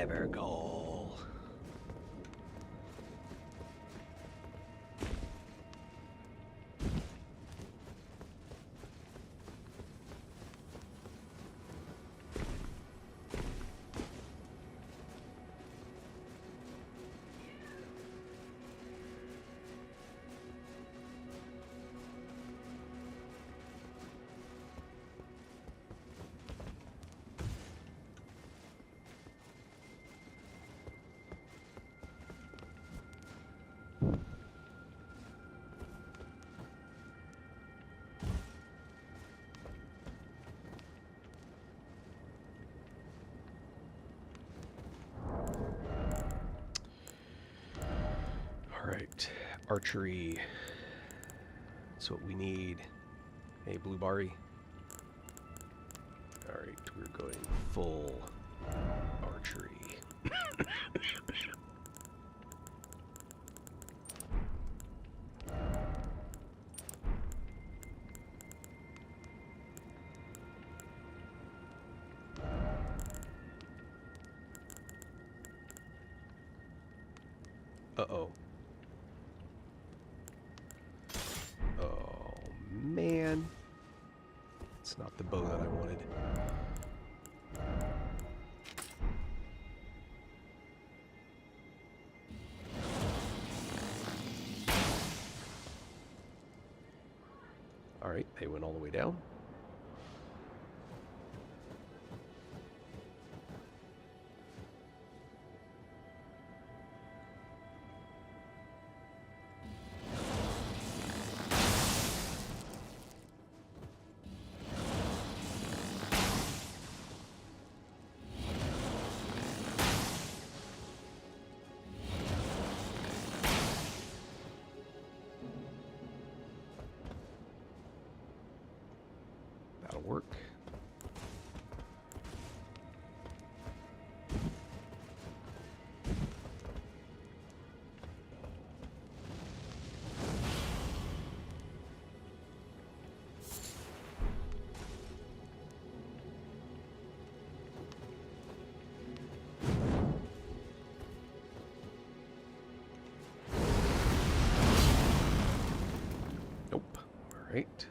Typical. Alright, archery. That's what we need. Hey, Blue Barry. Alright, we're going full archery. Uh-oh. Oh, man. It's not the bow that I wanted. Alright, they went all the way down. That'll work. Nope. All right.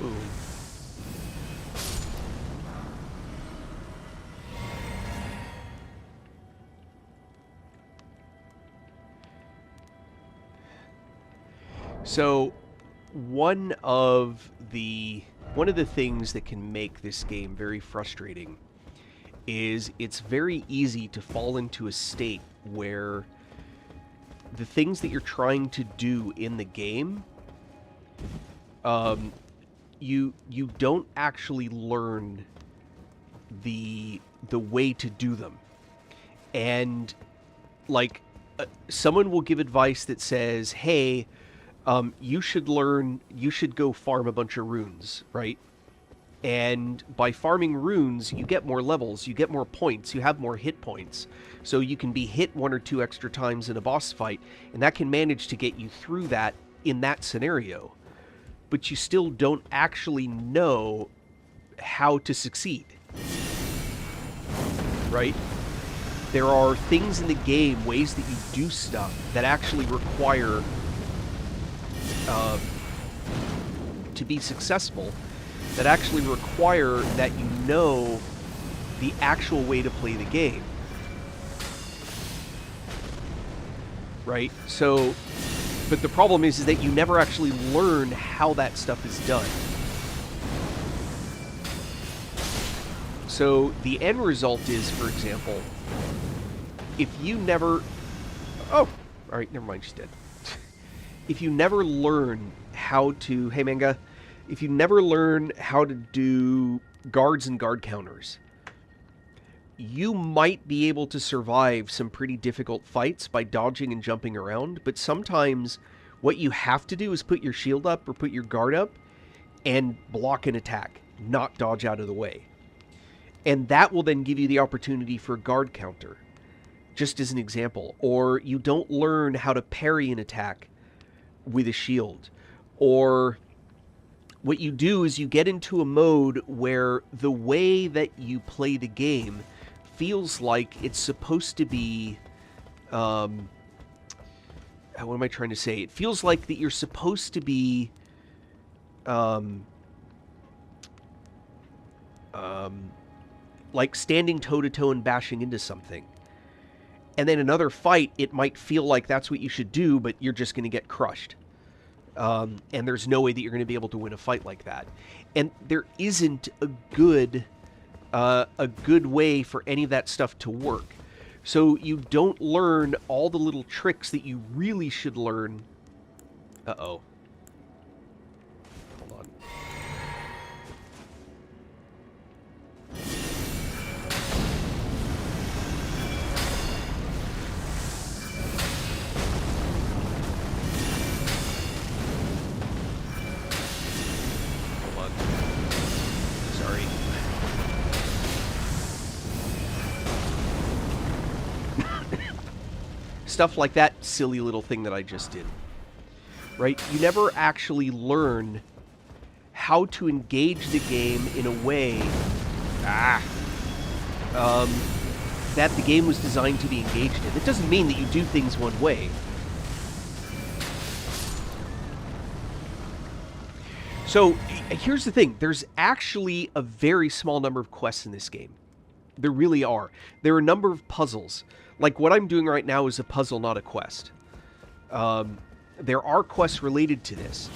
Boom. So one of the things that can make this game very frustrating is it's very easy to fall into a state where the things that you're trying to do in the game, you don't actually learn the way to do them. And like someone will give advice that says, hey, you should go farm a bunch of runes, right? And by farming runes, you get more levels, you get more points, you have more hit points. So you can be hit one or two extra times in a boss fight, and that can manage to get you through that in that scenario. But you still don't actually know how to succeed. Right? There are things in the game, ways that you do stuff, that actually require to be successful that actually require that you know the actual way to play the game. Right? So, but the problem is that you never actually learn how that stuff is done. So the end result is, for example, if you never... Oh! Alright, never mind, she's dead. If you never learn how to... Hey, Manga. If you never learn how to do guards and guard counters, you might be able to survive some pretty difficult fights by dodging and jumping around, but sometimes what you have to do is put your shield up or put your guard up and block an attack, not dodge out of the way. And that will then give you the opportunity for a guard counter, just as an example. Or you don't learn how to parry an attack with a shield. Or what you do is you get into a mode where the way that you play the game feels like it's supposed to be... what am I trying to say? It feels like that you're supposed to be... like standing toe-to-toe and bashing into something. And then another fight, it might feel like that's what you should do, but you're just going to get crushed. And there's no way that you're going to be able to win a fight like that. And there isn't a good way for any of that stuff to work. So you don't learn all the little tricks that you really should learn. Uh-oh. Hold on. Stuff like that silly little thing that I just did. Right? You never actually learn how to engage the game in a way that the game was designed to be engaged in. It doesn't mean that you do things one way. So, here's the thing. There's actually a very small number of quests in this game. There really are. There are a number of puzzles. Like, what I'm doing right now is a puzzle, not a quest. There are quests related to this.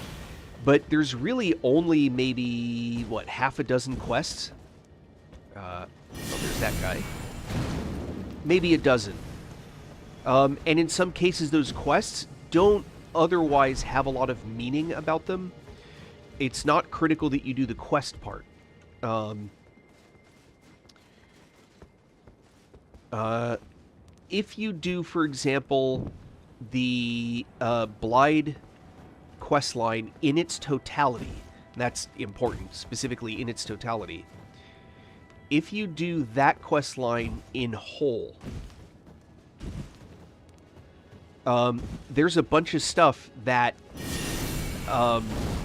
But there's really only maybe, what, half a dozen quests? Oh, there's that guy. Maybe a dozen. And in some cases, those quests don't otherwise have a lot of meaning about them. It's not critical that you do the quest part. If you do, for example, the Blide quest line in its totality, that's important, specifically in its totality. If you do that quest line in whole, there's a bunch of stuff that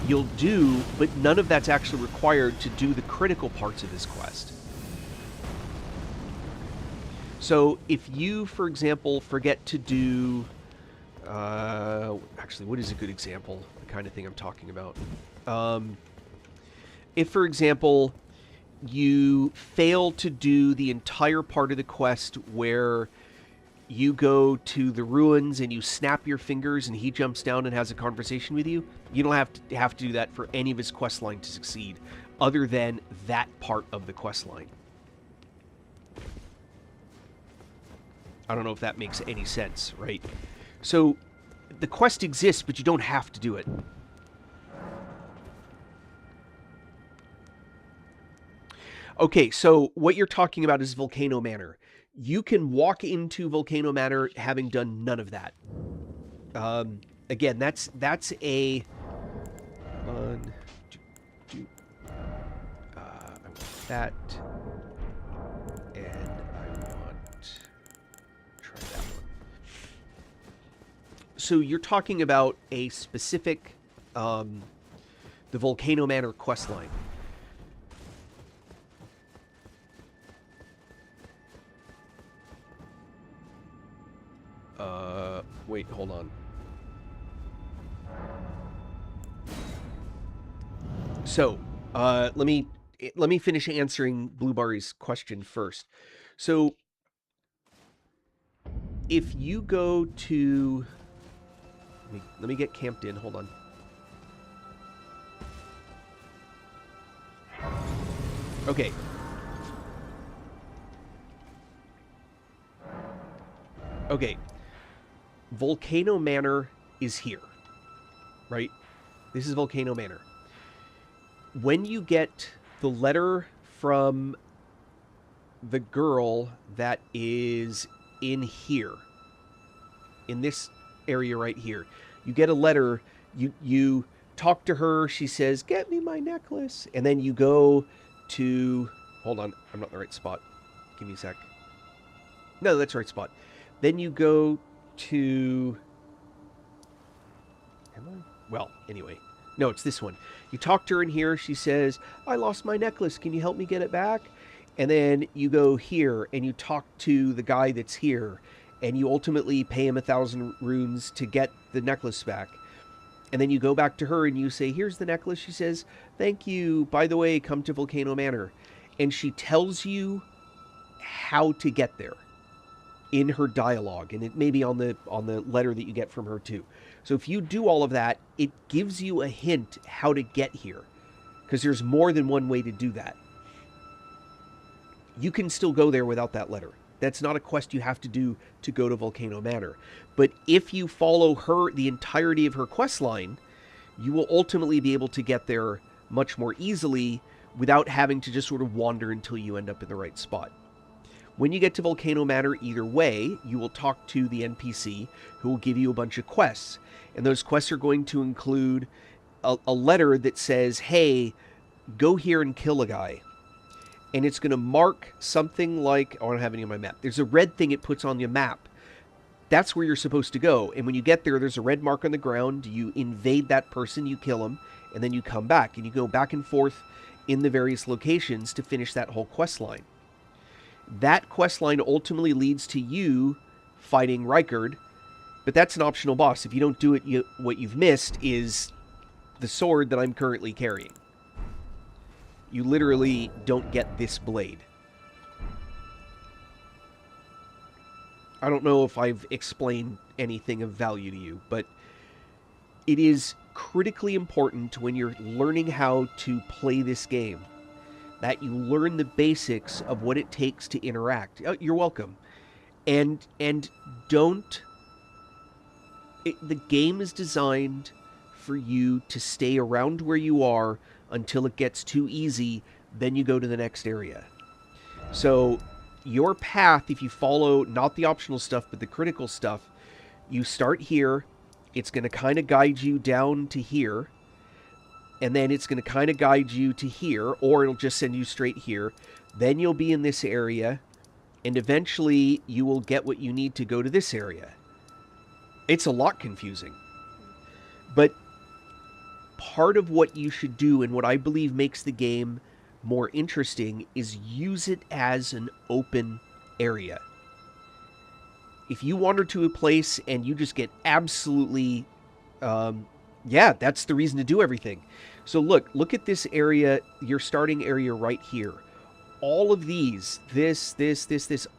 you'll do, but none of that's actually required to do the critical parts of this quest. So if you, for example, forget to do... actually, what is a good example? The kind of thing I'm talking about. If, for example, you fail to do the entire part of the quest where you go to the ruins and you snap your fingers and he jumps down and has a conversation with you, you don't have to do that for any of his quest line to succeed, other than that part of the quest line. I don't know if that makes any sense, right? So, the quest exists, but you don't have to do it. Okay, so what you're talking about is Volcano Manor. You can walk into Volcano Manor having done none of that. Again, that's a... I want that. And I want... try that one. So you're talking about a specific... the Volcano Manor questline. Wait, hold on. So, let me finish answering Blue Barry's question first. So, if you go to, let me get camped in. Hold on. Okay. Okay. Volcano Manor is here, right? This is Volcano Manor. When you get the letter from the girl that is in here, in this area right here, you get a letter. You talk to her. She says, "Get me my necklace," and then you go to. Hold on, I'm not in the right spot. Give me a sec. No, that's the right spot. Then you go to. Am I? Well, anyway. No, it's this one. You talk to her in here. She says, "I lost my necklace. Can you help me get it back?" And then you go here and you talk to the guy that's here, and you ultimately pay him 1,000 runes to get the necklace back. And then you go back to her and you say, "Here's the necklace." She says, "Thank you. By the way, come to Volcano Manor." And she tells you how to get there in her dialogue, and it may be on the letter that you get from her too. So if you do all of that, it gives you a hint how to get here, because there's more than one way to do that. You can still go there without that letter. That's not a quest you have to do to go to Volcano Manor. But if you follow her, the entirety of her quest line, you will ultimately be able to get there much more easily without having to just sort of wander until you end up in the right spot. When you get to Volcano Manor, either way, you will talk to the NPC who will give you a bunch of quests. And those quests are going to include a letter that says, "Hey, go here and kill a guy." And it's going to mark something like, I don't have any on my map. There's a red thing it puts on your map. That's where you're supposed to go. And when you get there, there's a red mark on the ground. You invade that person, you kill him, and then you come back. And you go back and forth in the various locations to finish that whole quest line. That quest line ultimately leads to you fighting Rykard, but that's an optional boss. If you don't do it, what you've missed is the sword that I'm currently carrying. You literally don't get this blade. I don't know if I've explained anything of value to you, but it is critically important when you're learning how to play this game that you learn the basics of what it takes to interact. Oh, you're welcome. And don't... the game is designed for you to stay around where you are until it gets too easy, then you go to the next area. So your path, if you follow not the optional stuff, but the critical stuff, you start here. It's going to kind of guide you down to here. And then it's going to kind of guide you to here, or it'll just send you straight here. Then you'll be in this area, and eventually you will get what you need to go to this area. It's a lot confusing. But part of what you should do, and what I believe makes the game more interesting, is use it as an open area. If you wander to a place and you just get absolutely... yeah, that's the reason to do everything. So look at this area, your starting area right here. All of these, this,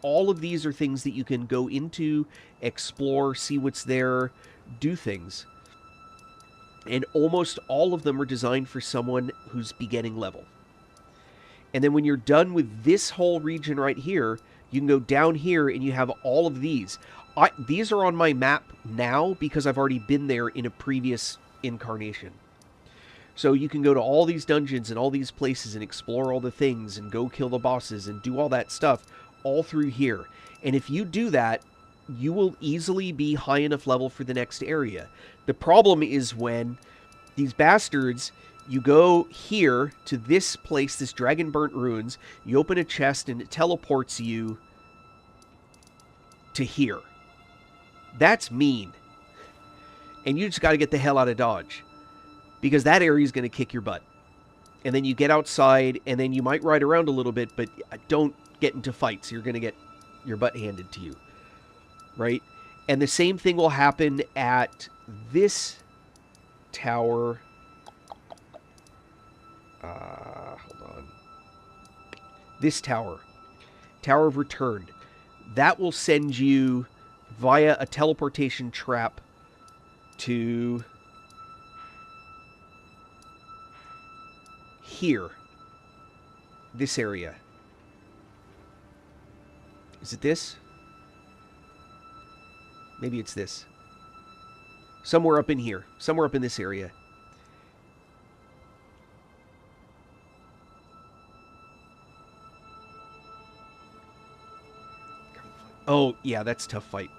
all of these are things that you can go into, explore, see what's there, do things. And almost all of them are designed for someone who's beginning level. And then when you're done with this whole region right here, you can go down here and you have all of these. These are on my map now because I've already been there in a previous incarnation. So you can go to all these dungeons and all these places and explore all the things and go kill the bosses and do all that stuff all through here. And if you do that, you will easily be high enough level for the next area. The problem is when these bastards, you go here to this place, this Dragon Burnt Ruins, you open a chest and it teleports you to here. That's mean. And you just got to get the hell out of Dodge, because that area is going to kick your butt. And then you get outside, and then you might ride around a little bit, but don't get into fights. You're going to get your butt handed to you, right? And the same thing will happen at this tower. Hold on. This tower. Tower of Return. That will send you via a teleportation trap to here. This area. Is it this? Maybe it's this. Somewhere up in here. Somewhere up in this area. Oh, yeah, that's a tough fight.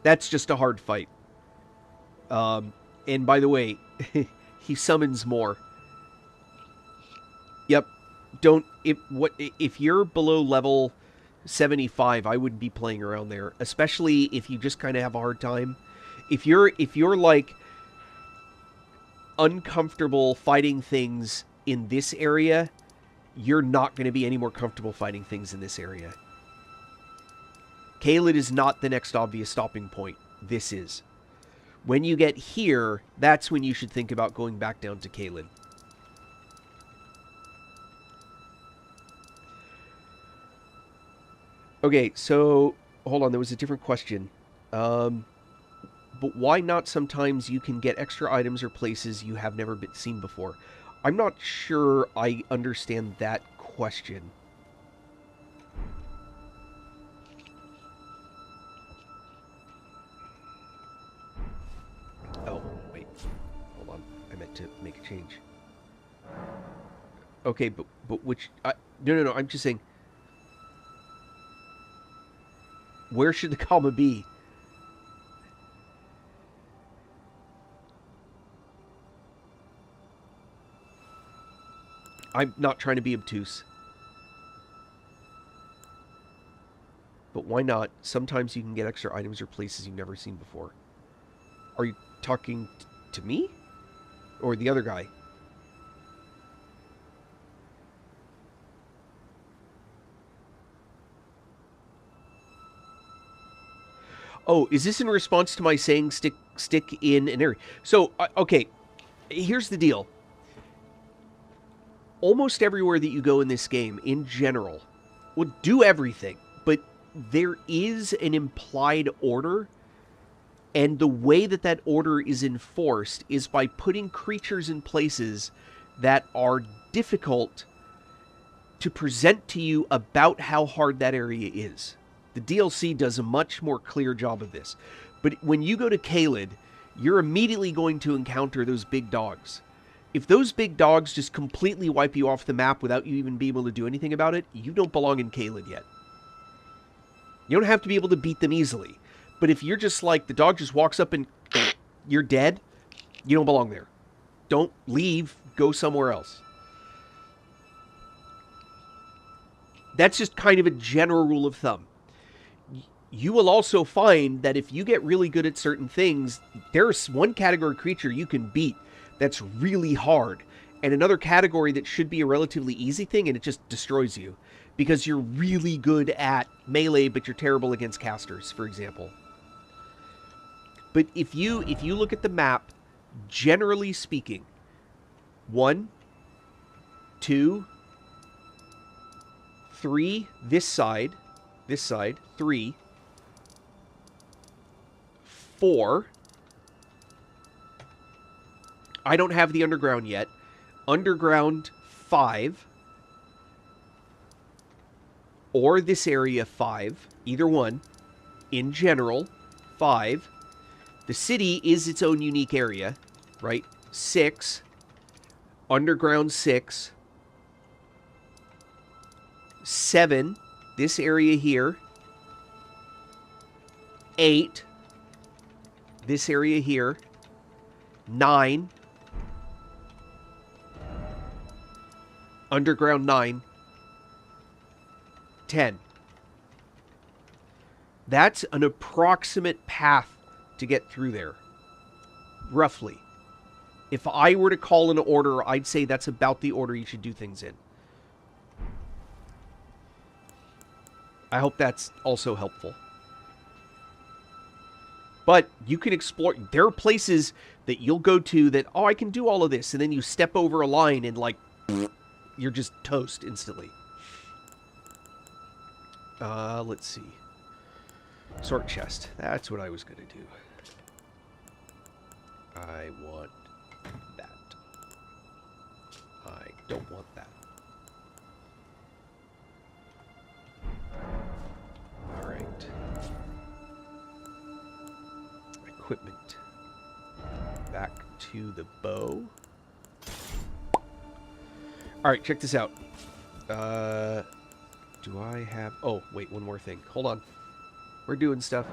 That's just a hard fight. And by the way, he summons more. Yep. If you're below level 75, I wouldn't be playing around there, especially if you just kind of have a hard time. If you're like uncomfortable fighting things in this area, you're not going to be any more comfortable fighting things in this area. Caelid is not the next obvious stopping point. This is. When you get here, that's when you should think about going back down to Caelid. Okay, so hold on. There was a different question. But why not sometimes you can get extra items or places you have never seen before? I'm not sure I understand that question. Oh, wait. Hold on. I meant to make a change. Okay, but which... No. I'm just saying... Where should the comma be? I'm not trying to be obtuse. But why not? Sometimes you can get extra items or places you've never seen before. Are you talking to me? Or the other guy? Oh, is this in response to my saying stick in an area? So, okay, here's the deal. Almost everywhere that you go in this game, in general, will do everything, but there is an implied order, and the way that that order is enforced is by putting creatures in places that are difficult to present to you about how hard that area is. The DLC does a much more clear job of this. But when you go to Caelid, you're immediately going to encounter those big dogs. If those big dogs just completely wipe you off the map without you even being able to do anything about it, you don't belong in Caelid yet. You don't have to be able to beat them easily. But if you're just like, the dog just walks up and you're dead, you don't belong there. Don't leave, go somewhere else. That's just kind of a general rule of thumb. You will also find that if you get really good at certain things, there's one category creature you can beat that's really hard, and another category that should be a relatively easy thing, and it just destroys you because you're really good at melee, but you're terrible against casters, for example. But if you look at the map, generally speaking, 1, 2, 3, this side, 3, 4. I don't have the underground yet. Underground, 5. Or this area, 5. Either one. In general, 5. The city is its own unique area, right? 6. Underground, 6. 7. This area here. 8. This area here. 9. Underground 9. 10. That's an approximate path to get through there. Roughly. If I were to call an order, I'd say that's about the order you should do things in. I hope that's also helpful. But you can explore. There are places that you'll go to that, oh, I can do all of this. And then you step over a line and, like, you're just toast instantly. Let's see. Sort chest. That's what I was going to do. I want that. I don't want that. Alright. Equipment. Back to the bow. Alright, check this out. Do I have... Oh, wait, one more thing. Hold on. We're doing stuff.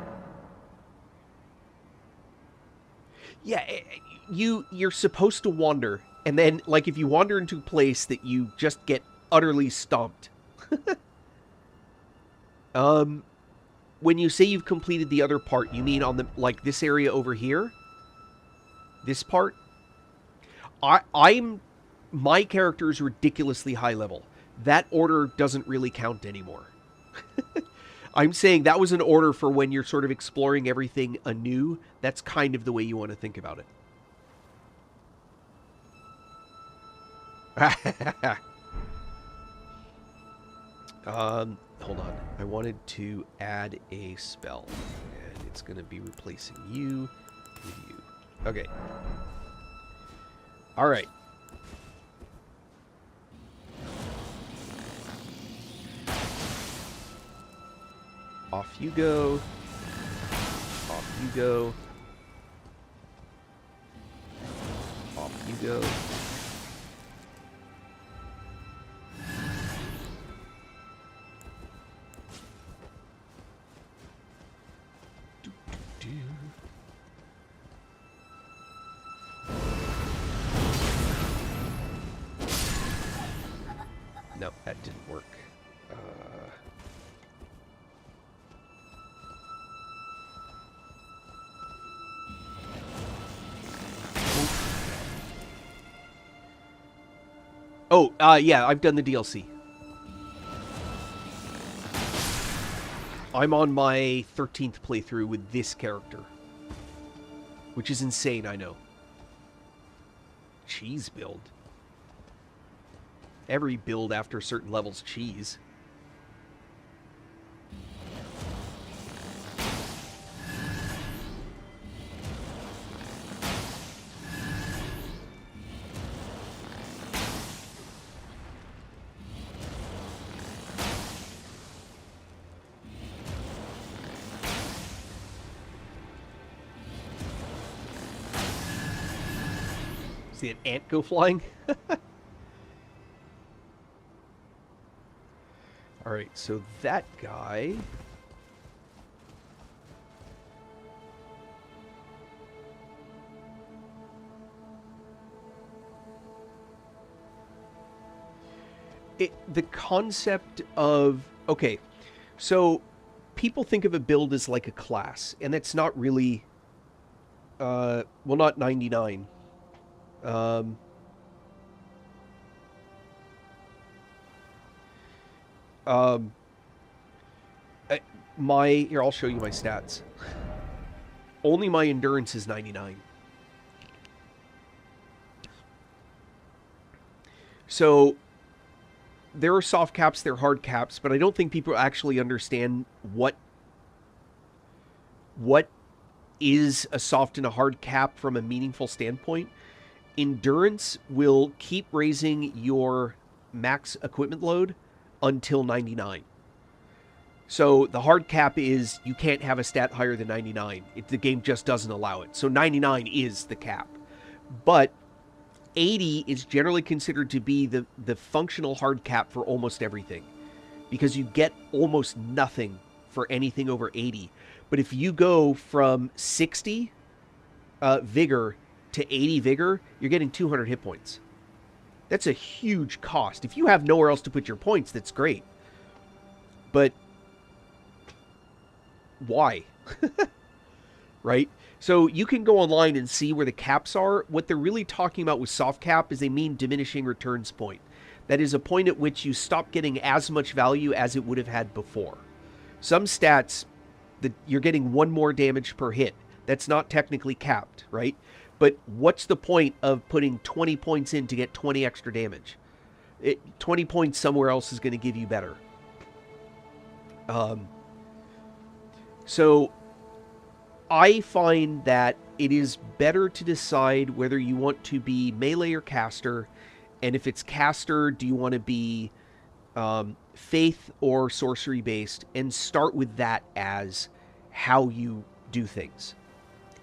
Yeah, you're supposed to wander. And then, like, if you wander into a place that you just get utterly stomped. When you say you've completed the other part, you mean on the, like, this area over here? This part? My character is ridiculously high level. That order doesn't really count anymore. I'm saying that was an order for when you're sort of exploring everything anew. That's kind of the way you want to think about it. Hold on. I wanted to add a spell. And it's going to be replacing you with you. Okay. Alright. Off you go. Off you go. Off you go. No, that didn't work. Yeah, I've done the DLC. I'm on my 13th playthrough with this character. Which is insane, I know. Cheese build. Every build after certain levels cheese. See an ant go flying? Alright, so that guy... the concept of... Okay, so people think of a build as like a class, and that's not really... well, not 99. Here, I'll show you my stats. Only my endurance is 99. So, there are soft caps, there are hard caps, but I don't think people actually understand what is a soft and a hard cap from a meaningful standpoint. Endurance will keep raising your max equipment load until 99. So the hard cap is you can't have a stat higher than 99. The game just doesn't allow it. So 99 is the cap. But 80 is generally considered to be the functional hard cap for almost everything. Because you get almost nothing for anything over 80. But if you go from 60 vigor to 80 vigor, you're getting 200 hit points. That's a huge cost. If you have nowhere else to put your points, that's great. But why? Right? So you can go online and see where the caps are. What they're really talking about with soft cap is they mean diminishing returns point. That is a point at which you stop getting as much value as it would have had before. Some stats, you're getting 1 more damage per hit. That's not technically capped, right? But what's the point of putting 20 points in to get 20 extra damage? 20 points somewhere else is going to give you better. So I find that it is better to decide whether you want to be melee or caster. And if it's caster, do you want to be faith or sorcery based, and start with that as how you do things.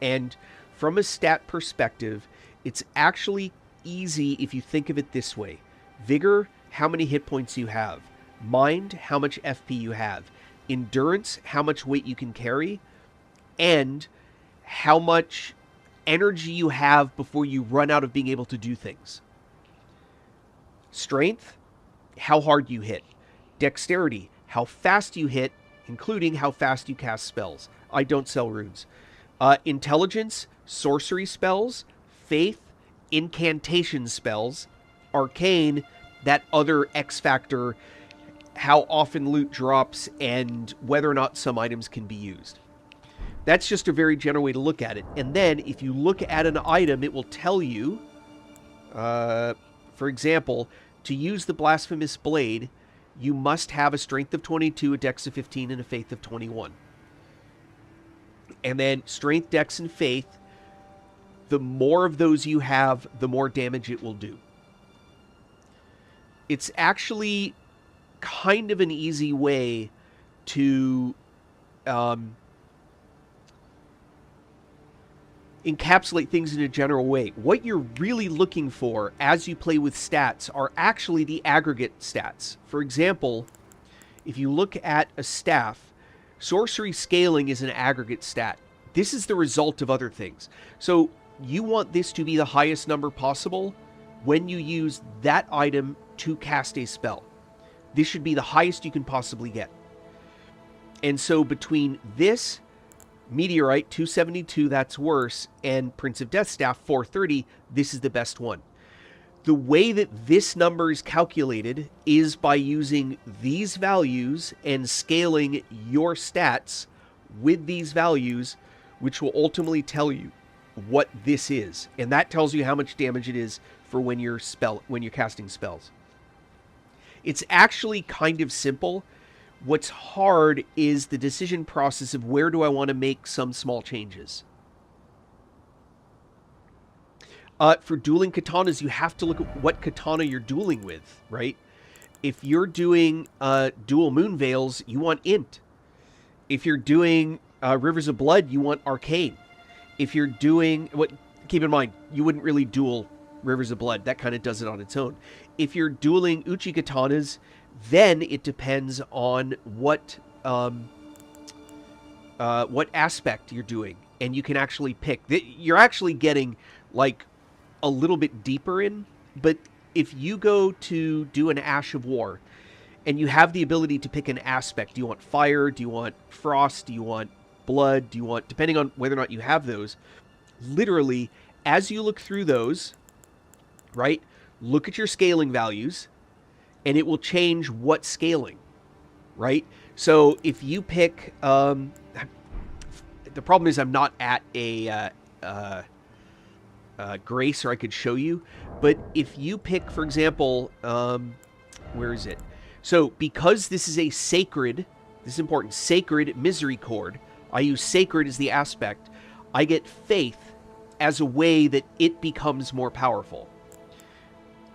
And from a stat perspective, it's actually easy if you think of it this way. Vigor, how many hit points you have. Mind, how much FP you have. Endurance, how much weight you can carry. And how much energy you have before you run out of being able to do things. Strength, how hard you hit. Dexterity, how fast you hit, including how fast you cast spells. I don't sell runes. Intelligence, sorcery spells, faith, incantation spells, arcane, that other X factor, how often loot drops, and whether or not some items can be used. That's just a very general way to look at it. And then if you look at an item, it will tell you, for example, to use the Blasphemous Blade, you must have a strength of 22, a dex of 15, and a faith of 21. And then strength, dex, and faith, the more of those you have, the more damage it will do. It's actually kind of an easy way to encapsulate things in a general way. What you're really looking for as you play with stats are actually the aggregate stats. For example, if you look at a staff, sorcery scaling is an aggregate stat. This is the result of other things. So you want this to be the highest number possible when you use that item to cast a spell. This should be the highest you can possibly get. And so between this, Meteorite, 272, that's worse, and Prince of Death Staff, 430, this is the best one. The way that this number is calculated is by using these values and scaling your stats with these values, which will ultimately tell you what this is. And that tells you how much damage it is for when you're casting spells. It's actually kind of simple. What's hard is the decision process of where do I want to make some small changes. For dueling katanas, you have to look at what katana you're dueling with, right? If you're doing dual moon veils, you want int. If you're doing Rivers of Blood, you want arcane. If you're doing keep in mind, you wouldn't really duel Rivers of Blood. That kind of does it on its own. If you're dueling uchi katanas, then it depends on what aspect you're doing, and you can actually pick. You're actually getting like a little bit deeper in, but if you go to do an Ash of War, and you have the ability to pick an aspect, do you want fire? Do you want frost? Do you want blood? Do you want, depending on whether or not you have those, literally, as you look through those, right, look at your scaling values, and it will change what scaling, right? So if you pick, the problem is I'm not at a Grace, or I could show you, but if you pick, for example, where is it? So because this is a sacred, this is important, sacred misericord, I use sacred as the aspect, I get faith as a way that it becomes more powerful.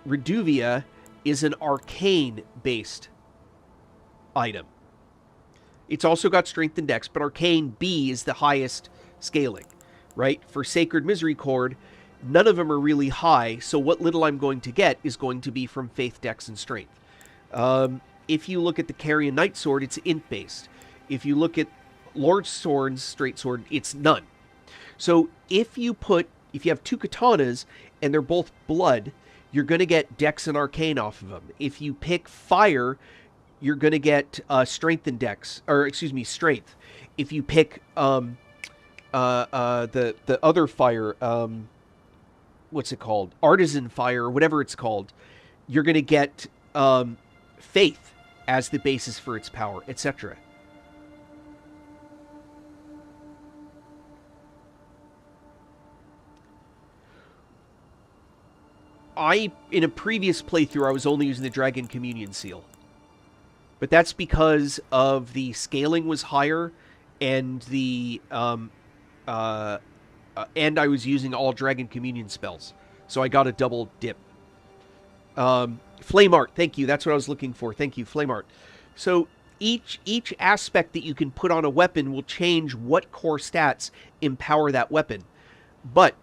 Reduvia is an arcane-based item. It's also got strength and dex, but arcane B is the highest scaling, right? For Sacred Misericord, none of them are really high, so what little I'm going to get is going to be from faith, dex, and strength. If you look at the Carrion Knight Sword, it's int-based. If you look at Lord Sword's Straight Sword, it's none. So if you have two katanas, and they're both blood, you're going to get dex and arcane off of them. If you pick fire, you're going to get strength and dex, or excuse me, strength. If you pick the other fire, what's it called? Artisan fire, or whatever it's called, you're going to get faith as the basis for its power, etc. in a previous playthrough, I was only using the Dragon Communion Seal. But that's because of the scaling was higher, and and I was using all Dragon Communion spells. So I got a double dip. Flame Art, thank you. That's what I was looking for. Thank you, Flame Art. So each aspect that you can put on a weapon will change what core stats empower that weapon. But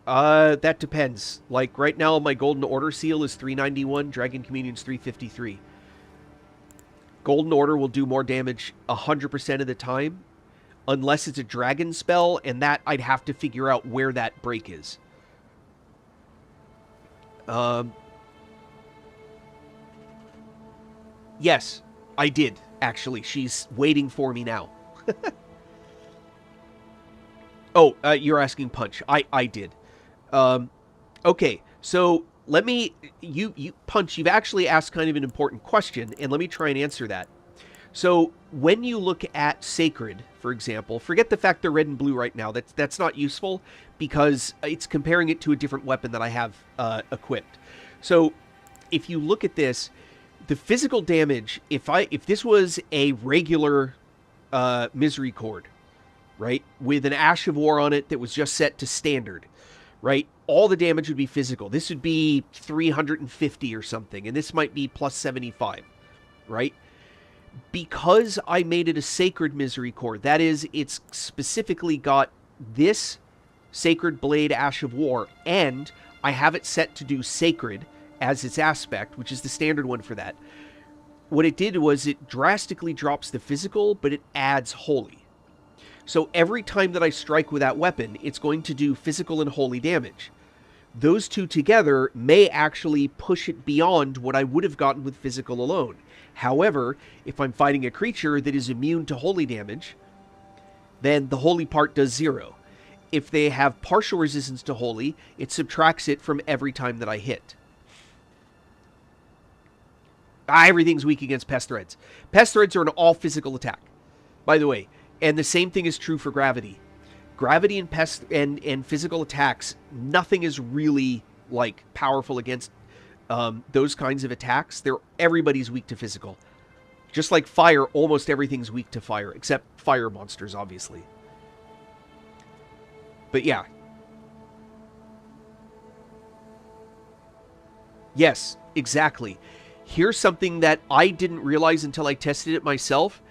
that depends. Like right now, my Golden Order seal is 391. Dragon Communion's 353. Golden Order will do more damage 100% of the time, unless it's a dragon spell, and that I'd have to figure out where that break is. Yes, I did, actually. She's waiting for me now. Oh, you're asking Punch. I did. Okay, so let me... You Punch, you've actually asked kind of an important question, and let me try and answer that. So, when you look at Sacred, for example, forget the fact they're red and blue right now. That's not useful, because it's comparing it to a different weapon that I have equipped. So, if you look at this, the physical damage, if this was a regular Misery Cord, right, with an Ash of War on it that was just set to standard, right, all the damage would be physical. This would be 350 or something, and this might be plus 75, right? Because I made it a Sacred Misery Cord, that is, it's specifically got this Sacred Blade Ash of War, and I have it set to do Sacred as its aspect, which is the standard one for that. What it did was it drastically drops the physical, but it adds Holy. So every time that I strike with that weapon, it's going to do physical and holy damage. Those two together may actually push it beyond what I would have gotten with physical alone. However, if I'm fighting a creature that is immune to holy damage, then the holy part does 0. If they have partial resistance to holy, it subtracts it from every time that I hit. Everything's weak against Pest Threads. Pest Threads are an all-physical attack, by the way. And the same thing is true for Gravity. Gravity and pest and physical attacks, nothing is really like powerful against those kinds of attacks. Everybody's weak to physical. Just like fire, almost everything's weak to fire, except fire monsters, obviously. But yeah. Yes, exactly. Here's something that I didn't realize until I tested it myself.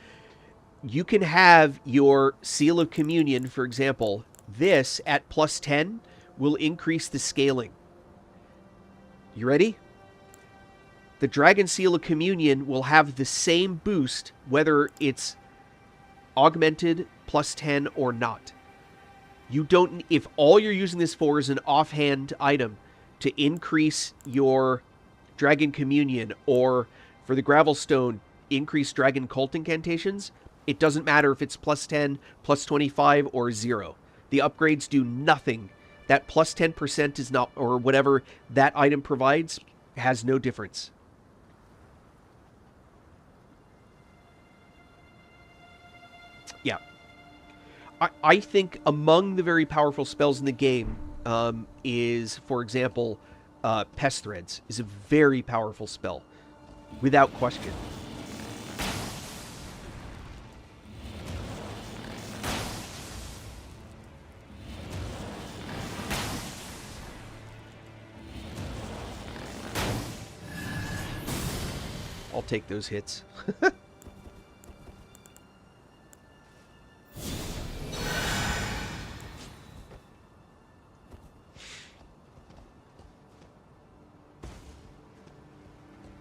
You can have your Seal of Communion, for example. This, at plus 10, will increase the scaling. You ready? The Dragon Seal of Communion will have the same boost, whether it's augmented, plus 10, or not. You don't... If all you're using this for is an offhand item to increase your Dragon Communion, or for the Gravelstone, increase Dragon Cult incantations... It doesn't matter if it's plus 10, plus 25, or 0. The upgrades do nothing. That plus 10% is not, or whatever that item provides, has no difference. Yeah. I think among the very powerful spells in the game is, for example, Pest Threads is a very powerful spell, without question. I'll take those hits.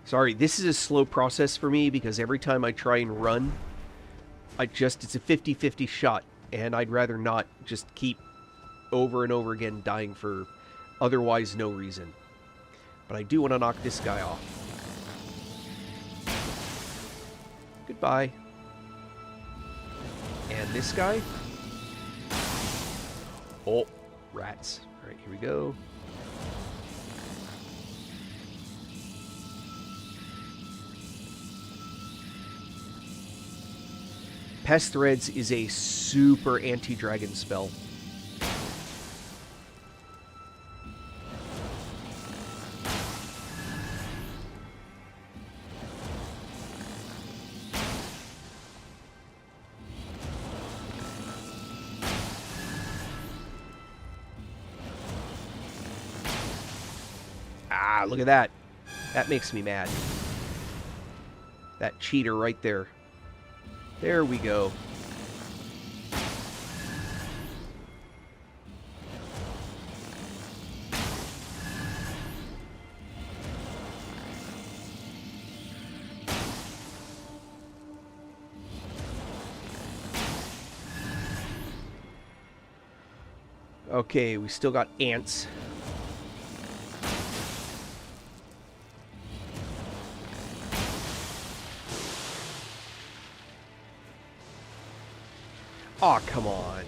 Sorry, this is a slow process for me because every time I try and run, it's a 50-50 shot, and I'd rather not just keep over and over again dying for otherwise no reason. But I do want to knock this guy off. Goodbye. And this guy? Oh, rats. Alright, here we go. Pest Threads is a super anti-dragon spell. Ah, look at that. That makes me mad. That cheater right there. There we go. Okay, we still got ants. Aw, come on.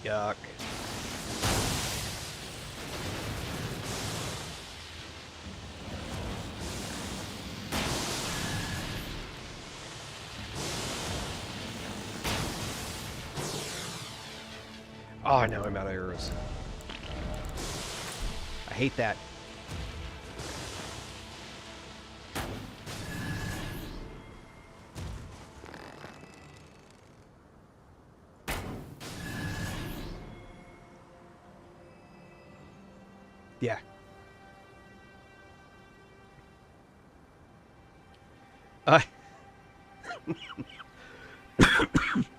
Yuck. Oh, now I'm out of arrows. I hate that. Yeah.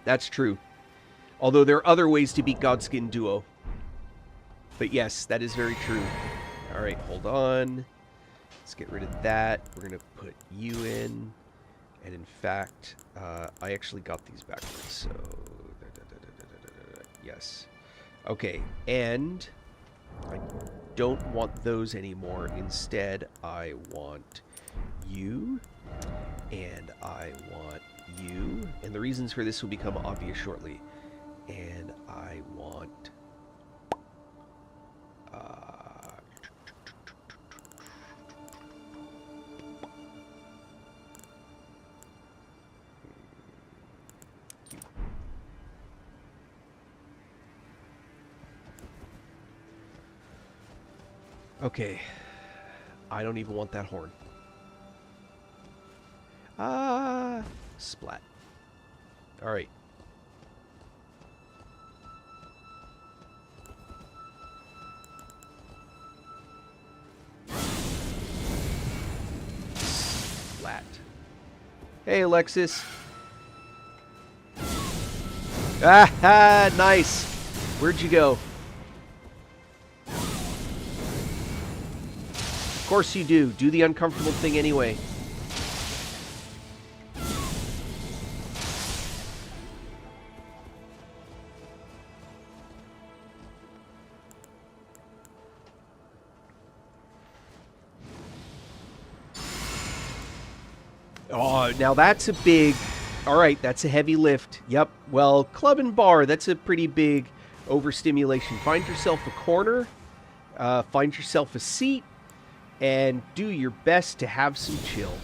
That's true. Although there are other ways to beat Godskin Duo. But yes, that is very true. Alright, hold on. Let's get rid of that. We're going to put you in. And in fact, I actually got these backwards. So, yes. Okay, and I don't want those anymore. Instead, I want you. And I want you. And the reasons for this will become obvious shortly. And I want... Okay. I don't even want that horn. Splat. Alright. Splat. Hey, Alexis. Ah, nice. Where'd you go? Of course you do. Do the uncomfortable thing anyway. Oh, now that's a big... Alright, that's a heavy lift. Yep. Well, club and bar, that's a pretty big overstimulation. Find yourself a corner. Find yourself a seat. And do your best to have some chill.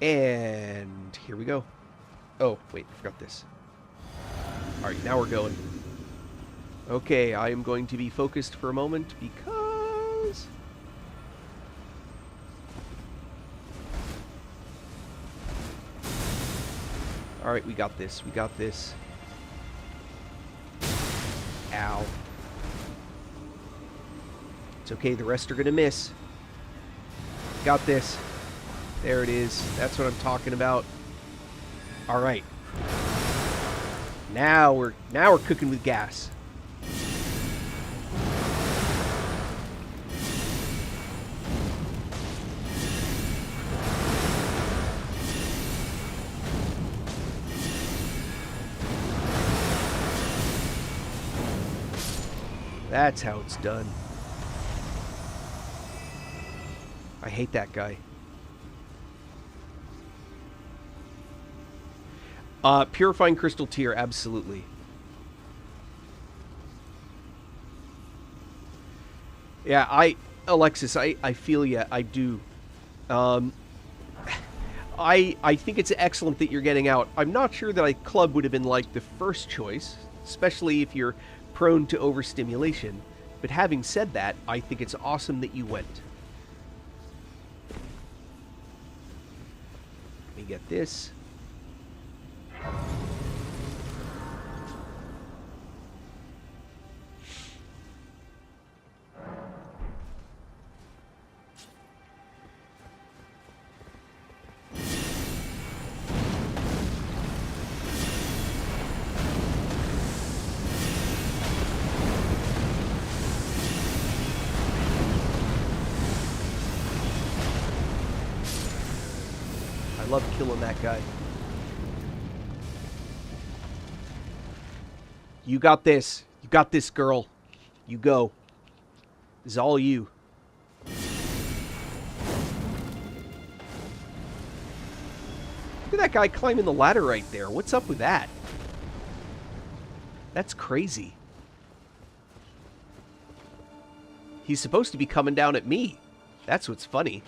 And here we go. Oh, wait, I forgot this. Alright, now we're going. Okay, I am going to be focused for a moment because... Alright, we got this. We got this. Ow. It's okay, the rest are going to miss. Got this. There it is. That's what I'm talking about. Alright. Now we're cooking with gas. That's how it's done. I hate that guy. Purifying Crystal Tear, absolutely. Yeah, Alexis, I feel ya. I do. I think it's excellent that you're getting out. I'm not sure that a club would have been like the first choice, especially if you're prone to overstimulation. But having said that, I think it's awesome that you went. Let me get this. I love killing that guy. You got this. You got this, girl. You go. This is all you. Look at that guy climbing the ladder right there. What's up with that? That's crazy. He's supposed to be coming down at me. That's what's funny.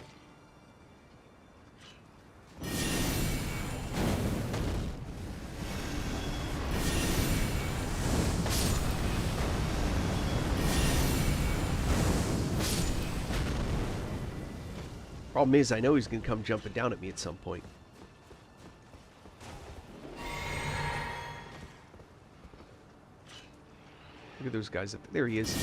Problem is, I know he's going to come jumping down at me at some point. Look at those guys up there. There he is.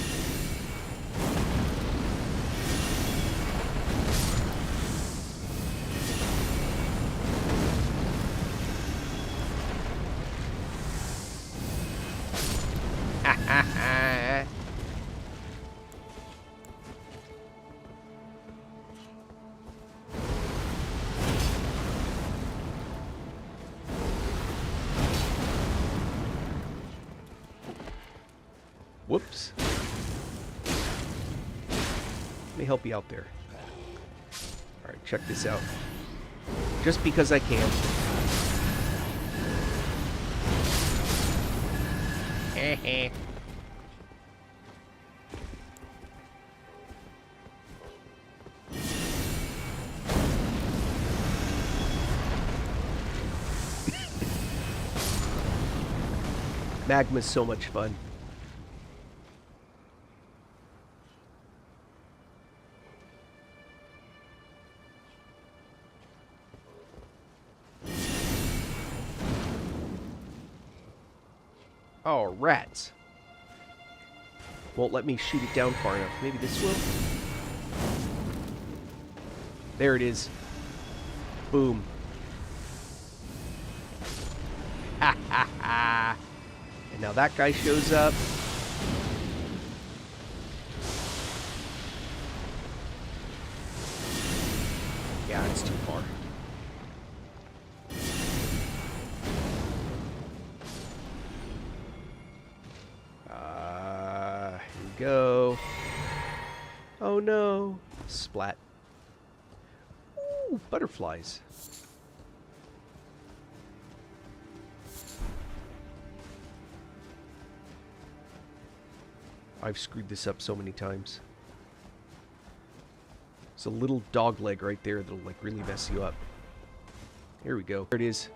Whoops. Let me help you out there. Alright, check this out. Just because I can. Magma's so much fun. Oh, rats. Won't let me shoot it down far enough. Maybe this will? There it is. Boom. Ha ha ha. And now that guy shows up. Yeah, it's too far. Here we go. Oh no. Splat. Ooh, butterflies. I've screwed this up so many times. There's a little dog leg right there that'll like really mess you up. Here we go. There it is.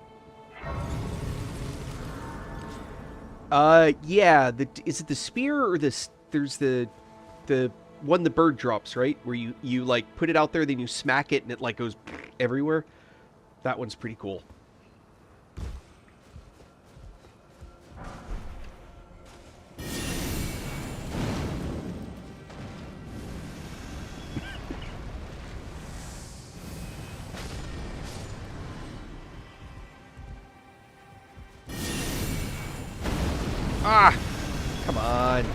Yeah. Is it the spear or this? There's the one the bird drops, right? Where you like put it out there, then you smack it, and it like goes everywhere. That one's pretty cool. Ah! Come on.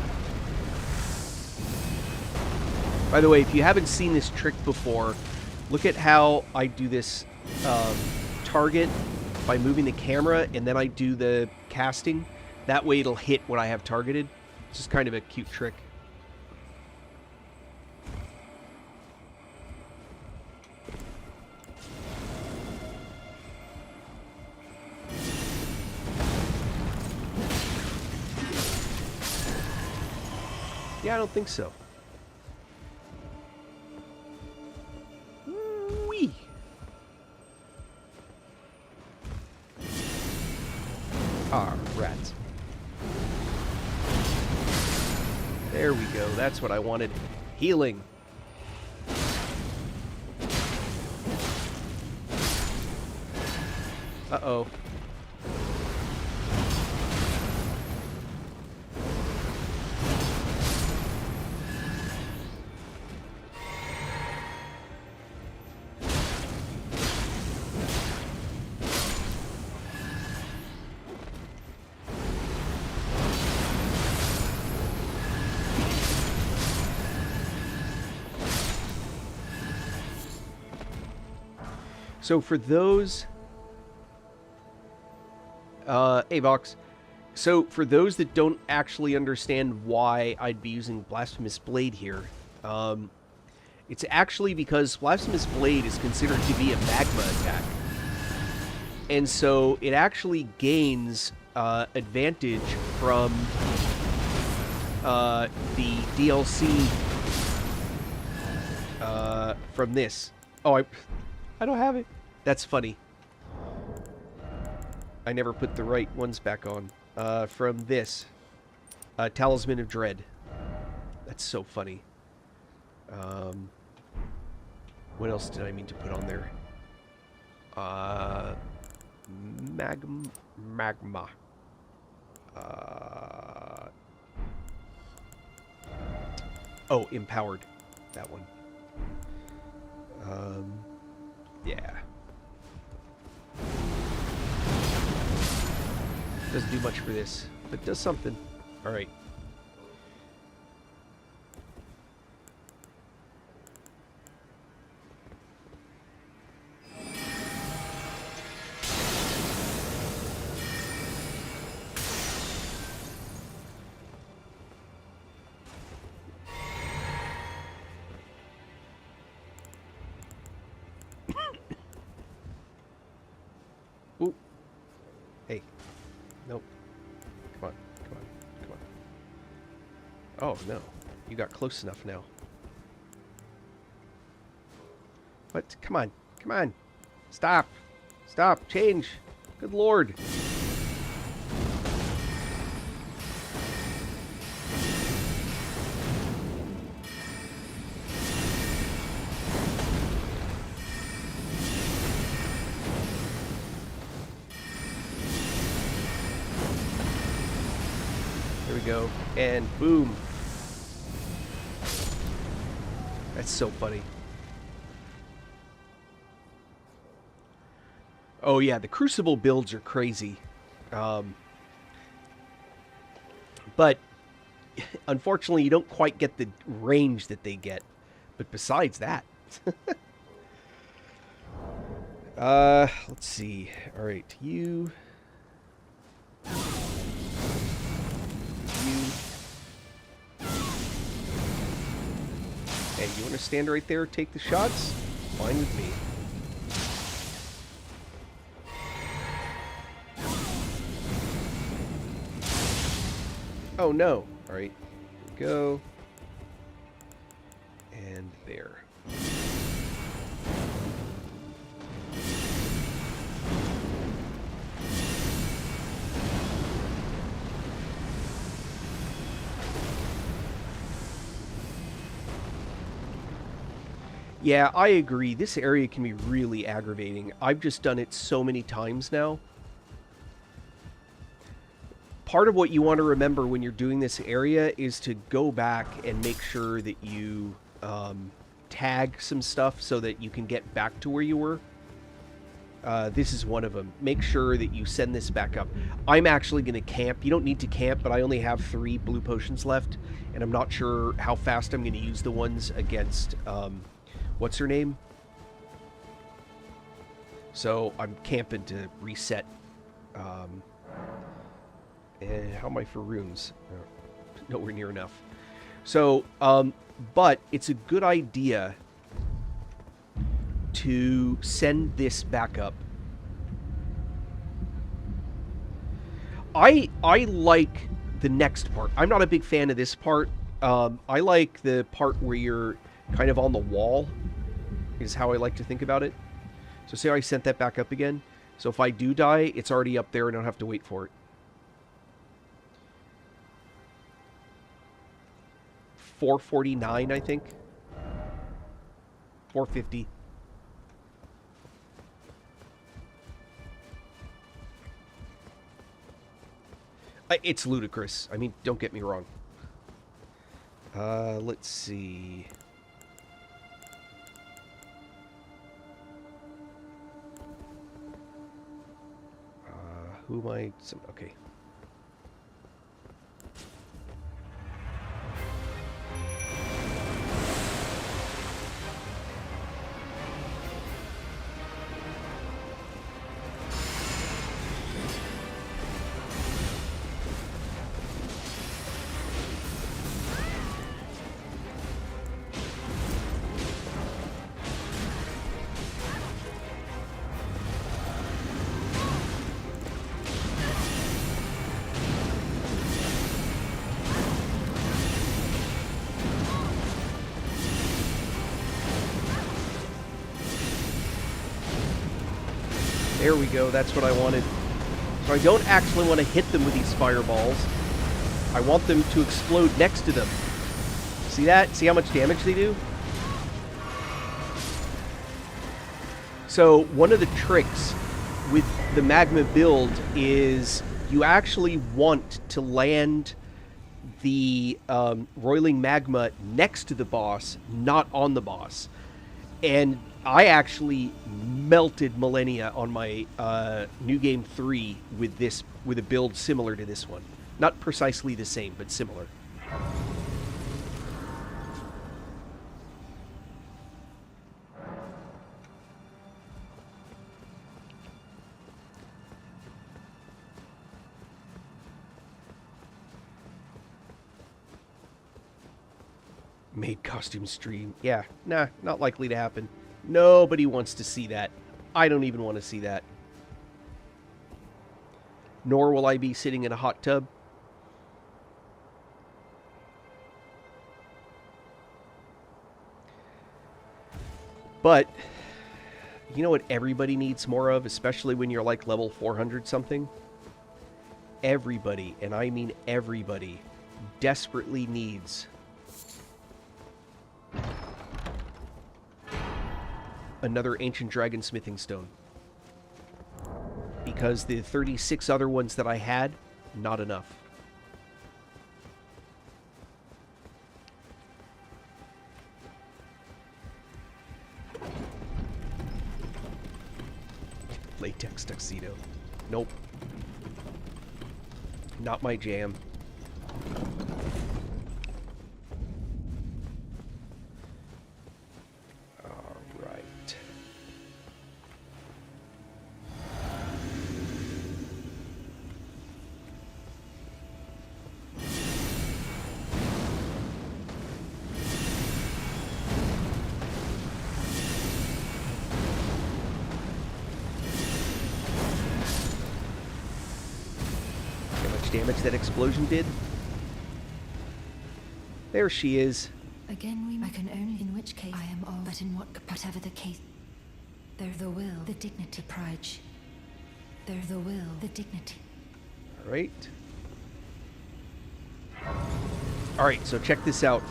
By the way, if you haven't seen this trick before, look at how I do this target by moving the camera, and then I do the casting. That way it'll hit what I have targeted. It's just kind of a cute trick. Yeah, I don't think so. Whee! There we go. That's what I wanted. Healing. Uh-oh. So for those... hey, Vox. So for those that don't actually understand why I'd be using Blasphemous Blade here, it's actually because Blasphemous Blade is considered to be a magma attack. And so it actually gains advantage from the DLC from this. Oh, I don't have it. That's funny. I never put the right ones back on. From this. Talisman of Dread. That's so funny. What else did I mean to put on there? Magma. Oh, Empowered. That one. Yeah. Doesn't do much for this, but does something. Alright. Ooh. Hey. Nope. Come on. Come on. Come on. Oh, no. You got close enough now. What? Come on. Come on. Stop. Stop. Change. Good lord. Go and boom. That's so funny. Oh yeah, the Crucible builds are crazy. But unfortunately you don't quite get the range that they get. But besides that. Let's see. Alright, you... Hey, you want to stand right there, take the shots? Fine with me. Oh no. Alright, here we go. And there. Yeah, I agree. This area can be really aggravating. I've just done it so many times now. Part of what you want to remember when you're doing this area is to go back and make sure that you tag some stuff so that you can get back to where you were. This is one of them. Make sure that you send this back up. I'm actually going to camp. You don't need to camp, but I only have 3 blue potions left, and I'm not sure how fast I'm going to use the ones against... what's her name? So I'm camping to reset. And how am I for runes? Nowhere near enough. So, but it's a good idea to send this back up. I like the next part. I'm not a big fan of this part. I like the part where you're kind of on the wall, is how I like to think about it. So say I sent that back up again. So if I do die, it's already up there and I don't have to wait for it. 449, I think. 450. It's ludicrous. I mean, don't get me wrong. Let's see. Who am I? Okay. There we go, that's what I wanted. So I don't actually want to hit them with these fireballs. I want them to explode next to them. See that? See how much damage they do? So one of the tricks with the magma build is you actually want to land the roiling magma next to the boss, not on the boss. And I actually melted Millennia on my New Game 3 with a build similar to this one. Not precisely the same, but similar. Maid costume stream. Yeah, nah, not likely to happen. Nobody wants to see that. I don't even want to see that. Nor will I be sitting in a hot tub. But, you know what everybody needs more of, especially when you're like level 400 something? Everybody, and I mean everybody, desperately needs another ancient dragon smithing stone. Because the 36 other ones that I had, not enough. Latex tuxedo. Nope. Not my jam. Damage that explosion did. There she is. Again, I can only, in which case I am all, but in whatever the case. There the will, the dignity, pride. There the will, the dignity. All right. All right, so check this out.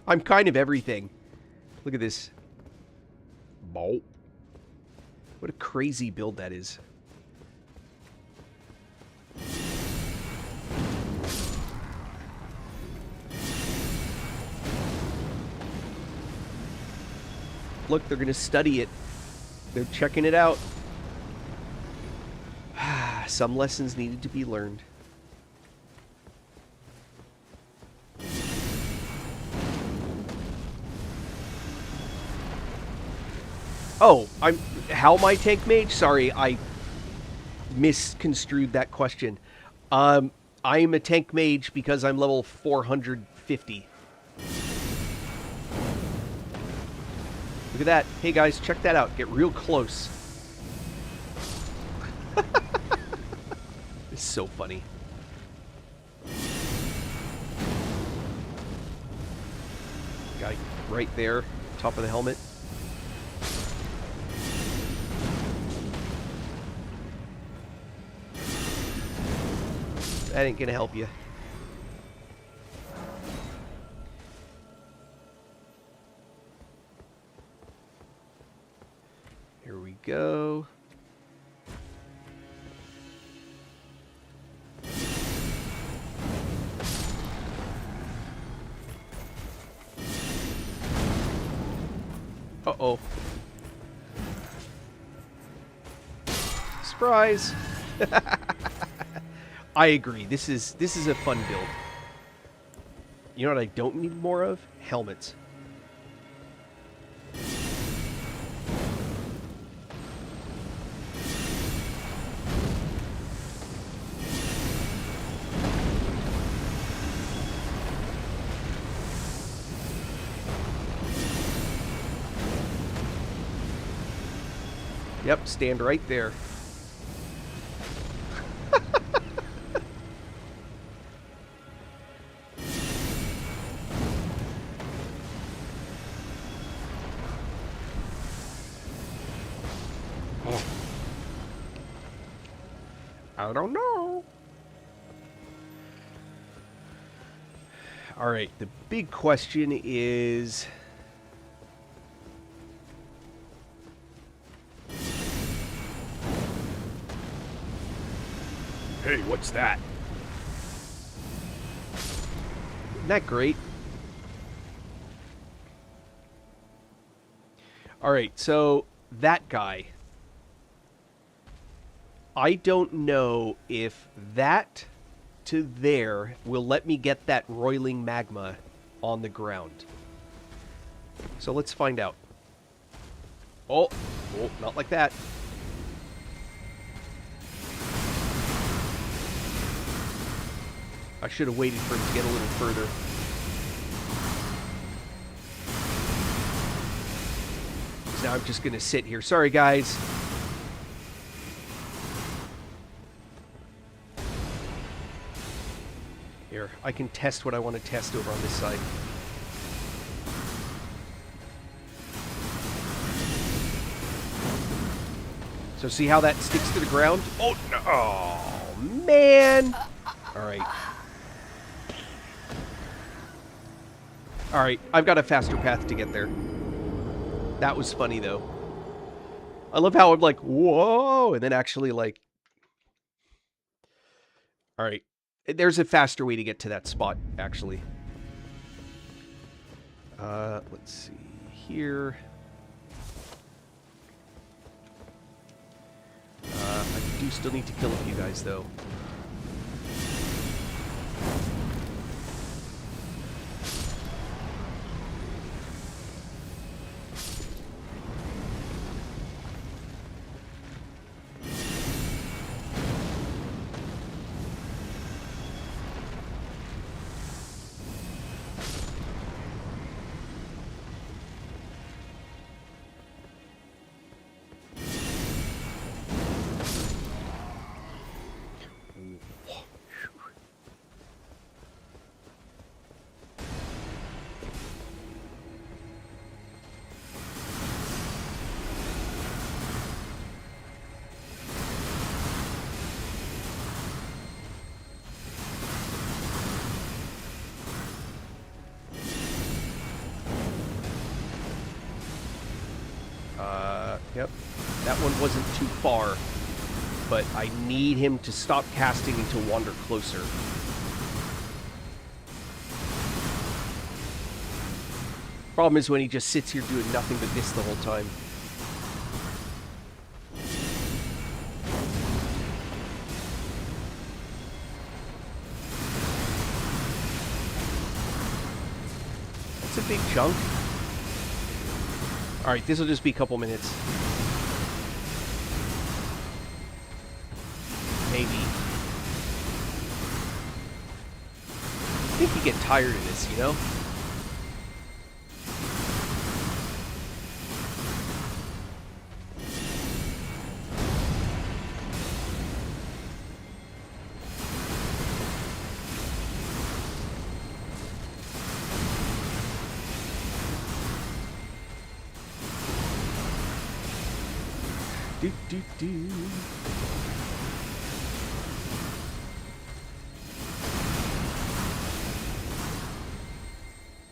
I'm kind of everything. Look at this. Bolt. What a crazy build that is. Look, they're going to study it. They're checking it out. Some lessons needed to be learned. Oh, how am I tank mage? Sorry, I misconstrued that question. I'm a tank mage because I'm level 450. Look at that. Hey guys, check that out. Get real close. It's so funny. Guy right there, top of the helmet. That ain't gonna help you. Here we go. Uh-oh. Surprise! I agree. This is a fun build. You know what I don't need more of? Helmets. Yep, stand right there. I don't know. All right, the big question is... Hey, what's that? Isn't that great? Alright, so that guy. I don't know if that to there will let me get that roiling magma on the ground. So let's find out. Oh, not like that. I should have waited for him to get a little further. Because now I'm just going to sit here. Sorry, guys. Here, I can test what I want to test over on this side. So see how that sticks to the ground? Oh, no. Oh, man. All right. Alright, I've got a faster path to get there. That was funny, though. I love how I'm like, whoa, and then actually, like... Alright, there's a faster way to get to that spot, actually. Let's see here. I do still need to kill a few guys, though. Yep. That one wasn't too far, but I need him to stop casting and to wander closer. Problem is when he just sits here doing nothing but this the whole time. That's a big chunk. Alright, this will just be a couple minutes. Maybe. I think you get tired of this, you know?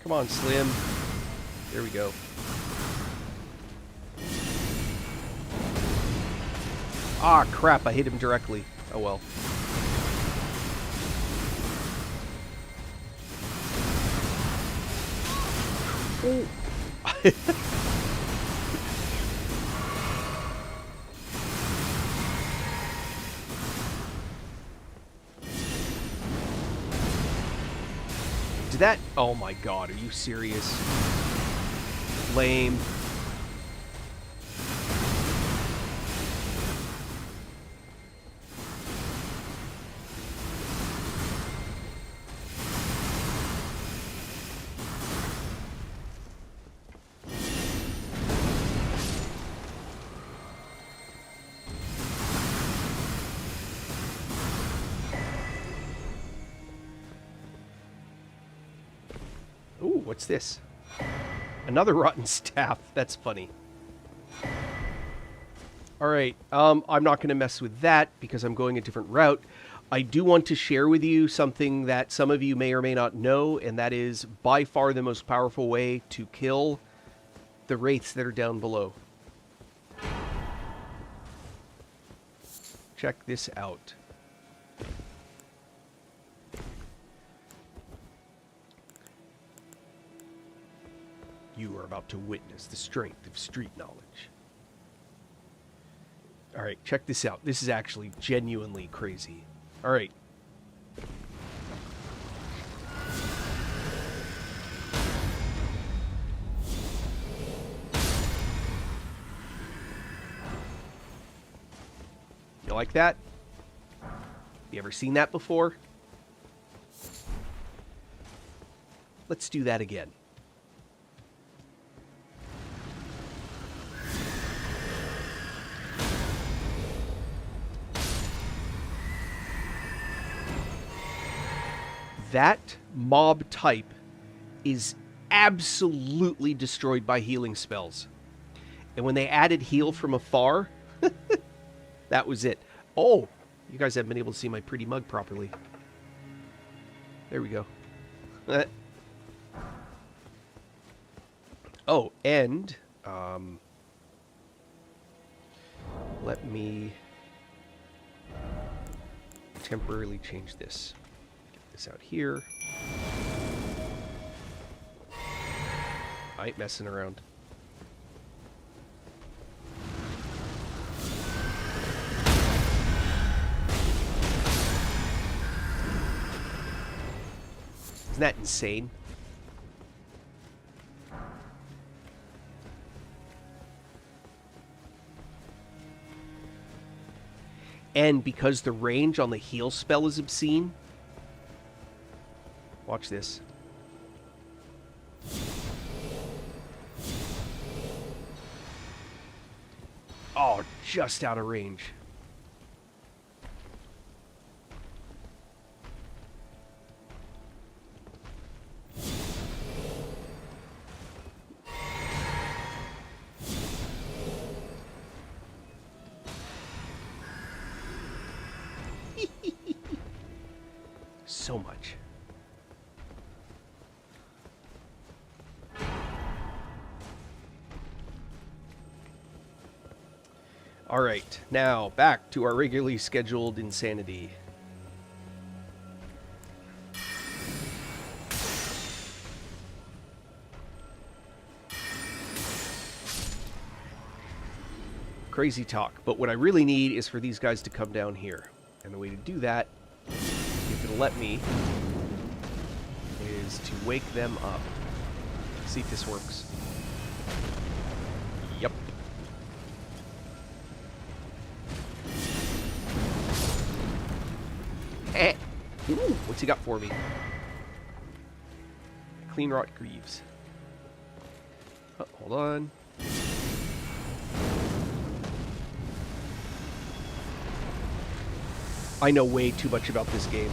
Come on, Slim. There we go. Ah, crap, I hit him directly. Oh well. Oh. Did that... Oh my god, are you serious? Lame. Ooh, what's this? Another rotten staff. That's funny. Alright, I'm not going to mess with that because I'm going a different route. I do want to share with you something that some of you may or may not know, and that is by far the most powerful way to kill the wraiths that are down below. Check this out. You are about to witness the strength of street knowledge. Alright, check this out. This is actually genuinely crazy. Alright. You like that? You ever seen that before? Let's do that again. That mob type is absolutely destroyed by healing spells. And when they added heal from afar, that was it. Oh, you guys haven't been able to see my pretty mug properly. There we go. Oh, and let me temporarily change this. This out here. I ain't messing around. Isn't that insane? And because the range on the heal spell is obscene, watch this. Oh, just out of range. So much. All right, now back to our regularly scheduled insanity. Crazy talk, but what I really need is for these guys to come down here. And the way to do that, if it'll let me, is to wake them up. See if this works. Yep. Eh. Ooh, what's he got for me? Clean rot greaves. Oh, hold on. I know way too much about this game.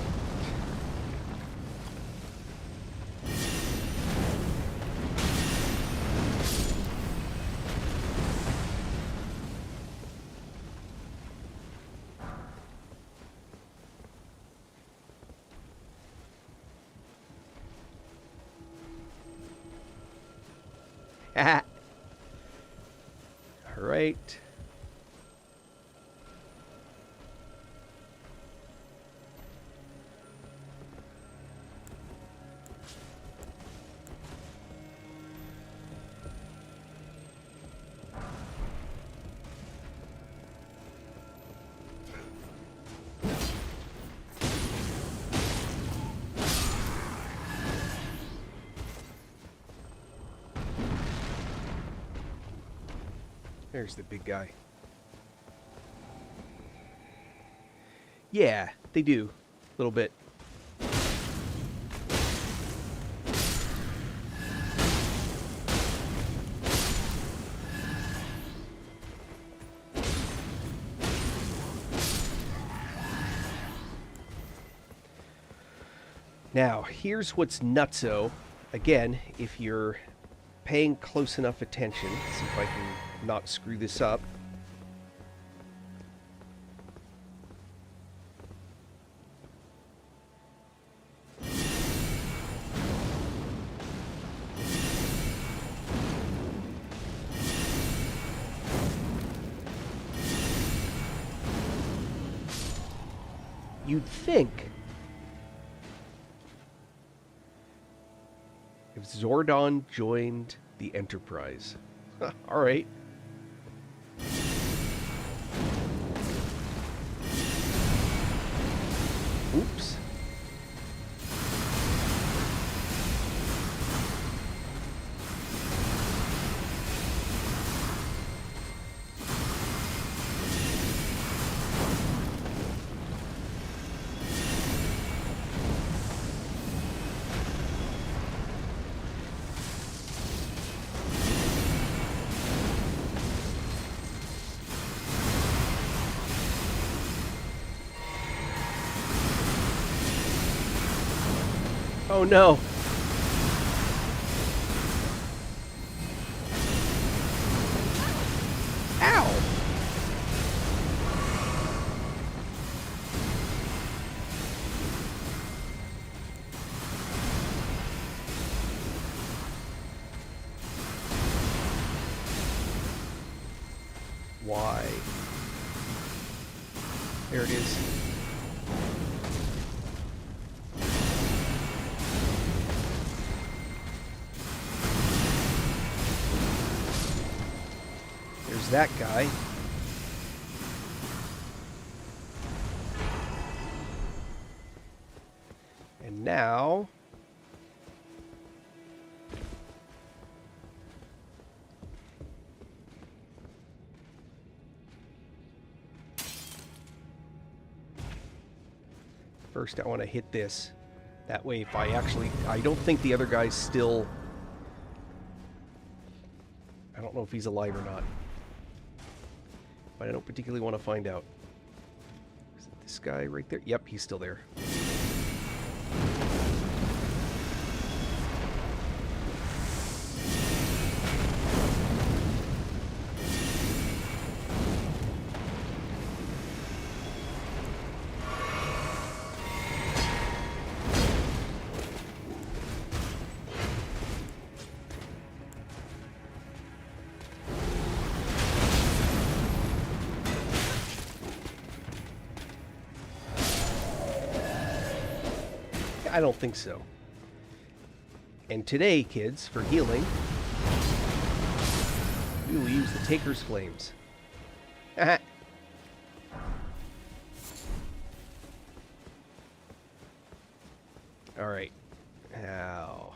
All right. There's the big guy. Yeah, they do. A little bit. Now, here's what's nutso. Again, if you're paying close enough attention, see if I can not screw this up. You'd think if Zordon joined the Enterprise. All right. Oops. Oh no. Ow. Why? There it is. There's that guy. And now... First, I want to hit this. That way, if I actually... I don't think the other guy's still... I don't know if he's alive or not. But I don't particularly want to find out. Is it this guy right there? Yep, he's still there. I don't think so. And today, kids, for healing, we will use the Taker's Flames. Alright. Now...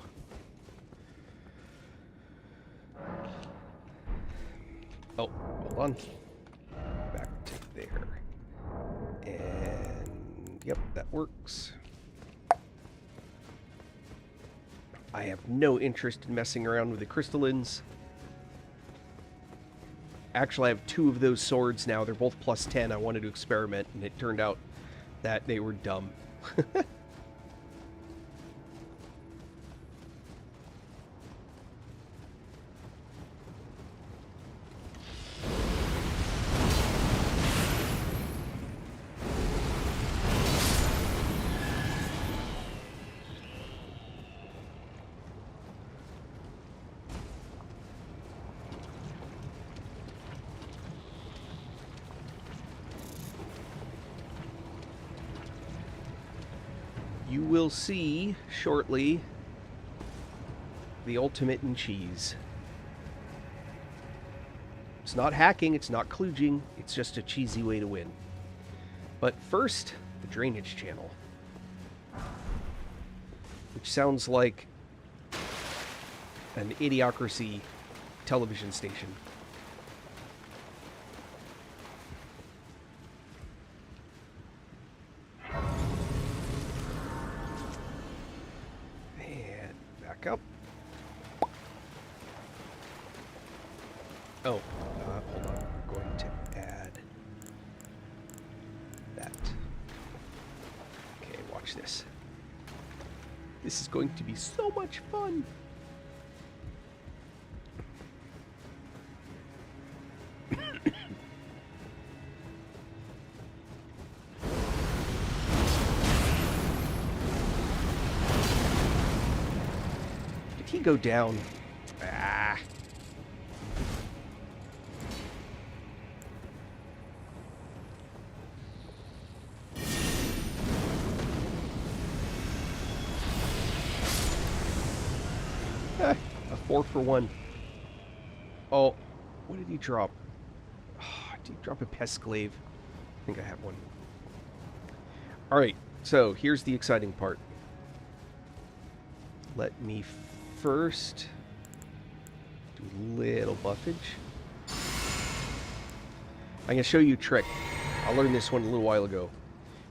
Oh, hold on. Back to there. And... Yep, that works. I have no interest in messing around with the crystallines. Actually, I have 2 of those swords now. They're both plus 10. I wanted to experiment, and it turned out that they were dumb. will see shortly the ultimate in cheese. It's not hacking, it's not kludging, it's just a cheesy way to win. But first, the drainage channel. Which sounds like an idiocracy television station. And back up. Oh, hold on. We're going to add that. Okay, watch this. This is going to be so much fun. Did he go down? Ah. A 4-for-1. Oh, what did he drop? Oh, did he drop a Pestglaive? I think I have one. Alright, so here's the exciting part. Let me first do a little buffage. I'm going to show you a trick. I learned this one a little while ago.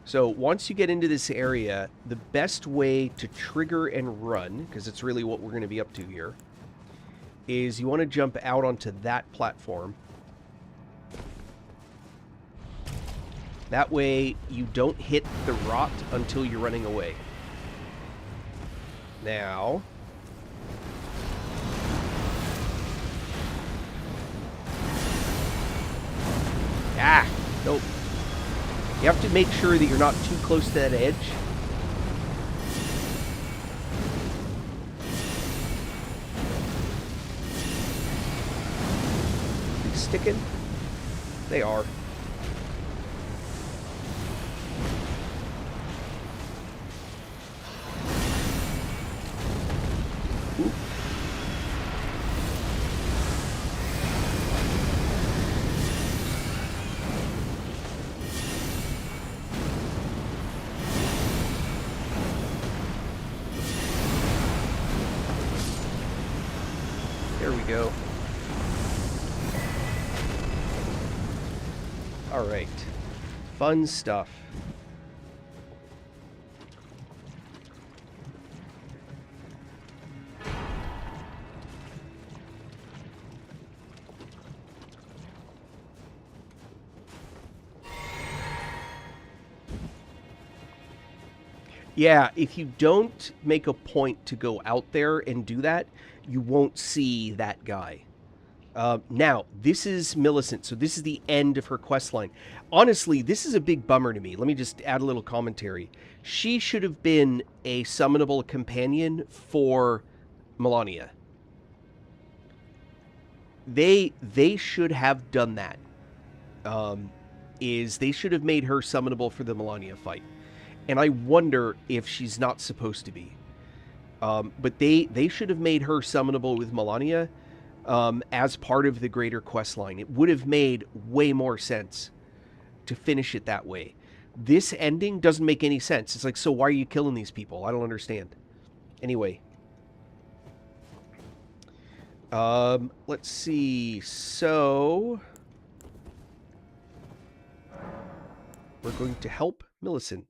So once you get into this area, the best way to trigger and run, because it's really what we're going to be up to here, is you want to jump out onto that platform. That way you don't hit the rot until you're running away. Now, nope. You have to make sure that you're not too close to that edge. Are they sticking? They are. Ooh. There we go. All right. Fun stuff. Yeah, if you don't make a point to go out there and do that, you won't see that guy. Now, this is Millicent, so this is the end of her quest line. Honestly, this is a big bummer to me. Let me just add a little commentary. She should have been a summonable companion for Melania. They should have done that. They should have made her summonable for the Melania fight. And I wonder if she's not supposed to be. But they should have made her summonable with Melania as part of the greater quest line. It would have made way more sense to finish it that way. This ending doesn't make any sense. It's like, so why are you killing these people? I don't understand. Anyway. Let's see. So we're going to help Millicent.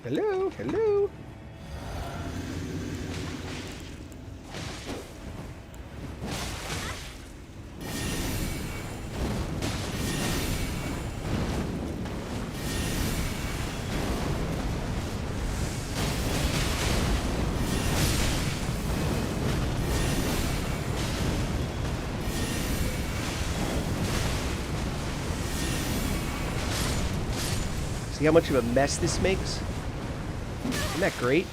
Hello, hello. See how much of a mess this makes? Isn't that great?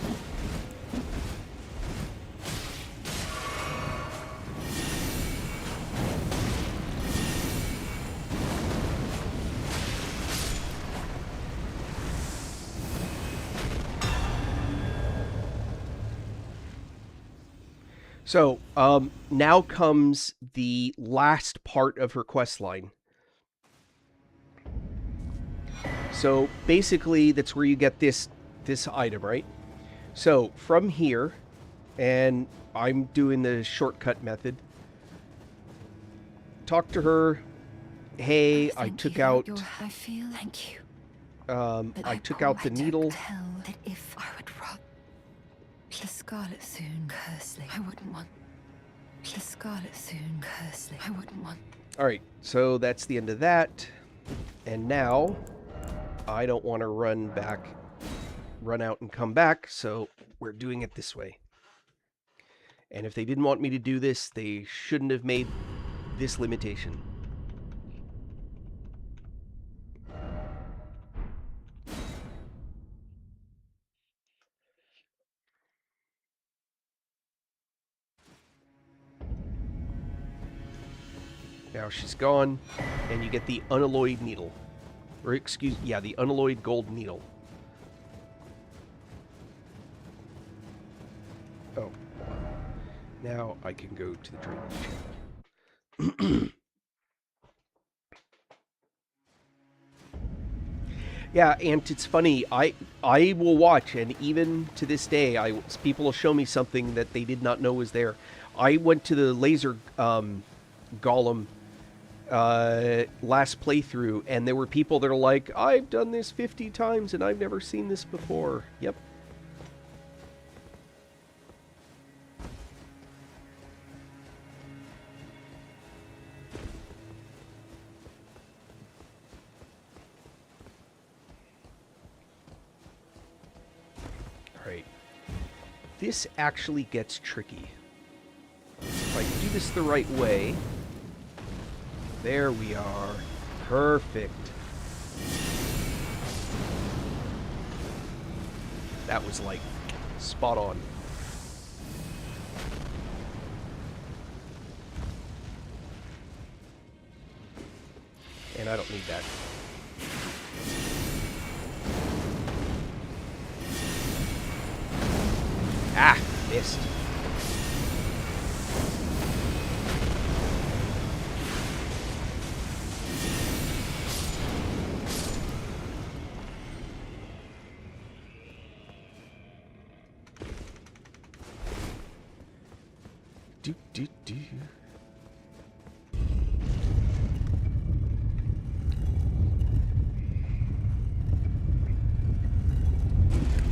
So, now comes the last part of her quest line. So, basically, that's where you get this item, right? So, from here, and I'm doing the shortcut method, talk to her. Hey, I took out... I feel thank you. I took out the needle. Tell that if I would rot, the scarlet soon cursely. I wouldn't want. The scarlet soon cursely. I wouldn't want. All right, so that's the end of that. And now, I don't want to run out and come back, so we're doing it this way. And if they didn't want me to do this, they shouldn't have made this limitation. Now she's gone, and you get the unalloyed needle. Or the unalloyed gold needle. Oh, hold on. Now I can go to the drainage channel. Yeah, and it's funny. I will watch, and even to this day, people will show me something that they did not know was there. I went to the laser golem last playthrough, and there were people that are like, I've done this 50 times and I've never seen this before. Yep. Alright. This actually gets tricky. If I do this the right way... There we are. Perfect. That was like spot on. And I don't need that. Ah, missed. Do.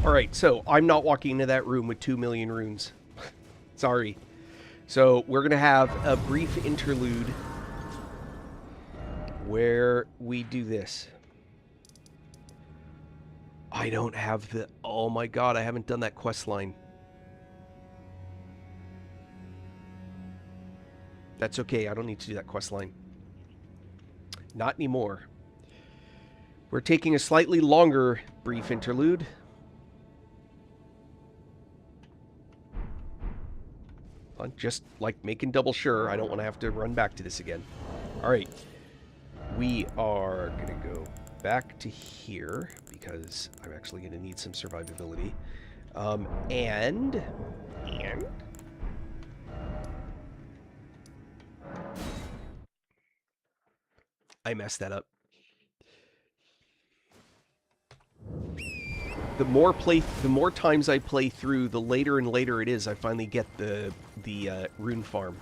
Alright, so I'm not walking into that room with 2 million runes. Sorry. So we're going to have a brief interlude where we do this. I don't have the... Oh my god, I haven't done that quest line. That's okay, I don't need to do that quest line. Not anymore. We're taking a slightly longer brief interlude. I'm just, like, making double sure I don't want to have to run back to this again. Alright. We are going to go back to here, because I'm actually going to need some survivability. And... I messed that up. The more times I play through, the later and later it is I finally get the rune farm.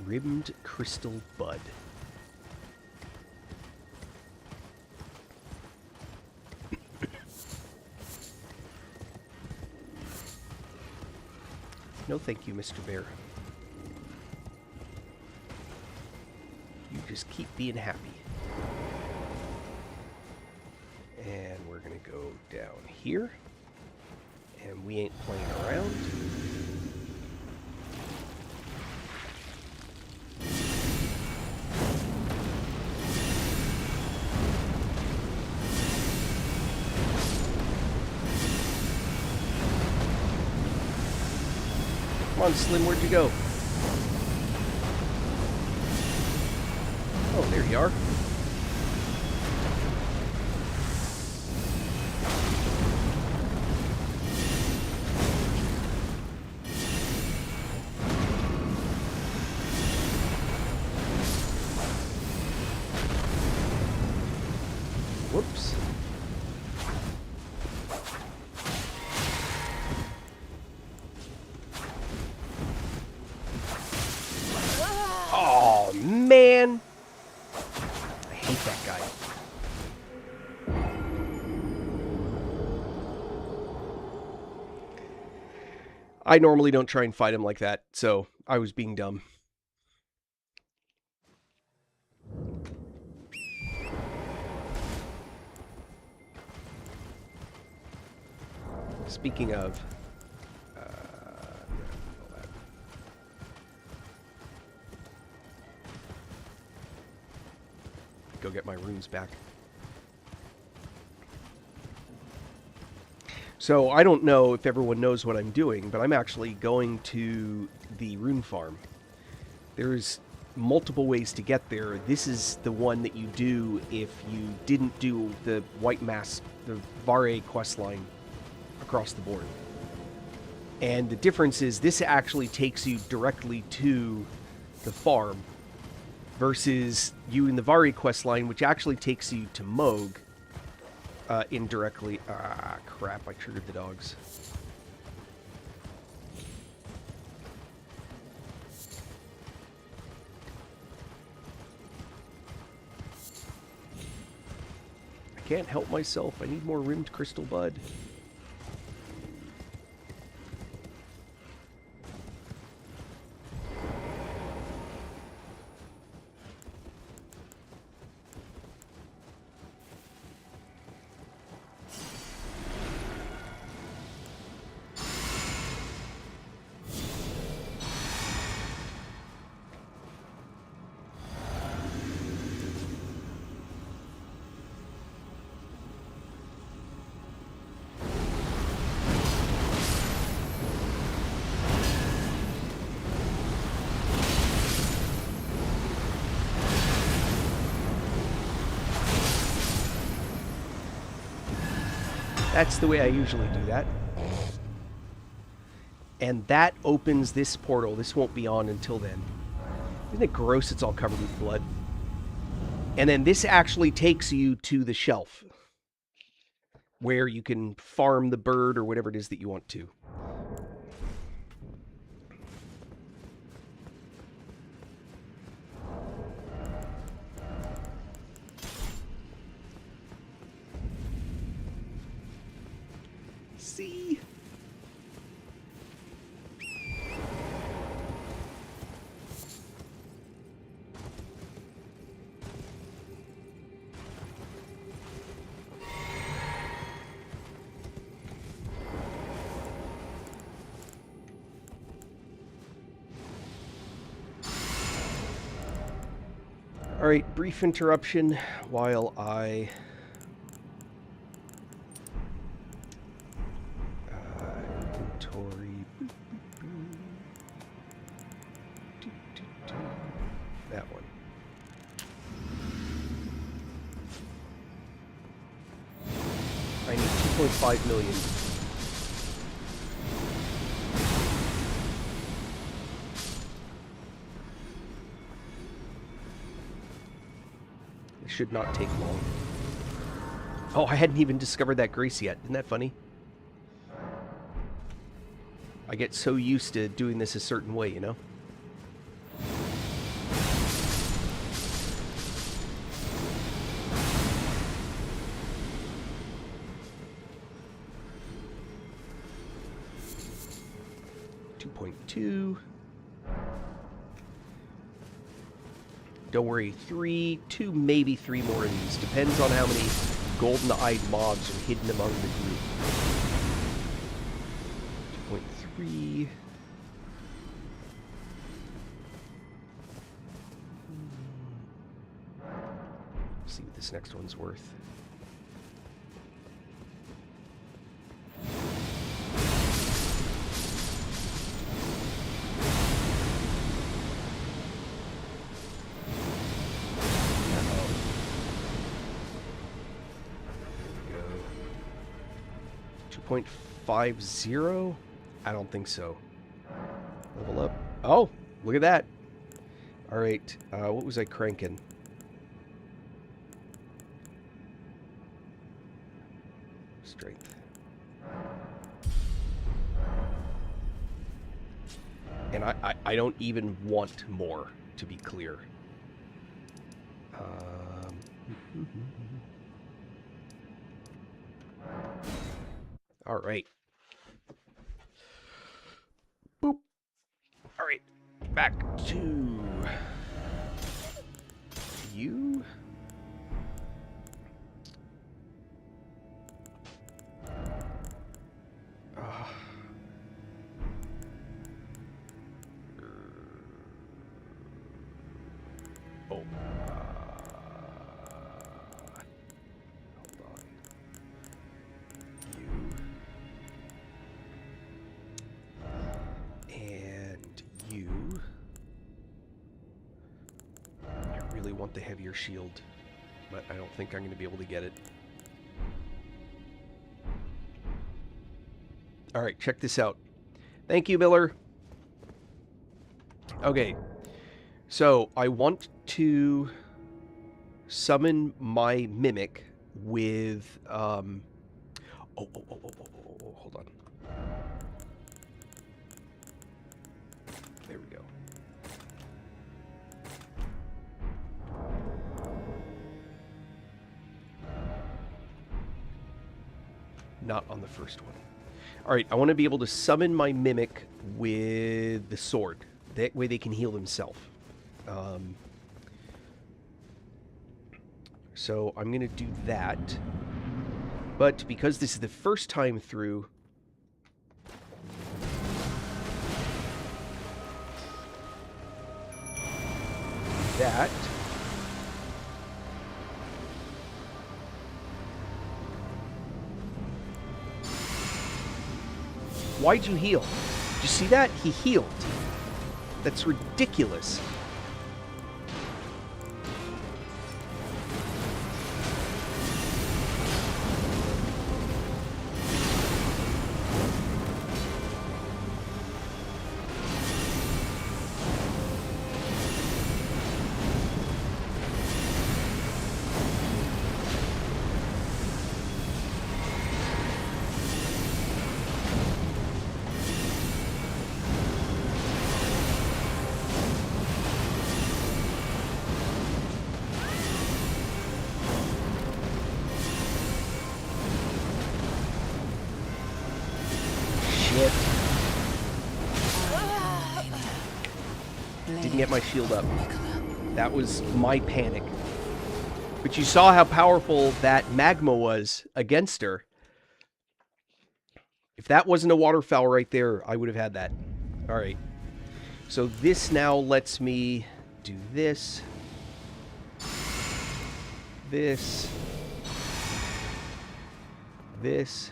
Rimmed crystal bud. No thank you, Mr. Bear. You just keep being happy. And we're going to go down here. And we ain't playing around. Come on, Slim, where'd you go? Oh, there you are. Whoops. Oh, man. I hate that guy. I normally don't try and fight him like that, so I was being dumb. Speaking of... go get my runes back. So I don't know if everyone knows what I'm doing, but I'm actually going to the rune farm. There's multiple ways to get there. This is the one that you do if you didn't do the White Mask, the Vare questline across the board. And the difference is this actually takes you directly to the farm versus you in the Vare questline, which actually takes you to Moog indirectly. Ah, crap, I triggered the dogs. I can't help myself. I need more rimmed crystal bud. That's the way I usually do that. And that opens this portal. This won't be on until then. Isn't it gross? It's all covered with blood. And then this actually takes you to the shelf where you can farm the bird or whatever it is that you want to. See? All right, brief interruption while I inventory. That one. I need 2.5 million. Should not take long. Oh, I hadn't even discovered that grace yet. Isn't that funny? I get so used to doing this a certain way, you know? $2.2. Don't worry, 2, maybe 3 more of these. Depends on how many golden-eyed mobs are hidden among the group. 2.3. See what this next one's worth. There we go. 2.50? I don't think so. Level up. Oh, look at that. All right. What was I cranking? Strength. And I don't even want more, to be clear. All right. Boop. All right. Back to you. Hold on. You. And you. I really want the heavier shield, but I don't think I'm going to be able to get it. All right, check this out. Thank you, Miller. Okay. So, I want to summon my mimic with, hold on. There we go. Not on the first one. Alright, I want to be able to summon my mimic with the sword. That way they can heal themselves. So I'm going to do that. But because this is the first time through, that. Why'd you heal? Did you see that? He healed. That's ridiculous. Didn't get my shield up. That was my panic. But you saw how powerful that magma was against her. If that wasn't a waterfowl right there, I would have had that. Alright. So this now lets me do this. This. This.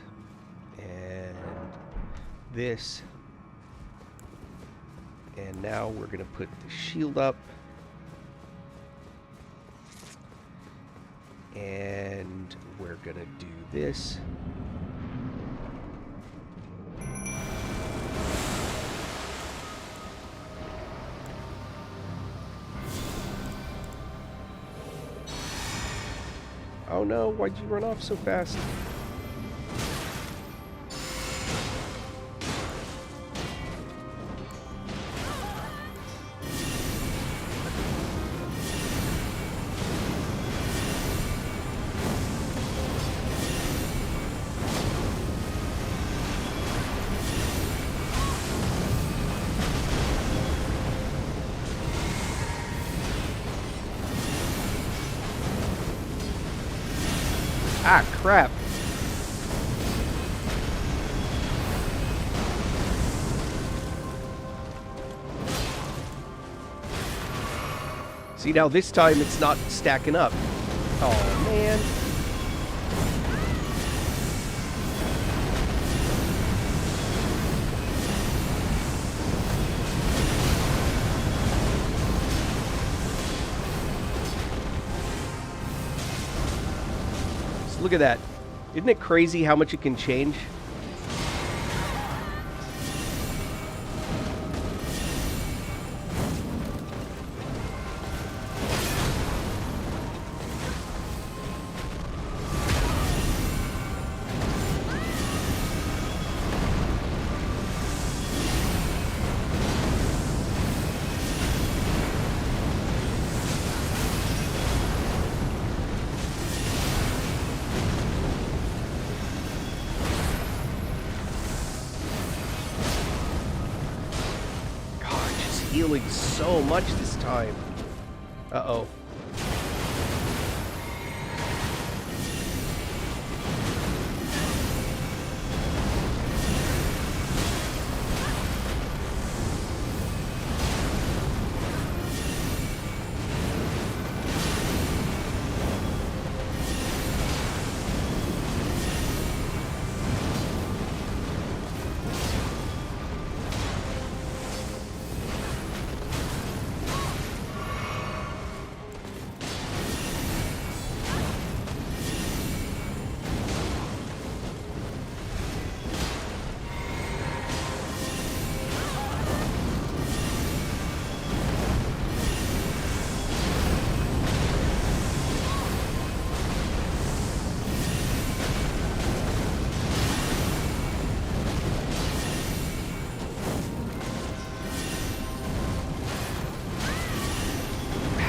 And this. And now we're going to put the shield up. And we're going to do this. Oh no, why'd you run off so fast? Ah, crap. See, now this time it's not stacking up. Oh, man. Look at that. Isn't it crazy how much it can change? Healing so much this time. Uh-oh.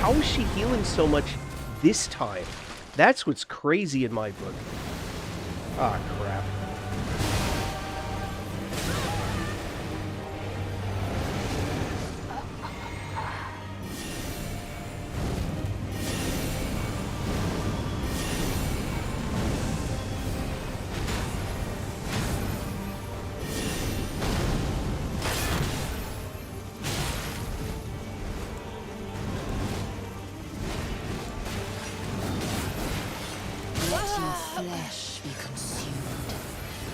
How is she healing so much this time? That's what's crazy in my book. Ah, crap. Flesh be consumed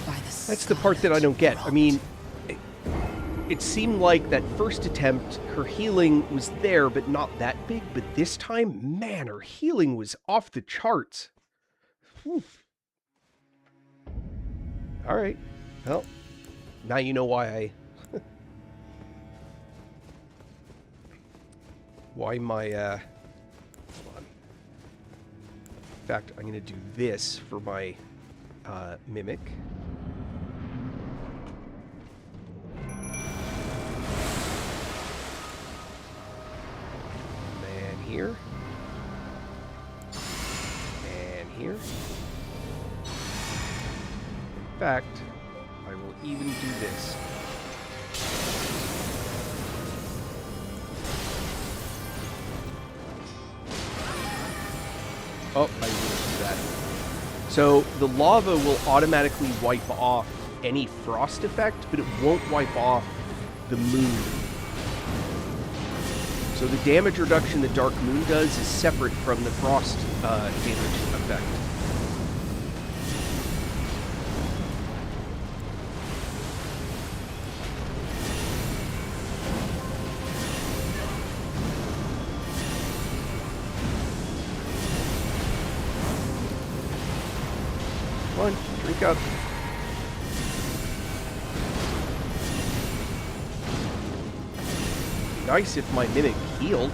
by the That's the part that I don't get. I mean, it seemed like that first attempt, her healing was there, but not that big. But this time, man, her healing was off the charts. Whew. All right. Well, now you know why I... why my, hold on. In fact, I'm going to do this for my mimic. And here. And here. In fact, I will even do this. Oh, I didn't do that. So the lava will automatically wipe off any frost effect, but it won't wipe off the moon. So the damage reduction the Dark Moon does is separate from the frost damage effect. Come on, drink up. Be nice if my mimic healed.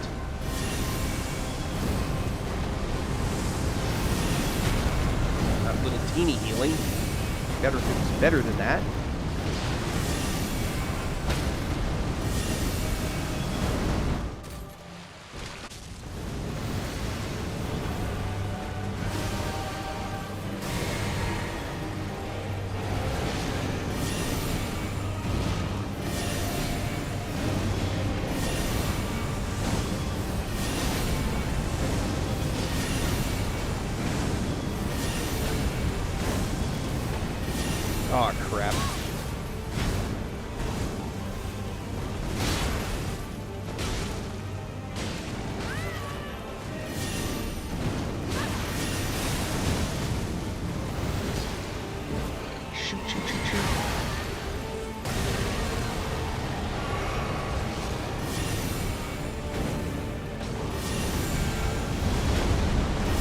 That little teeny healing. Better if it was better than that.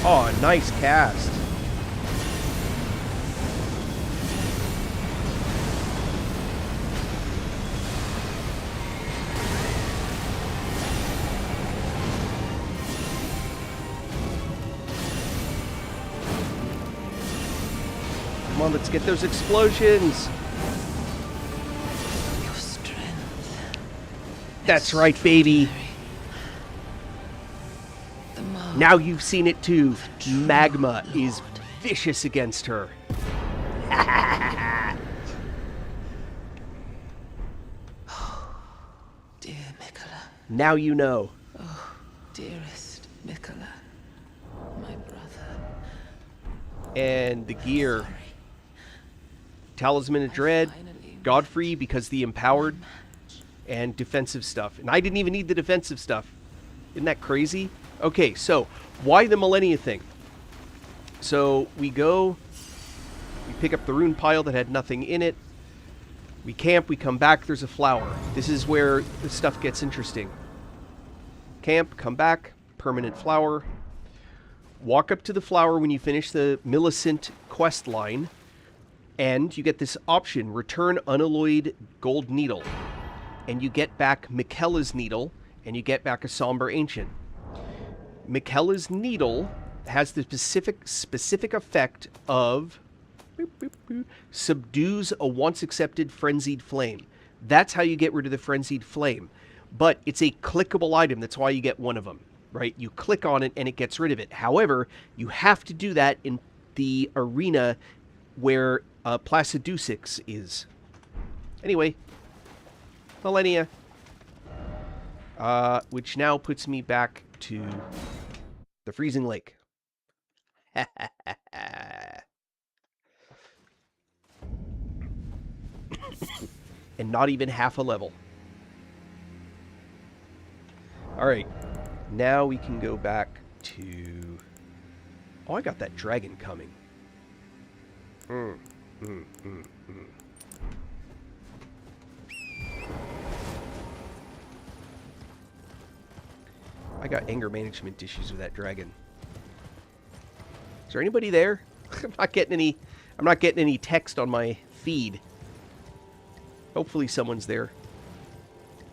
Oh, nice cast. Come on, let's get those explosions. Your strength. That's right, baby. The mark. Now you've seen it too. Magma is vicious against her. Dear Mikola. Now you know. Oh, dearest Mikola. My brother. And the gear. Talisman of Dread, Godfrey because the empowered, and defensive stuff. And I didn't even need the defensive stuff. Isn't that crazy? Okay, so why the Millennia thing? So we go, we pick up the rune pile that had nothing in it. We camp, we come back, there's a flower. This is where the stuff gets interesting. Camp, come back, permanent flower. Walk up to the flower when you finish the Millicent quest line. And you get this option, return unalloyed gold needle. And you get back Mikela's needle, and you get back a somber ancient. Mikela's needle has the specific effect of subdues a once accepted frenzied flame. That's how you get rid of the frenzied flame. But it's a clickable item, that's why you get one of them, right? You click on it and it gets rid of it. However, you have to do that in the arena where Placidusix is. Anyway, Millennia. Which now puts me back to the freezing lake. And not even half a level. Alright. Now we can go back to... Oh, I got that dragon coming. I got anger management issues with that dragon. Is there anybody there? I'm not getting any text on my feed. Hopefully someone's there.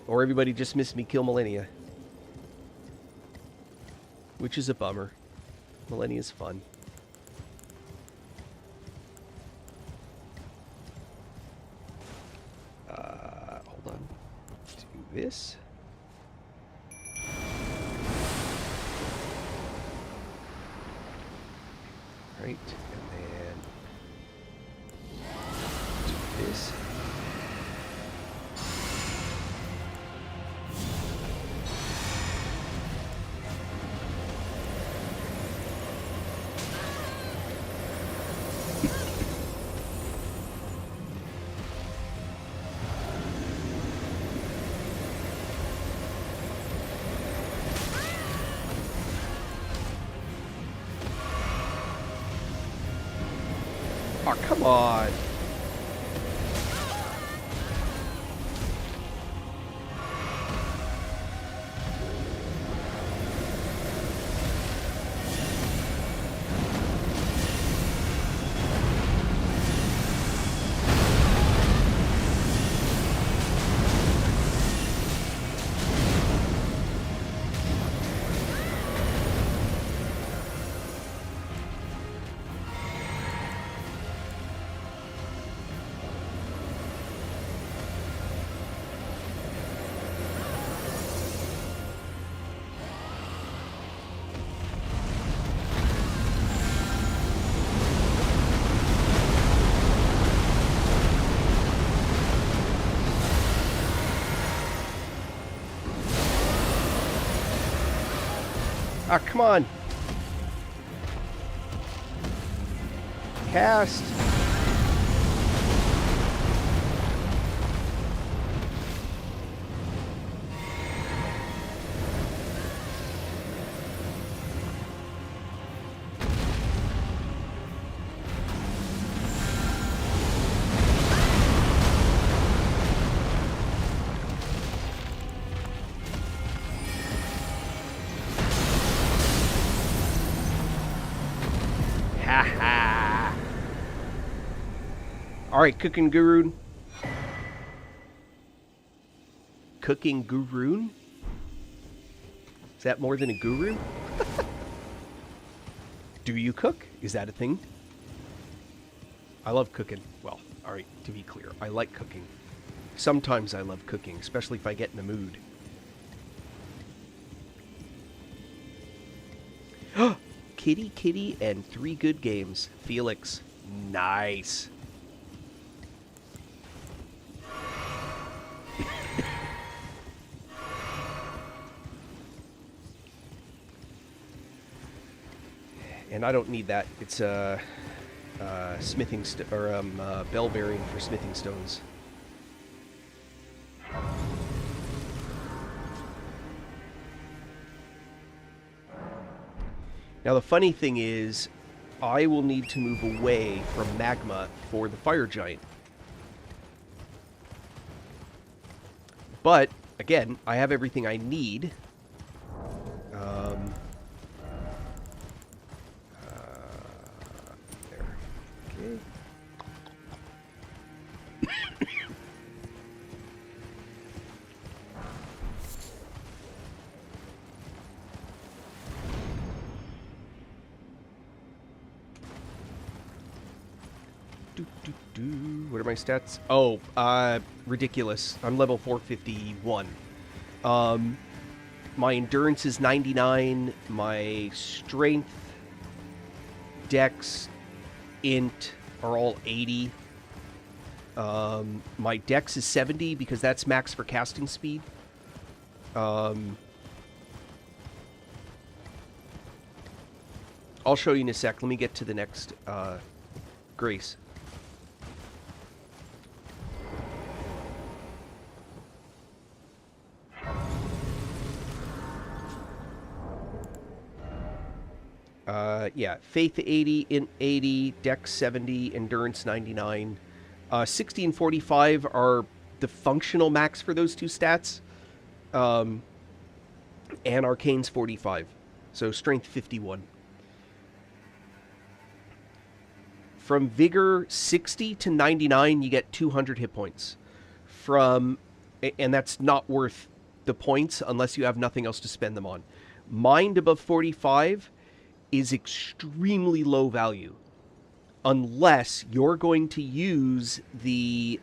Or everybody just missed me kill Millennia. Which is a bummer. Millennia's fun. Hold on. Do this. Right, and then do this. Oh, come on. Ah, come on. Cast. Ha ha. Alright, cooking guru. Cooking guru? Is that more than a guru? Do you cook? Is that a thing? I love cooking. Well, alright, to be clear, I like cooking. Sometimes I love cooking, especially if I get in the mood. Kitty, kitty, and 3 good games. Felix. Nice. And I don't need that. It's a smithing bell bearing for smithing stones. Now the funny thing is, I will need to move away from magma for the fire giant. But again, I have everything I need. There. Okay. What are my stats? Oh, ridiculous. I'm level 451. My endurance is 99. My strength, dex, int are all 80. My dex is 70 because that's max for casting speed. I'll show you in a sec. Let me get to the next grace. Yeah, Faith 80, Int 80, Dex 70, Endurance 99. 60 and 45 are the functional max for those two stats. And Arcane's 45. So Strength 51. From Vigor 60 to 99, you get 200 hit points. And that's not worth the points unless you have nothing else to spend them on. Mind above 45 is extremely low value unless you're going to use the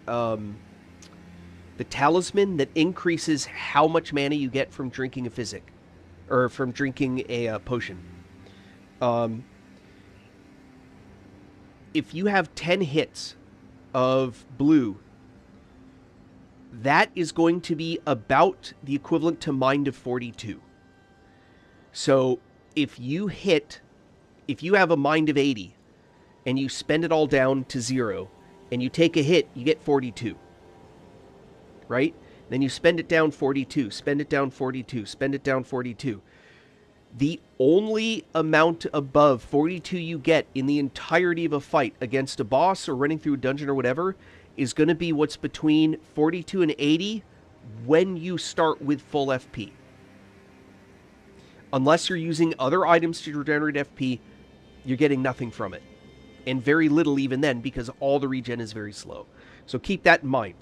talisman that increases how much mana you get from drinking a physic or from drinking a potion. If you have 10 hits of blue, that is going to be about the equivalent to Mind of 42. So if you have a Mind of 80 and you spend it all down to 0 and you take a hit, you get 42. Right? Then you spend it down 42, spend it down 42, spend it down 42. The only amount above 42 you get in the entirety of a fight against a boss or running through a dungeon or whatever is going to be what's between 42 and 80 when you start with full FP. Unless you're using other items to regenerate FP, you're getting nothing from it. And very little even then, because all the regen is very slow. So keep that in mind.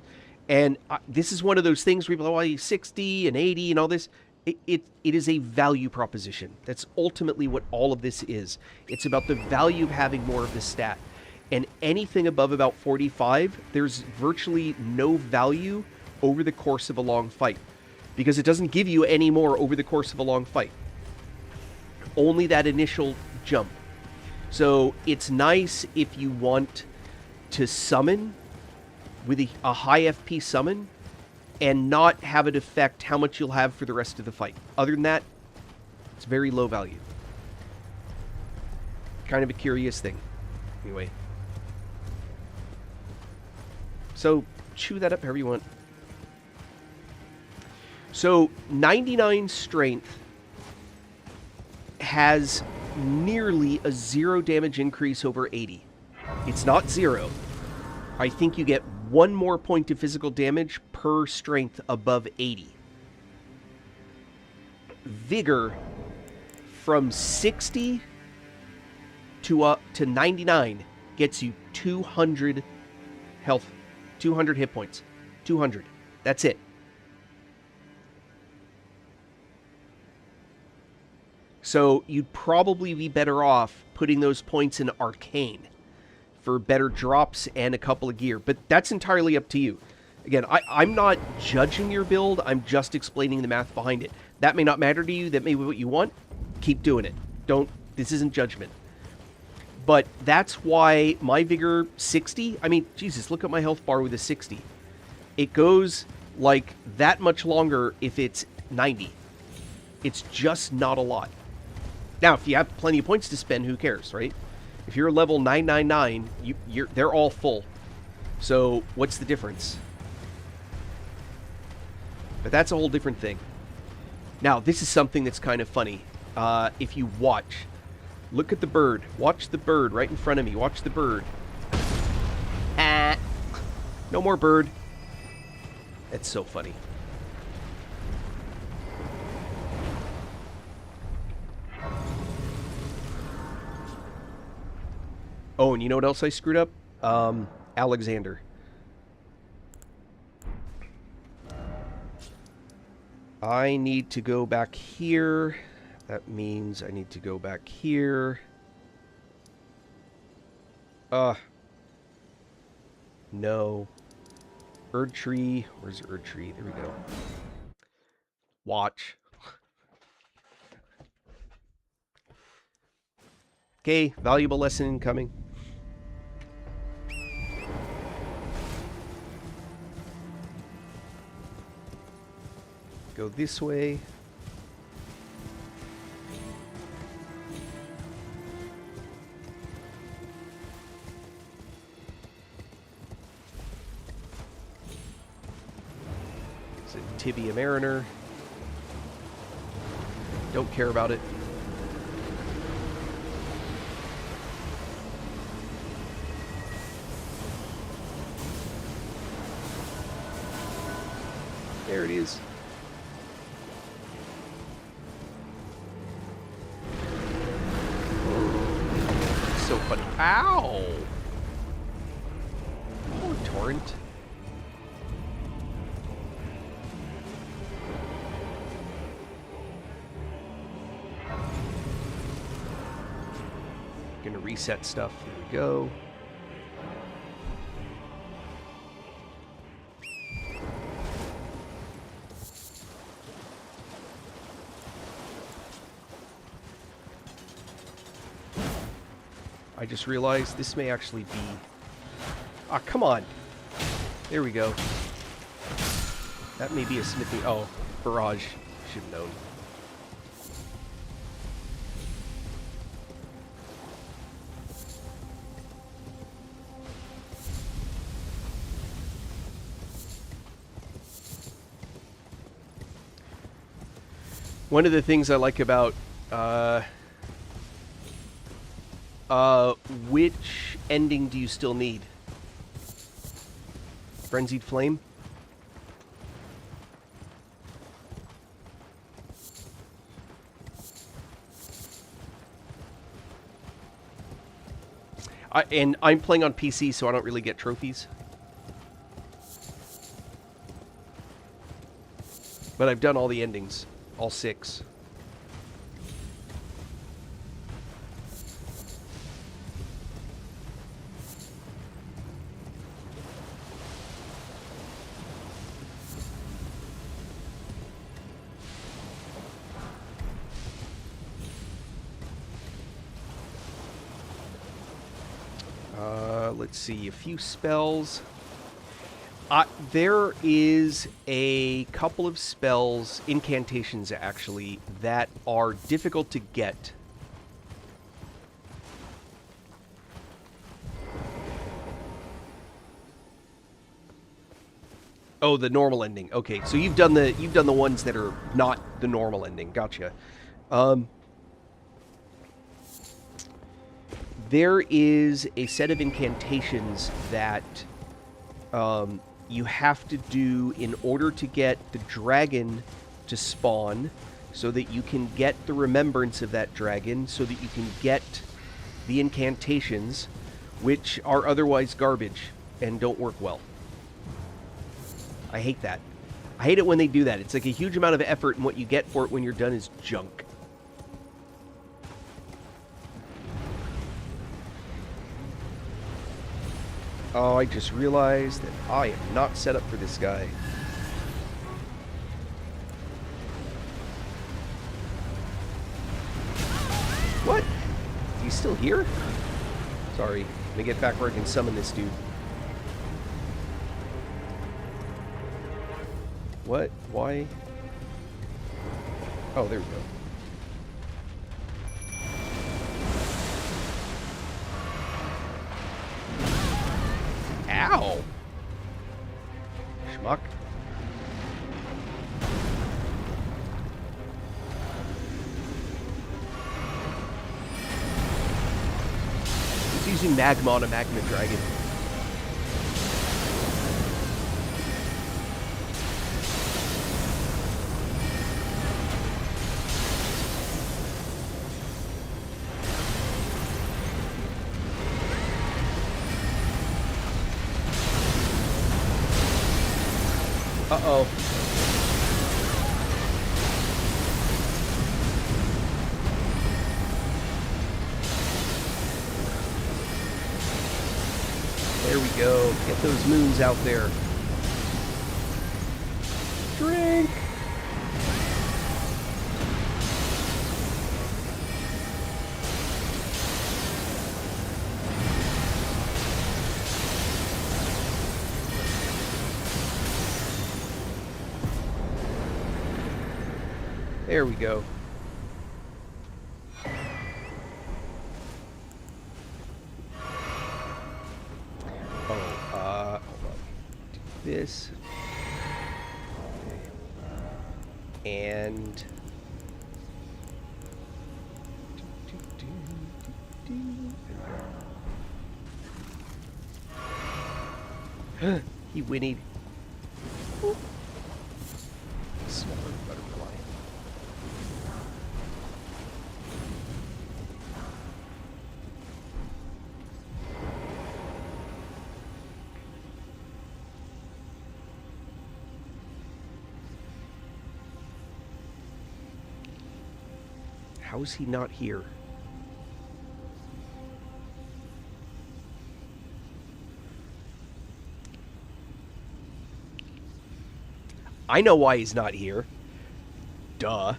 And this is one of those things where people are 60 and 80 and all this. It is a value proposition. That's ultimately what all of this is. It's about the value of having more of this stat. And anything above about 45, there's virtually no value over the course of a long fight. Because it doesn't give you any more over the course of a long fight. Only that initial jump. So it's nice if you want to summon with a high FP summon and not have it affect how much you'll have for the rest of the fight. Other than that, it's very low value. Kind of a curious thing. Anyway. So chew that up however you want. So 99 strength has nearly a 0 damage increase over 80. It's not 0. I think you get 1 more point of physical damage per strength above 80. Vigor from 60 to 99 gets you 200 health, 200 hit points. 200. That's it. So you'd probably be better off putting those points in Arcane for better drops and a couple of gear. But that's entirely up to you. Again, I'm not judging your build. I'm just explaining the math behind it. That may not matter to you. That may be what you want. Keep doing it. This isn't judgment. But that's why my Vigor 60, I mean, Jesus, look at my health bar with a 60. It goes like that much longer if it's 90. It's just not a lot. Now, if you have plenty of points to spend, who cares, right? If you're level 999, they're all full. So what's the difference? But that's a whole different thing. Now, this is something that's kind of funny. If you watch, look at the bird. Watch the bird right in front of me. Watch the bird. Ah, no more bird. It's so funny. Oh, and you know what else I screwed up? Alexander. I need to go back here. That means I need to go back here. No. Erd tree. Where's Erd tree? There we go. Watch. Okay, valuable lesson incoming. Go this way. It's a Tibia Mariner. Don't care about it. There it is. So funny. Ow! Poor Torrent. Gonna reset stuff. There we go. I just realized this may actually be... Ah, come on! There we go. That may be a smithing... Oh, barrage. Should have known. One of the things I like about... which ending do you still need? Frenzied Flame? And I'm playing on PC, so I don't really get trophies. But I've done all the endings. All 6. Let's see, a few spells. There is a couple of spells, incantations actually, that are difficult to get. Oh, the normal ending. Okay, so you've done the ones that are not the normal ending. Gotcha. There is a set of incantations that you have to do in order to get the dragon to spawn, so that you can get the remembrance of that dragon, so that you can get the incantations, which are otherwise garbage and don't work well. I hate that. I hate it when they do that. It's like a huge amount of effort, and what you get for it when you're done is junk. Oh, I just realized that I am not set up for this guy. What? He's still here? Sorry. Let me get back where I can summon this dude. What? Why? Oh, there we go. Ow! Schmuck. He's using magma on a magma dragon. Uh-oh. There we go. Get those moons out there. Drink! There we go. Hold on. Do this. And... He whinnied. Smaller butterfly. How is he not here? I know why he's not here. Duh.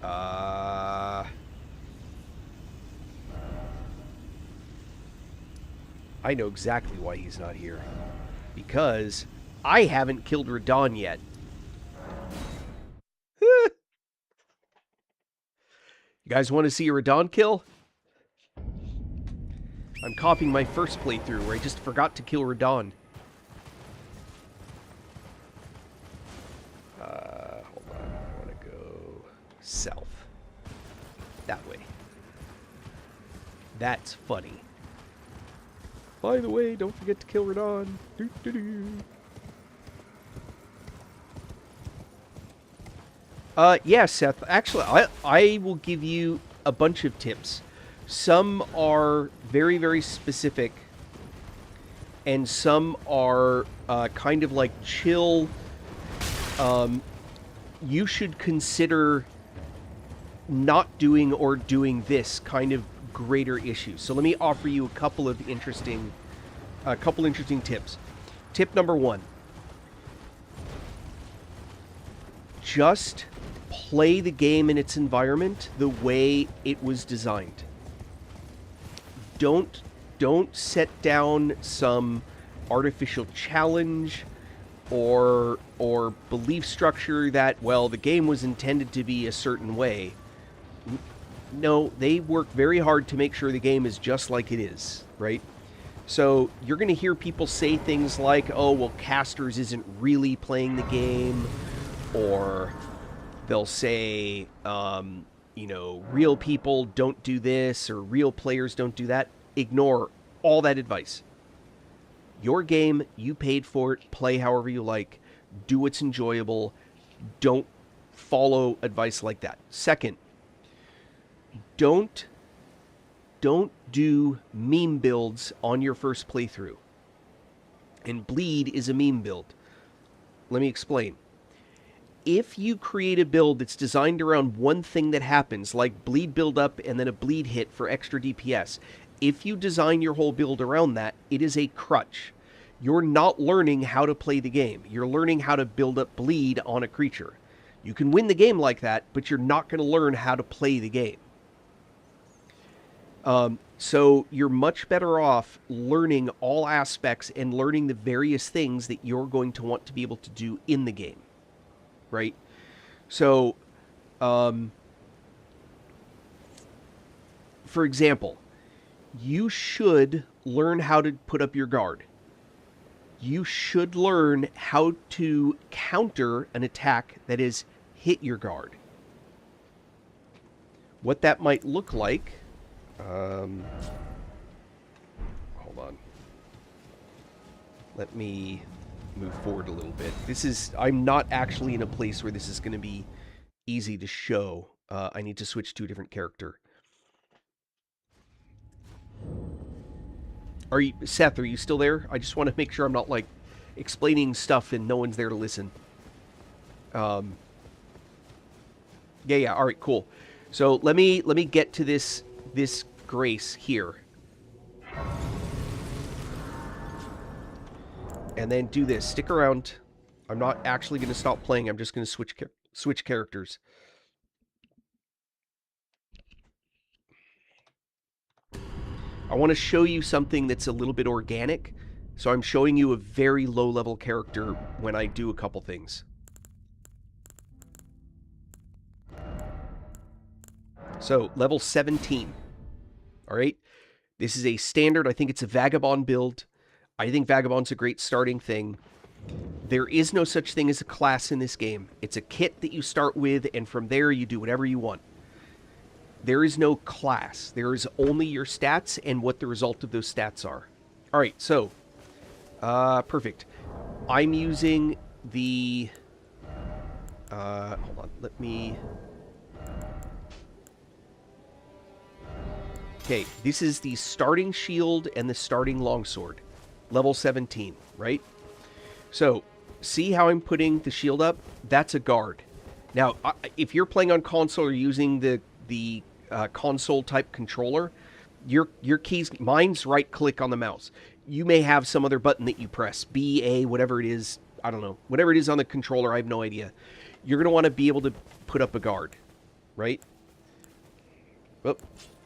I know exactly why he's not here. Because I haven't killed Radon yet. You guys want to see a Radon kill? I'm copying my first playthrough where I just forgot to kill Radon. Hold on. I want to go south. That way. That's funny. By the way, don't forget to kill Radon. Doo -doo -doo. Yeah, Seth. Actually, I will give you a bunch of tips. Some are very, very specific, and some are kind of like chill. You should consider not doing or doing this kind of greater issues. So let me offer you a couple interesting tips. Tip number 1. Just play the game in its environment the way it was designed. Don't set down some artificial challenge or belief structure that, well, the game was intended to be a certain way. No, they work very hard to make sure the game is just like it is, right? So you're going to hear people say things like, oh, well, Casters isn't really playing the game, or they'll say, you know, real people don't do this, or real players don't do that. Ignore all that advice. Your game, you paid for it, play however you like, do what's enjoyable, don't follow advice like that. Second, don't don't do meme builds on your first playthrough. And bleed is a meme build. Let me explain. If you create a build that's designed around one thing that happens, like bleed build up and then a bleed hit for extra DPS, if you design your whole build around that, it is a crutch. You're not learning how to play the game. You're learning how to build up bleed on a creature. You can win the game like that, but you're not going to learn how to play the game. So you're much better off learning all aspects and learning the various things that you're going to want to be able to do in the game. Right? So, for example, you should learn how to put up your guard. You should learn how to counter an attack that is hit your guard. What that might look like... hold on. Let me move forward a little bit. I'm not actually in a place where this is going to be easy to show. I need to switch to a different character. Seth, are you still there? I just want to make sure I'm not, like, explaining stuff and no one's there to listen. Yeah, all right, cool. So let me get to this Grace here. And then do this. Stick around. I'm not actually going to stop playing. I'm just going to switch characters. I want to show you something that's a little bit organic. So I'm showing you a very low-level character when I do a couple things. So, level 17. Alright? This is a standard. I think it's a Vagabond build. I think Vagabond's a great starting thing. There is no such thing as a class in this game. It's a kit that you start with, and from there you do whatever you want. There is no class. There is only your stats and what the result of those stats are. Alright, so... perfect. I'm using the... hold on. Let me... Okay, this is the starting shield and the starting longsword. Level 17, right? So, see how I'm putting the shield up? That's a guard. Now, if you're playing on console or using the console-type controller, your keys... Mine's right-click on the mouse. You may have some other button that you press. B, A, whatever it is. I don't know. Whatever it is on the controller, I have no idea. You're going to want to be able to put up a guard, right? Oh,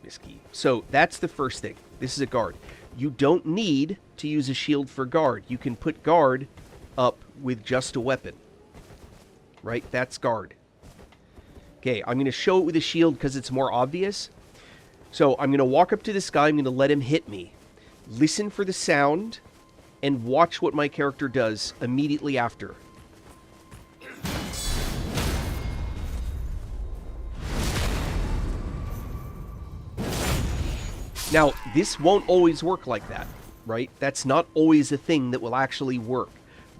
miss key. So, that's the first thing. This is a guard. You don't need to use a shield for guard. You can put guard up with just a weapon. Right? That's guard. Okay, I'm going to show it with a shield because it's more obvious. So I'm going to walk up to this guy. I'm going to let him hit me. Listen for the sound and watch what my character does immediately after. Now, this won't always work like that, right? That's not always a thing that will actually work.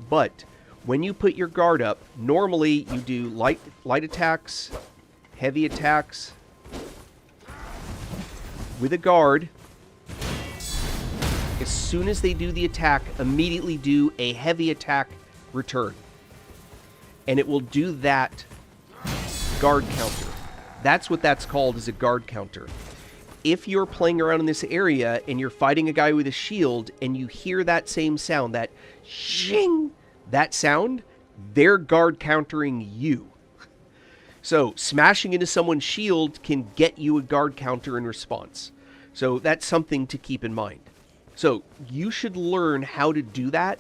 But when you put your guard up, normally you do light attacks, heavy attacks with a guard. As soon as they do the attack, immediately do a heavy attack return. And it will do that guard counter. That's what that's called, is a guard counter. If you're playing around in this area and you're fighting a guy with a shield and you hear that same sound, that shing, that sound, they're guard countering you. So smashing into someone's shield can get you a guard counter in response. So that's something to keep in mind. So you should learn how to do that,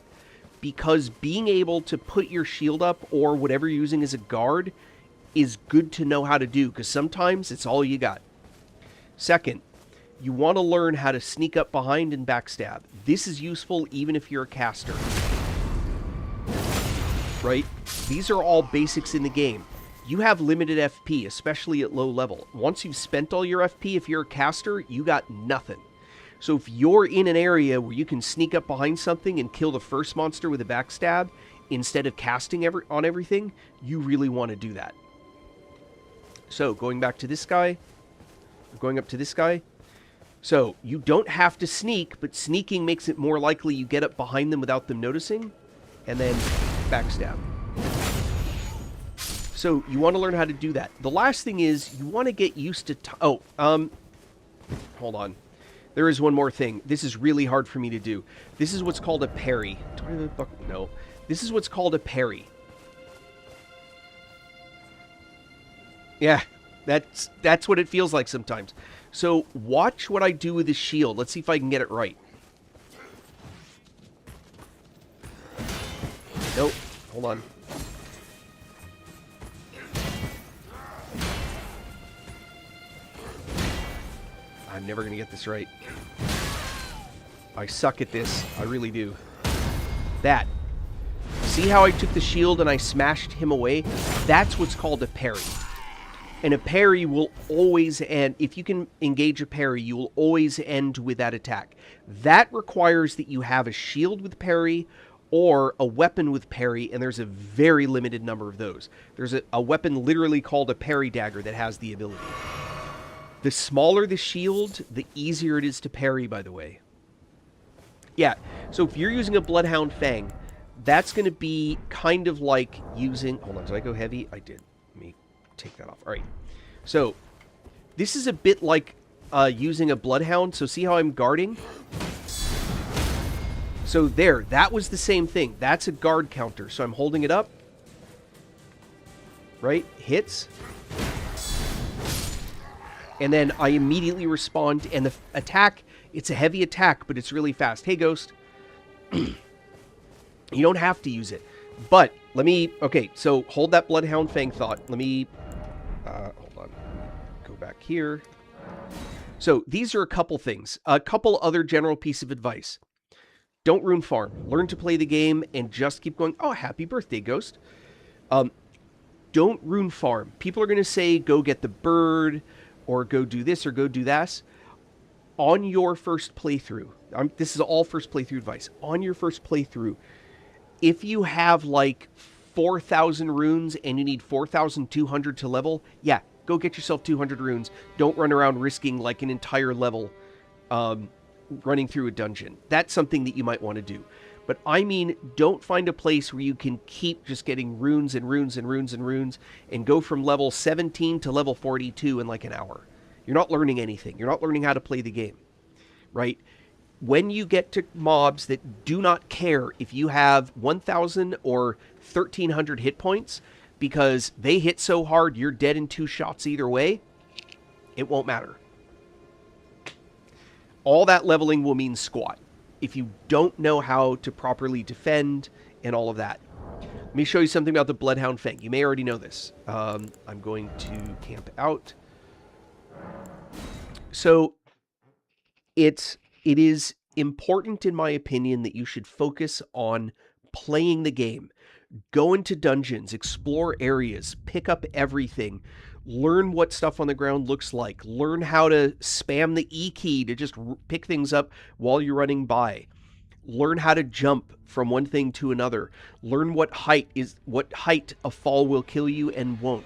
because being able to put your shield up or whatever you're using as a guard is good to know how to do, because sometimes it's all you got. Second, you want to learn how to sneak up behind and backstab. This is useful even if you're a caster. Right? These are all basics in the game. You have limited FP, especially at low level. Once you've spent all your FP, if you're a caster, you got nothing. So if you're in an area where you can sneak up behind something and kill the first monster with a backstab, instead of casting on everything, you really want to do that. So, going back to this guy... Going up to this guy. So you don't have to sneak, but sneaking makes it more likely you get up behind them without them noticing, and then backstab. So you want to learn how to do that. The last thing is you want to get used to... hold on. There is one more thing. This is really hard for me to do. This is what's called a parry. Do I have a bucket? No. This is what's called a parry. Yeah, that's what it feels like sometimes. So watch what I do with this shield. Let's see if I can get it right. Nope. Hold on. I'm never going to get this right. I suck at this. I really do. That. See how I took the shield and I smashed him away? That's what's called a parry. And a parry will always end... If you can engage a parry, you will always end with that attack. That requires that you have a shield with parry or a weapon with parry, and there's a very limited number of those. There's a weapon literally called a parry dagger that has the ability. The smaller the shield, the easier it is to parry, by the way. Yeah, so if you're using a Bloodhound Fang, that's going to be kind of like using... Hold on, did I go heavy? I did. Let me take that off. All right. So, this is a bit like using a Bloodhound. So, see how I'm guarding? So, there. That was the same thing. That's a guard counter. So, I'm holding it up. Right? Hits. And then I immediately respond. And the attack, it's a heavy attack, but it's really fast. Hey, Ghost. You don't have to use it. But, let me... Okay, so hold that Bloodhound Fang thought. Let me... hold on. Go back here. So, these are a couple things. A couple other general piece of advice. Don't rune farm. Learn to play the game and just keep going. Oh, happy birthday, Ghost. Don't rune farm. People are going to say, go get the bird, or go do this, or go do that. On your first playthrough, this is all first playthrough advice. On your first playthrough, if you have like 4,000 runes and you need 4,200 to level, yeah, go get yourself 200 runes. Don't run around risking like an entire level running through a dungeon. That's something that you might want to do. But I mean, don't find a place where you can keep just getting runes and runes and runes and runes and go from level 17 to level 42 in like an hour. You're not learning anything. You're not learning how to play the game, right? When you get to mobs that do not care if you have 1,000 or 1,300 hit points, because they hit so hard you're dead in 2 shots either way, it won't matter. All that leveling will mean squat if you don't know how to properly defend and all of that. Let me show you something about the Bloodhound Fang. You may already know this. I'm going to camp out. So it is important, in my opinion, that you should focus on playing the game. Go into dungeons, explore areas, pick up everything, learn what stuff on the ground looks like, learn how to spam the E key to just pick things up while you're running by. Learn how to jump from one thing to another. Learn what height a fall will kill you and won't.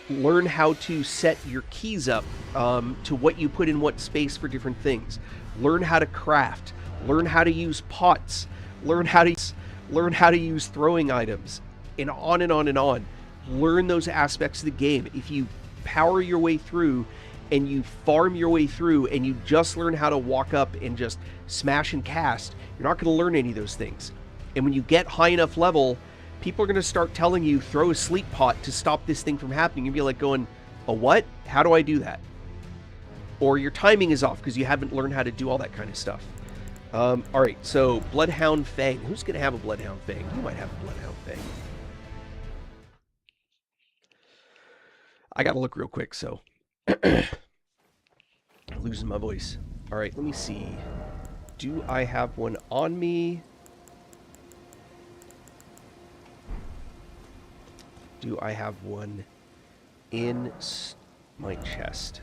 Learn how to set your keys up to what you put in what space for different things. Learn how to craft. Learn how to use pots. Learn how to use throwing items, and on and on and on. Learn those aspects of the game. If you power your way through and you farm your way through and you just learn how to walk up and just smash and cast, you're not going to learn any of those things. And when you get high enough level, people are going to start telling you, throw a sleep pot to stop this thing from happening. You'll be like going, a what? How do I do that? Or your timing is off because you haven't learned how to do all that kind of stuff. All right, so Bloodhound Fang. Who's going to have a Bloodhound Fang? You might have a Bloodhound Fang. I got to look real quick, so... Losing my voice. All right, let me see. Do I have one on me? Do I have one in my chest?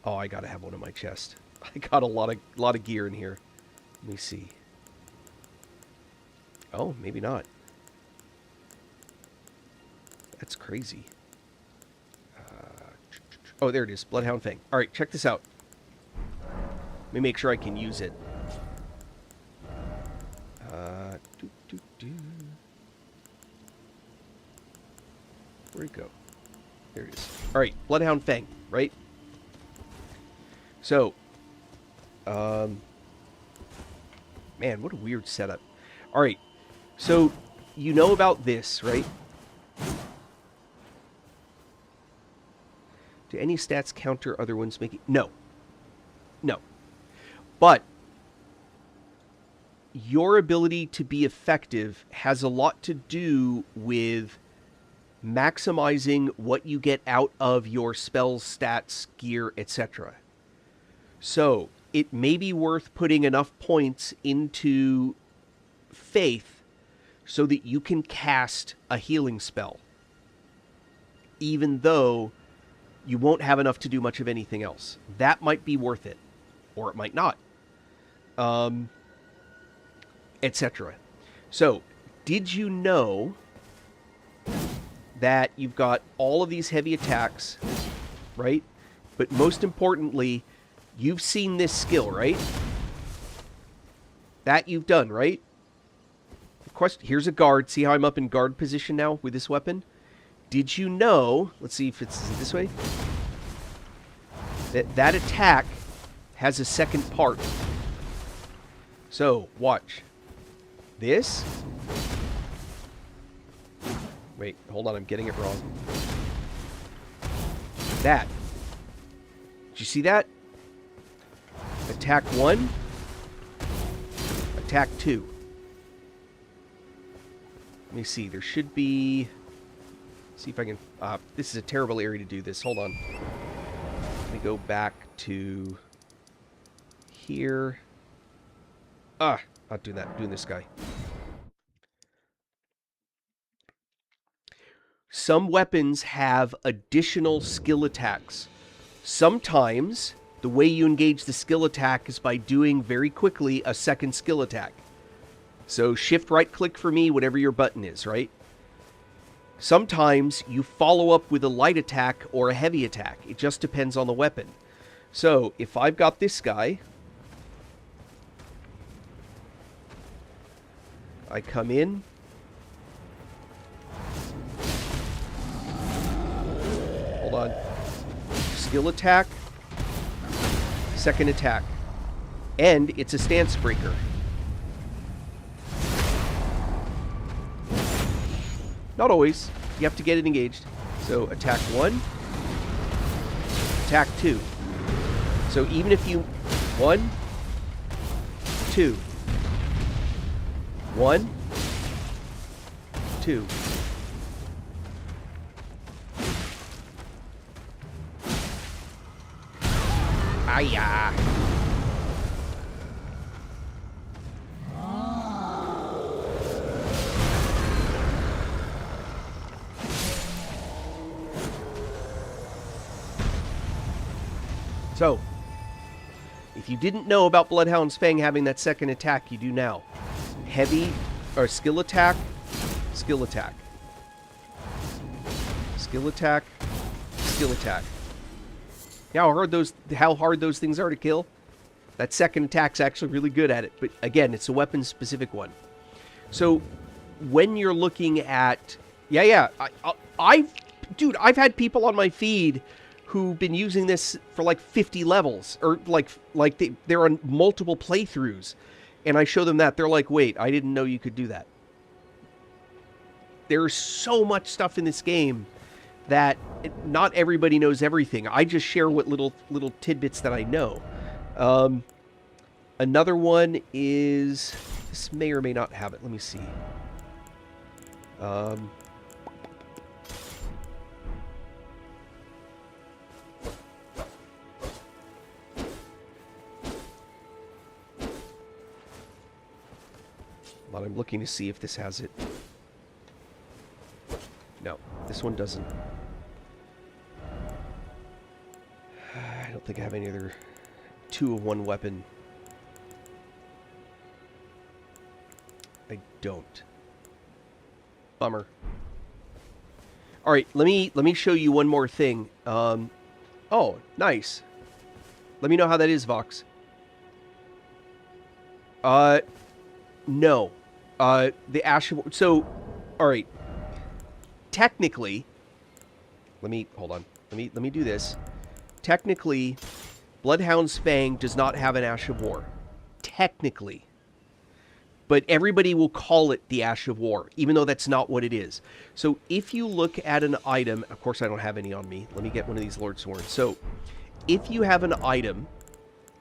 Oh, I gotta have one in my chest. I got a lot of gear in here. Let me see. Oh, maybe not. That's crazy. Oh, there it is. Bloodhound Fang. All right, check this out. Let me make sure I can use it. Where'd it go? There it is. All right, Bloodhound Fang, right? So, man, what a weird setup. All right, so you know about this, right? Do any stats counter other ones making... No. No. But your ability to be effective has a lot to do with maximizing what you get out of your spells, stats, gear, etc. So, it may be worth putting enough points into faith so that you can cast a healing spell, even though you won't have enough to do much of anything else. That might be worth it, or it might not, etc. So, did you know that you've got all of these heavy attacks, right? But most importantly, you've seen this skill, right? That you've done, right? Here's a guard. See how I'm up in guard position now with this weapon? Did you know, let's see if it's this way, that attack has a second part. So, watch. This. Wait, hold on, I'm getting it wrong. That. Did you see that? Attack 1. Attack 2. Let me see, there should be... See if I can... this is a terrible area to do this. Hold on. Let me go back to... here. Not doing that. Doing this guy. Some weapons have additional skill attacks. Sometimes, the way you engage the skill attack is by doing very quickly a second skill attack. So shift right click for me, whatever your button is, right? Sometimes you follow up with a light attack or a heavy attack. It just depends on the weapon. So if I've got this guy, I come in. Hold on. Skill attack. Second attack. And it's a stance breaker. Not always. You have to get it engaged. So attack 1. Attack 2. So even if you... 1. 2. 1. 2. Aya. So, if you didn't know about Bloodhound's Fang having that second attack, you do now. Heavy, or skill attack, skill attack. Skill attack, skill attack. How hard those things are to kill? That second attack's actually really good at it, but again, it's a weapon-specific one. So, when you're looking at... Dude, I've had people on my feed who've been using this for like 50 levels, or they're on multiple playthroughs, and I show them that. They're like, wait, I didn't know you could do that. There's so much stuff in this game that not everybody knows everything. I just share what little tidbits that I know. Another one is... This may or may not have it. Let me see. But I'm looking to see if this has it. No, this one doesn't. I don't think I have any other 2-of-1 weapon. I don't. Bummer. All right, let me show you one more thing. Oh, nice. Let me know how that is, Vox. No. The Ash of War... So, alright. Technically... Hold on. Let me do this. Technically, Bloodhound's Fang does not have an Ash of War. Technically. But everybody will call it the Ash of War, even though that's not what it is. So if you look at an item... Of course, I don't have any on me. Let me get one of these Lord Swords. So, if you have an item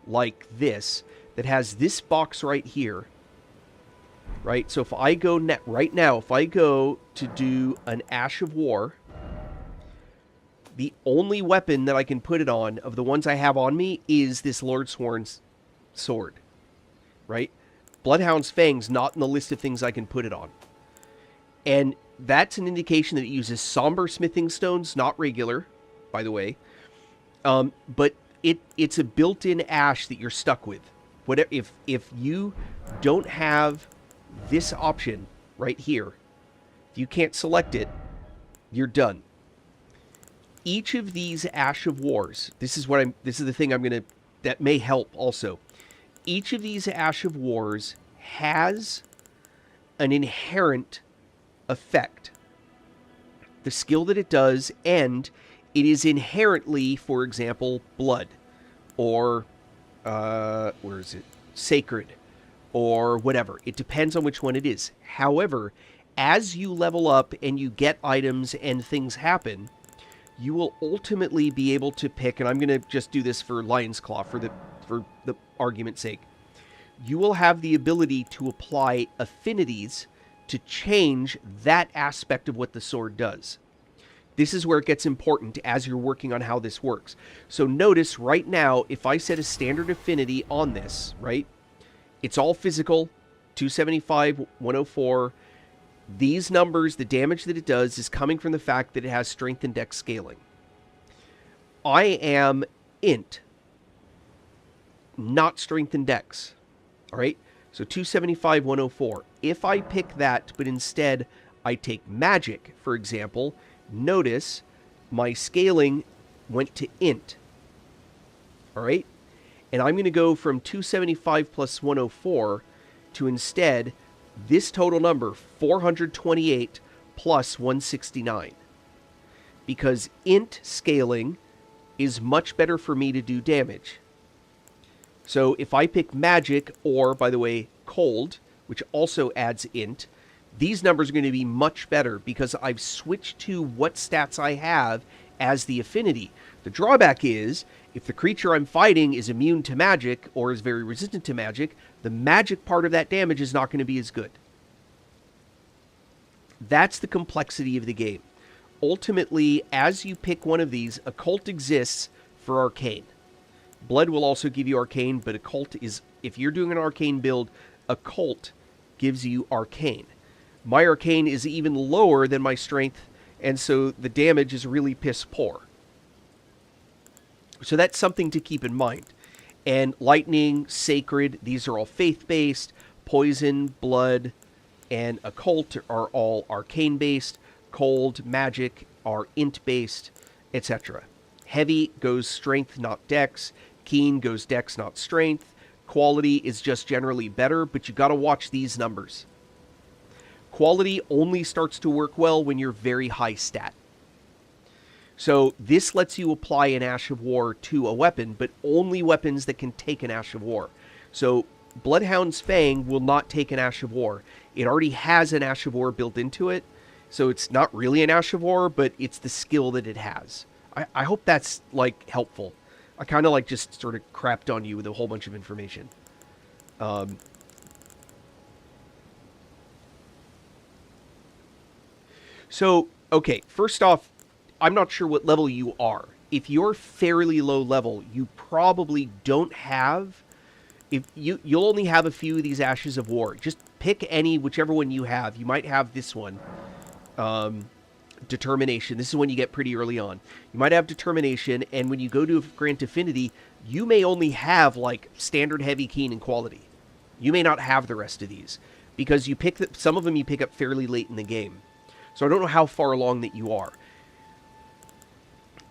like this that has this box right here, right? So if I go right now, if I go to do an Ash of War, the only weapon that I can put it on of the ones I have on me is this Lord Sworn's sword, right? Bloodhound's Fang's not in the list of things I can put it on. And that's an indication that it uses somber smithing stones, not regular, by the way. But it's a built-in ash that you're stuck with. Whatever, if you don't have this option right here, if you can't select it, you're done. Each of these Ash of Wars, this is the thing that may help also. Each of these Ash of Wars has an inherent effect. The skill that it does, and it is inherently, for example, blood, or, where is it? Sacred, or whatever. It depends on which one it is. However, as you level up and you get items and things happen, you will ultimately be able to pick, and I'm going to just do this for Lion's Claw for the argument's sake. You will have the ability to apply affinities to change that aspect of what the sword does. This is where it gets important as you're working on how this works. So notice right now, if I set a standard affinity on this, right? It's all physical, 275, 104. These numbers, the damage that it does is coming from the fact that it has strength and dex scaling. I am int, not strength and dex. All right? So 275, 104. If I pick that, but instead I take magic, for example, notice my scaling went to int. All right? And I'm going to go from 275 plus 104 to instead this total number, 428 plus 169. Because int scaling is much better for me to do damage. So if I pick magic, or, by the way, cold, which also adds int, these numbers are going to be much better because I've switched to what stats I have as the affinity. The drawback is, if the creature I'm fighting is immune to magic or is very resistant to magic, the magic part of that damage is not going to be as good. That's the complexity of the game. Ultimately, as you pick one of these, Occult exists for Arcane. Blood will also give you Arcane, but Occult is, if you're doing an Arcane build, Occult gives you Arcane. My Arcane is even lower than my Strength, and so the damage is really piss poor. So that's something to keep in mind. And Lightning, Sacred, these are all faith-based. Poison, Blood, and Occult are all Arcane-based. Cold, Magic are Int-based, etc. Heavy goes Strength, not Dex. Keen goes Dex, not Strength. Quality is just generally better, but you gotta watch these numbers. Quality only starts to work well when you're very high stat. So this lets you apply an Ash of War to a weapon, but only weapons that can take an Ash of War. So Bloodhound's Fang will not take an Ash of War. It already has an Ash of War built into it, so it's not really an Ash of War, but it's the skill that it has. I hope that's, like, helpful. I kind of, like, just sort of crapped on you with a whole bunch of information. So, okay, first off, I'm not sure what level you are. If you're fairly low level, you probably don't have... You'll only have a few of these Ashes of War. Just pick any, whichever one you have. You might have this one. Determination. This is one you get pretty early on. You might have Determination, and when you go to grant Affinity, you may only have, like, Standard, Heavy, Keen, and Quality. You may not have the rest of these, because you pick some of them you pick up fairly late in the game. So I don't know how far along that you are.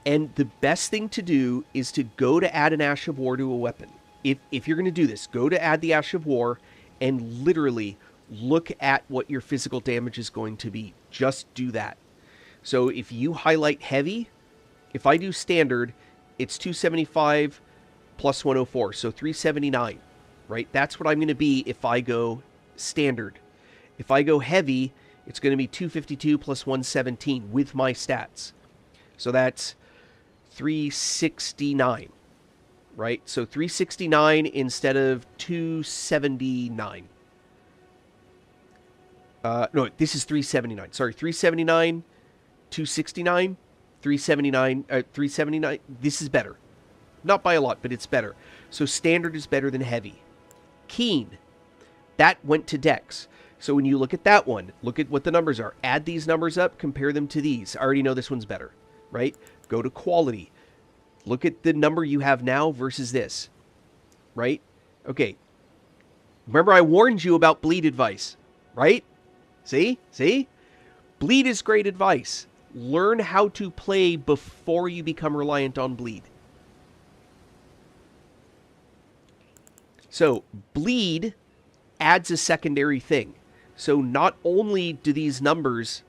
And the best thing to do is to go to add an Ash of War to a weapon. If you're going to do this, go to add the Ash of War and literally look at what your physical damage is going to be. Just do that. So if you highlight heavy, if I do standard, it's 275 plus 104, so 379, right? That's what I'm going to be if I go standard. If I go heavy, it's going to be 252 plus 117 with my stats. So that's 369, right? So 369 instead of 279. No, this is 379. Sorry, 379, 269, 379, 379. This is better. Not by a lot, but it's better. So standard is better than heavy. Keen, that went to dex. So when you look at that one, look at what the numbers are. Add these numbers up, compare them to these. I already know this one's better, right? Go to quality. Look at the number you have now versus this, right? Okay. Remember I warned you about bleed advice, right? See? See? Bleed is great advice. Learn how to play before you become reliant on bleed. So, bleed adds a secondary thing. So not only do these numbers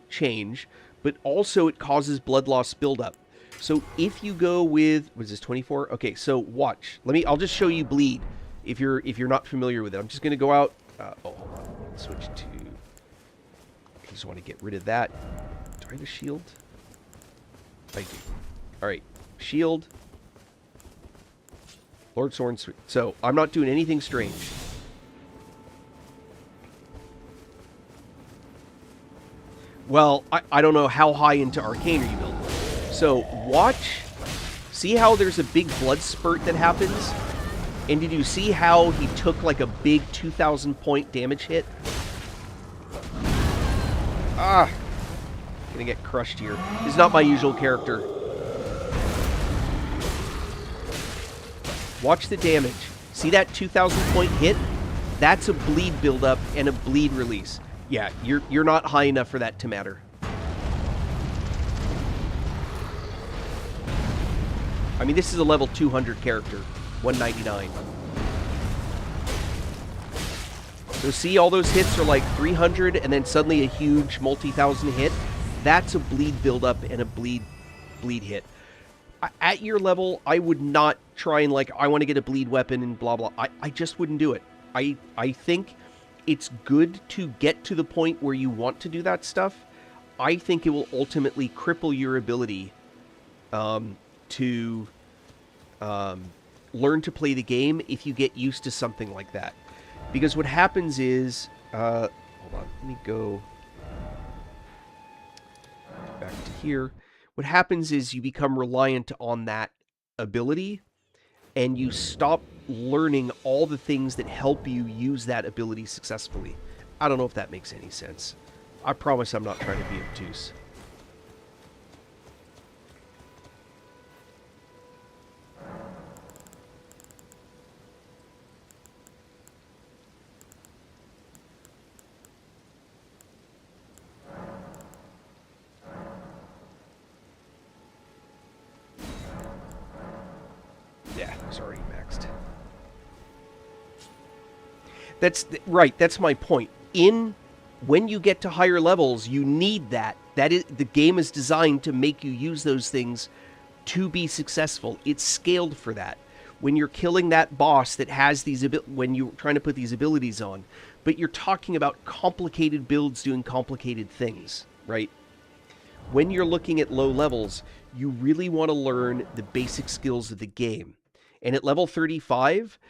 change, but also it causes blood loss buildup. So if you go with, what is this, 24? Okay, so watch. I'll just show you bleed if you're not familiar with it. I'm just going to go out. Hold on. Switch to, I just want to get rid of that. Do I have a shield? I do. All right, shield. Lord Soren. So I'm not doing anything strange. Well, I don't know how high into Arcane are you building. So watch. See how there's a big blood spurt that happens? And did you see how he took like a big 2,000 point damage hit? Ah. Gonna get crushed here. This is not my usual character. Watch the damage. See that 2,000 point hit? That's a bleed buildup and a bleed release. Yeah, you're not high enough for that to matter. I mean, this is a level 200 character. 199. So see, all those hits are like 300 and then suddenly a huge multi-thousand hit. That's a bleed buildup and a bleed hit. At your level, I would not try and like, I want to get a bleed weapon and blah, blah. I just wouldn't do it. I think it's good to get to the point where you want to do that stuff. I think it will ultimately cripple your ability to learn to play the game if you get used to something like that. Because what happens is, hold on, let me go back to here. What happens is you become reliant on that ability and you stop learning all the things that help you use that ability successfully. I don't know if that makes any sense. I promise I'm not trying to be obtuse. Yeah, it was already maxed. That's right. That's my point. When you get to higher levels, you need that. That is, the game is designed to make you use those things to be successful. It's scaled for that. When you're killing that boss that has these when you're trying to put these abilities on, but you're talking about complicated builds doing complicated things, right? When you're looking at low levels, you really want to learn the basic skills of the game. And at level 35,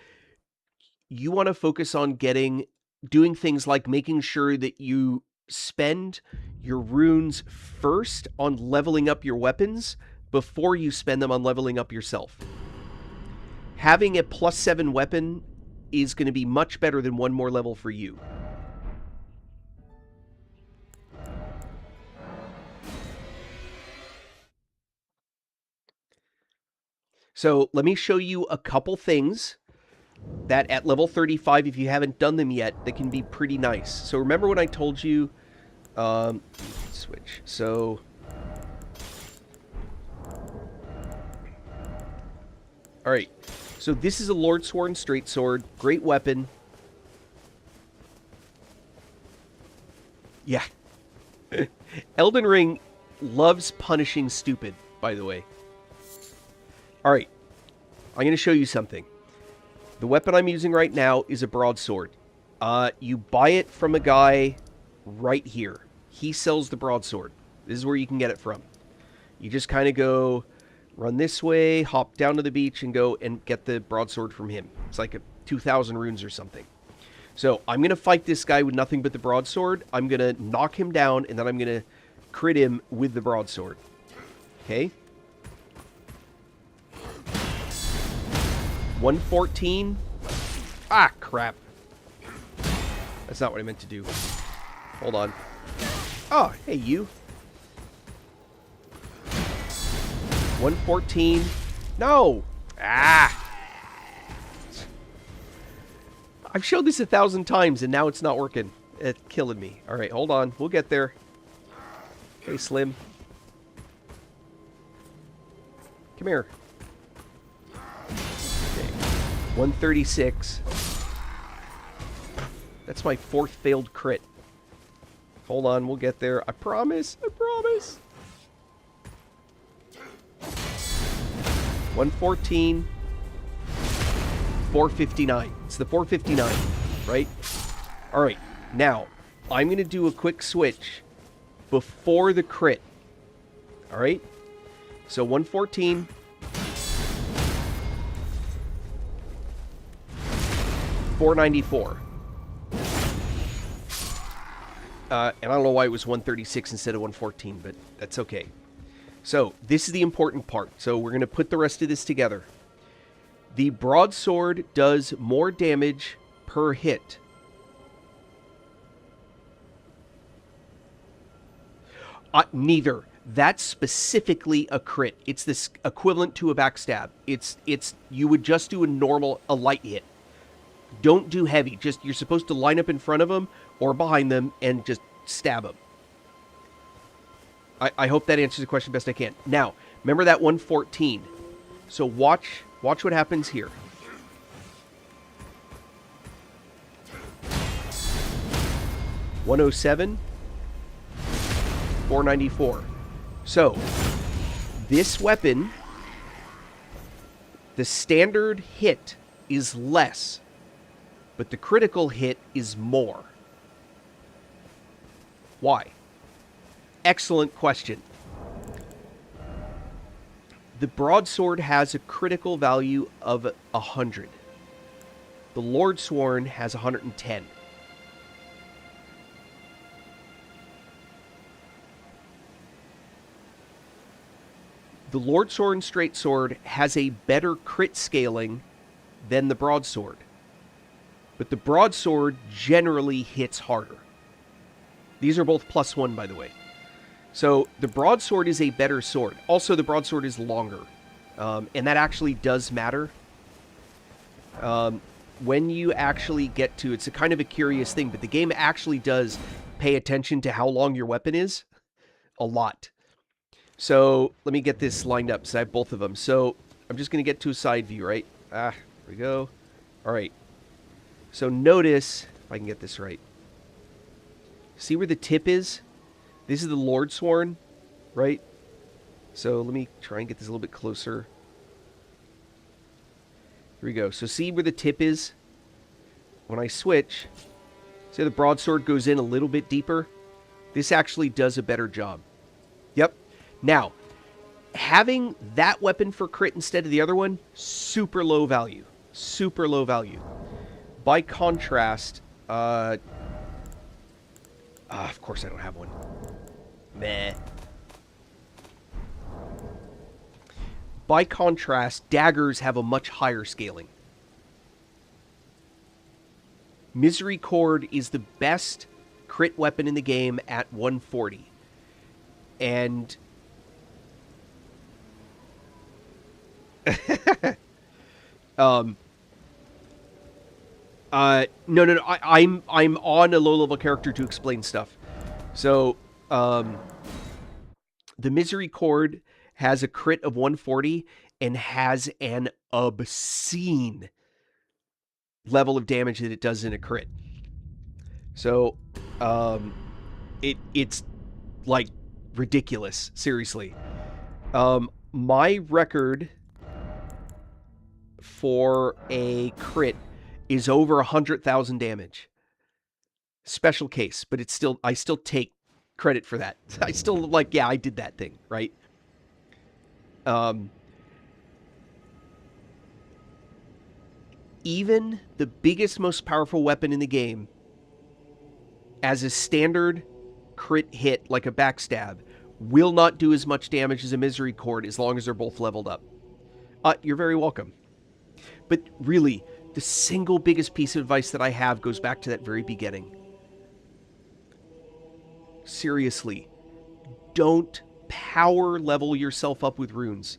you want to focus on doing things like making sure that you spend your runes first on leveling up your weapons before you spend them on leveling up yourself. Having a +7 weapon is going to be much better than one more level for you. So let me show you a couple things that at level 35, if you haven't done them yet, that can be pretty nice. So remember when I told you, switch. So Alright. So this is a Lord Sworn Straight Sword. Great weapon. Yeah. Elden Ring loves punishing stupid, by the way. Alright. I'm going to show you something. The weapon I'm using right now is a broadsword. You buy it from a guy right here. He sells the broadsword. This is where you can get it from. You just kind of go, run this way, hop down to the beach, and go and get the broadsword from him. It's like 2,000 runes or something. So I'm going to fight this guy with nothing but the broadsword. I'm going to knock him down, and then I'm going to crit him with the broadsword. Okay? 114. Ah, crap. That's not what I meant to do. Hold on. Oh, hey, you. 114. No! Ah! I've showed this 1,000 times, and now it's not working. It's killing me. Alright, hold on. We'll get there. Hey, Slim. Come here. Okay. 136. That's my 4th failed crit. Hold on, we'll get there. I promise. I promise. 114. 459. It's the 459, right? Alright, now, I'm going to do a quick switch before the crit. Alright? So 114. 494. And I don't know why it was 136 instead of 114, but that's okay. So, this is the important part. So, we're going to put the rest of this together. The broadsword does more damage per hit. Neither. That's specifically a crit. It's this equivalent to a backstab. It's you would just do a light hit. Don't do heavy. Just you're supposed to line up in front of them or behind them and just stab them. I hope that answers the question best I can. Now, remember that 114. So watch what happens here. $107. 494. So, this weapon, the standard hit is less, but the critical hit is more. Why? Excellent question. The broadsword has a critical value of 100. The Lord Sworn has 110. The Lord Sworn Straight Sword has a better crit scaling than the broadsword. But the broadsword generally hits harder. These are both +1, by the way. So the broadsword is a better sword. Also, the broadsword is longer. And that actually does matter. When you actually get to... It's a kind of a curious thing, but the game actually does pay attention to how long your weapon is. A lot. So, let me get this lined up, so I have both of them. So, I'm just going to get to a side view, right? Here we go. Alright. So, notice, if I can get this right. See where the tip is? This is the Lord Sworn, right? So, let me try and get this a little bit closer. Here we go. So, see where the tip is? When I switch, see how the broadsword goes in a little bit deeper? This actually does a better job. Yep. Now, having that weapon for crit instead of the other one, super low value. Super low value. By contrast, of course I don't have one. Meh. By contrast, daggers have a much higher scaling. Misericord is the best crit weapon in the game at 140. And... no. I'm on a low-level character to explain stuff. So, the Misericord has a crit of 140, and has an obscene level of damage that it does in a crit. So, it's like ridiculous, seriously. My record for a crit is over 100,000 damage. Special case, but it's still, I still take credit for that. I still like, yeah, I did that thing, right? Even the biggest, most powerful weapon in the game, as a standard crit hit, like a backstab, will not do as much damage as a misery cord as long as they're both leveled up. You're very welcome. But really, the single biggest piece of advice that I have goes back to that very beginning. Seriously, don't power level yourself up with runes.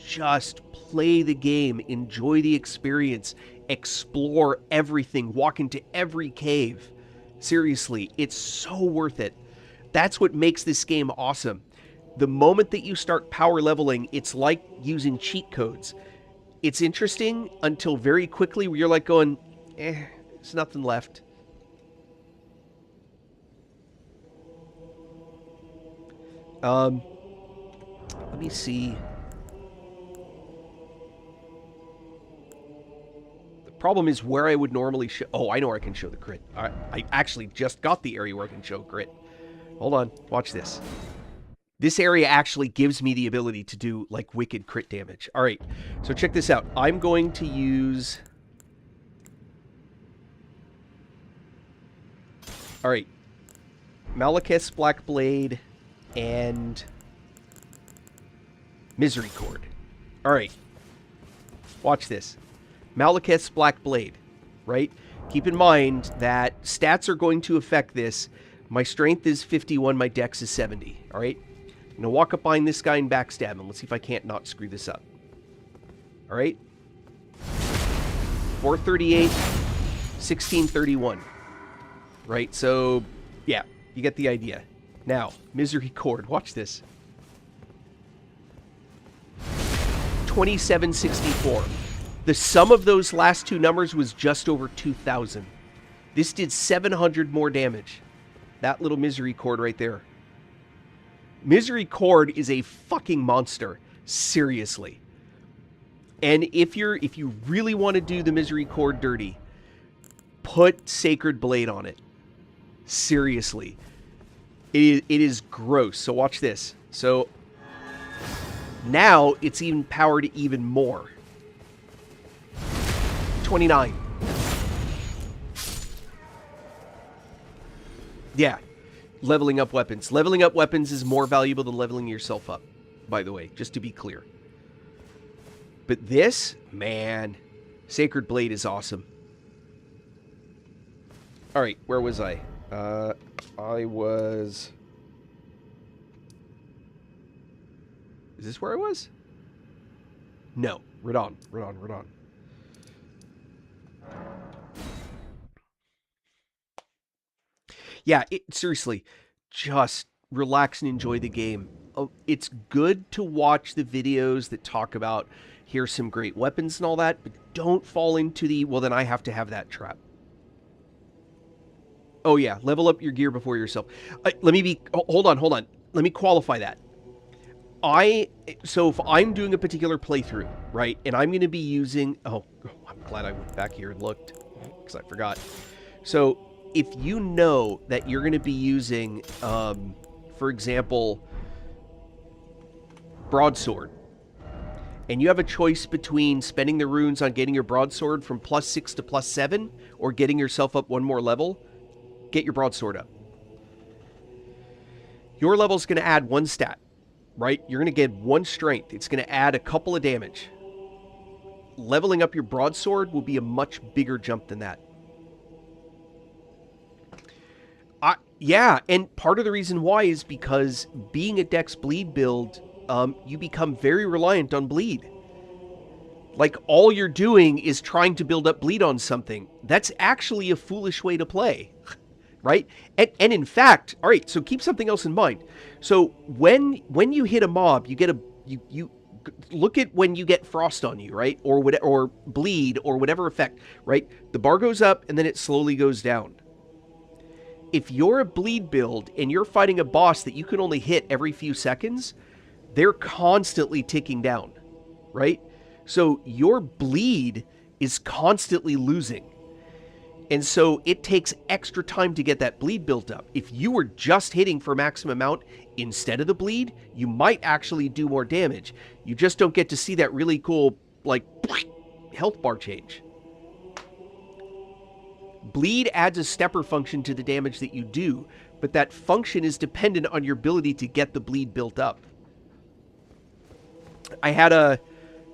Just play the game, enjoy the experience, explore everything, walk into every cave. Seriously, it's so worth it. That's what makes this game awesome. The moment that you start power leveling, it's like using cheat codes. It's interesting until very quickly where you're like going, there's nothing left. Let me see. The problem is where I would normally show... Oh, I know where I can show the crit. I actually just got the area where I can show crit. Hold on. Watch this. This area actually gives me the ability to do, like, wicked crit damage. All right. So check this out. I'm going to use... All right. Malekith's Black Blade and Misery Cord. All right. Watch this. Malekith's Black Blade, right? Keep in mind that stats are going to affect this. My strength is 51, my dex is 70, all right? I'm going to walk up behind this guy and backstab him. Let's see if I can't not screw this up. All right? 438, 1631. Right, so, yeah, you get the idea. Now, Misery Cord, watch this. 2764. The sum of those last two numbers was just over 2,000. This did 700 more damage. That little Misery Cord right there. Misery Cord is a fucking monster. Seriously. And if you really want to do the Misery Cord dirty, put Sacred Blade on it. Seriously. It is gross. So watch this. So now it's even powered even more. 29. Yeah. Leveling up weapons. Leveling up weapons is more valuable than leveling yourself up, by the way, just to be clear. But this, man, Sacred Blade is awesome. All right, where was I? I was... Is this where I was? No. Radon. Yeah, seriously, just relax and enjoy the game. It's good to watch the videos that talk about, here's some great weapons and all that, but don't fall into the, well, then I have to have that trap. Oh, yeah, level up your gear before yourself. Hold on. Let me qualify that. So if I'm doing a particular playthrough, right, and I'm going to be using, I'm glad I went back here and looked, because I forgot. So if you know that you're going to be using, for example, broadsword, and you have a choice between spending the runes on getting your broadsword from +6 to +7, or getting yourself up one more level, get your broadsword up. Your level's going to add one stat, right? You're going to get one strength. It's going to add a couple of damage. Leveling up your broadsword will be a much bigger jump than that. Yeah, and part of the reason why is because being a Dex Bleed build, you become very reliant on Bleed. Like, all you're doing is trying to build up Bleed on something. That's actually a foolish way to play, right? And in fact, all right, so keep something else in mind. So when you hit a mob, you look at when you get frost on you, right? Or what, or bleed, or whatever effect, right? The bar goes up and then it slowly goes down. If you're a bleed build and you're fighting a boss that you can only hit every few seconds, they're constantly ticking down, right? So your bleed is constantly losing. And so it takes extra time to get that bleed built up. If you were just hitting for maximum amount instead of the bleed, you might actually do more damage. You just don't get to see that really cool, like, health bar change. Bleed adds a stepper function to the damage that you do, but that function is dependent on your ability to get the bleed built up. I had a...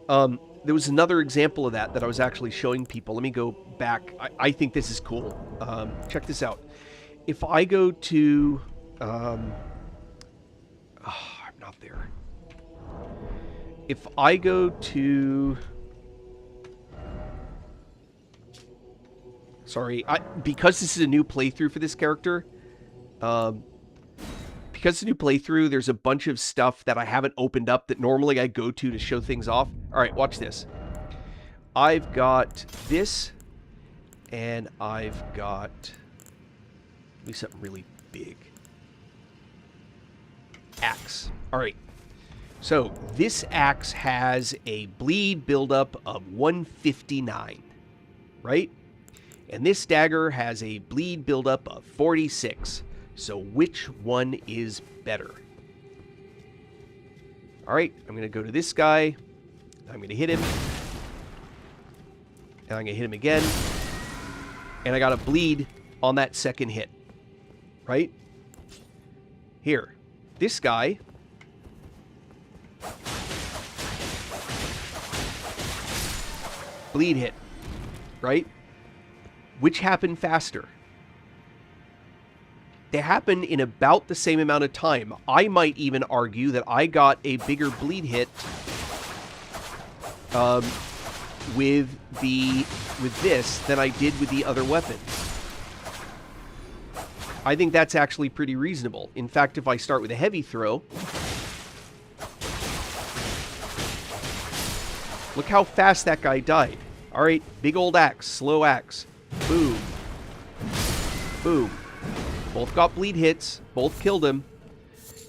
there was another example of that I was actually showing people. Let me go back. I think this is cool. Check this out. If I go to... I'm not there. If I go to... Sorry. Because this is a new playthrough for this character, because it's a new playthrough, there's a bunch of stuff that I haven't opened up that normally I go to show things off. All right, watch this. I've got this, and I've got... Let me something really big. Axe. All right. So this axe has a bleed buildup of 159, right? And this dagger has a bleed buildup of 46. So which one is better? All right, I'm going to go to this guy. I'm going to hit him. And I'm going to hit him again. And I got a bleed on that second hit. Right? Here. This guy... bleed hit. Right? Which happened faster? They happen in about the same amount of time. I might even argue that I got a bigger bleed hit with this than I did with the other weapon. I think that's actually pretty reasonable. In fact, if I start with a heavy throw, look how fast that guy died. All right, big old axe, slow axe. Boom. Boom. Both got bleed hits. Both killed him.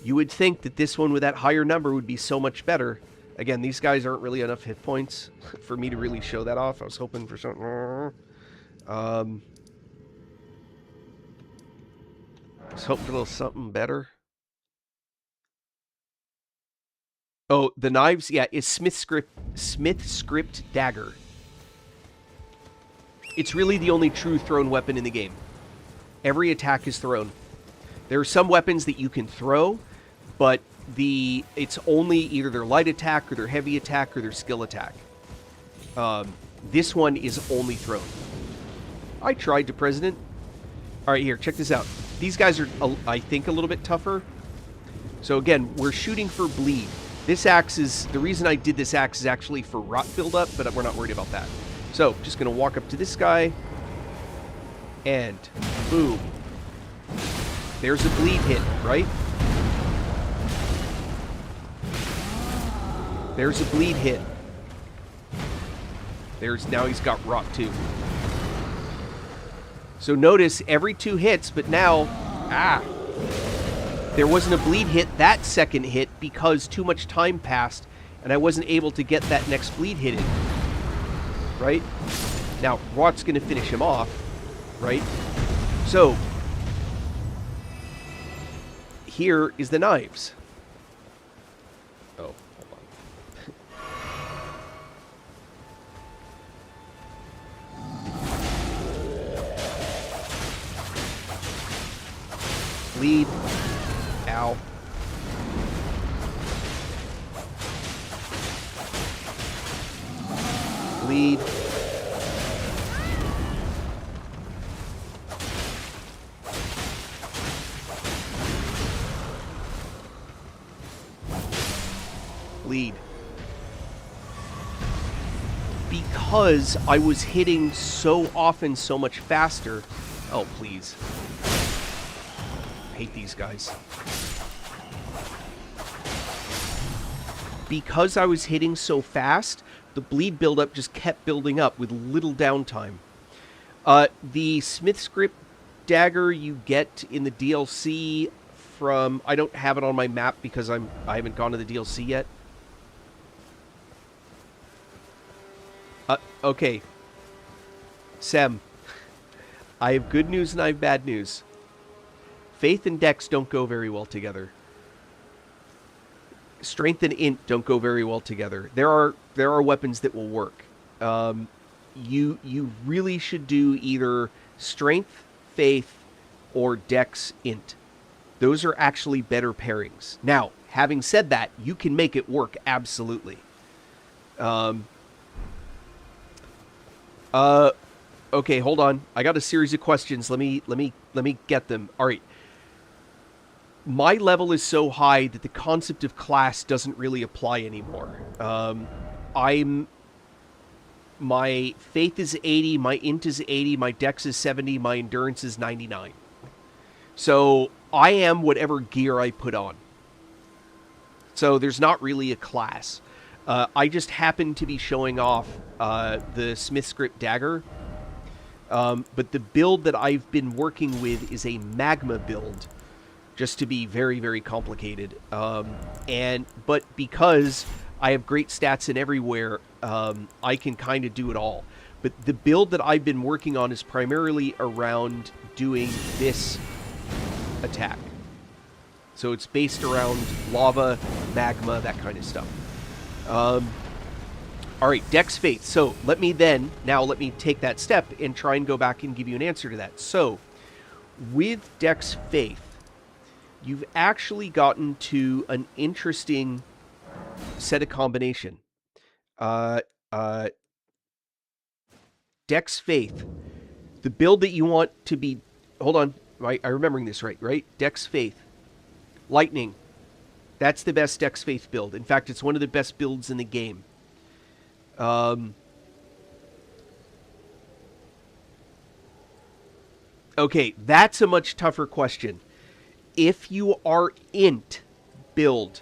You would think that this one with that higher number would be so much better. Again, these guys aren't really enough hit points for me to really show that off. I was hoping for something. I was hoping for a little something better. Oh, the knives? Yeah, it's Smith script dagger. It's really the only true thrown weapon in the game. Every attack is thrown. There are some weapons that you can throw, but it's only either their light attack or their heavy attack or their skill attack. This one is only thrown. I tried to President. All right, here, check this out. These guys are, I think, a little bit tougher. So again, we're shooting for bleed. This axe is, the reason I did this axe is actually for rot buildup, but we're not worried about that. So, just going to walk up to this guy, and boom. There's a bleed hit, right? There's a bleed hit. Now he's got rot too. So notice every 2 hits, but now, there wasn't a bleed hit that second hit because too much time passed and I wasn't able to get that next bleed hit in. Right? Now, rot's going to finish him off. Right? So, here is the knives. Oh, hold on. Bleed. Ow. Bleed. Bleed. Because I was hitting so often so much faster. Oh, please. I hate these guys. because I was hitting so fast, the bleed buildup just kept building up with little downtime. The Smith script dagger you get in the DLC from... I don't have it on my map because I haven't gone to the DLC yet. Okay. Sem, I have good news and I have bad news. Faith and Dex don't go very well together. Strength and Int don't go very well together. There are weapons that will work. You really should do either Strength, Faith, or Dex, Int. Those are actually better pairings. Now, having said that, you can make it work absolutely. Okay, hold on. I got a series of questions. Let me get them. All right. My level is so high that the concept of class doesn't really apply anymore. My faith is 80, my int is 80, my dex is 70, my endurance is 99. So I am whatever gear I put on. So there's not really a class. I just happen to be showing off the Smith script dagger. But the build that I've been working with is a magma build, just to be very, very complicated. But because I have great stats in everywhere, I can kind of do it all. But the build that I've been working on is primarily around doing this attack. So it's based around lava, magma, that kind of stuff. All right, Dex Faith. So let me take that step and try and go back and give you an answer to that. So with Dex Faith, you've actually gotten to an interesting set of combination. Dex Faith. The build that you want to be... Hold on. I'm remembering this right? Dex Faith. Lightning. That's the best Dex Faith build. In fact, it's one of the best builds in the game. Okay, that's a much tougher question. If you are int build,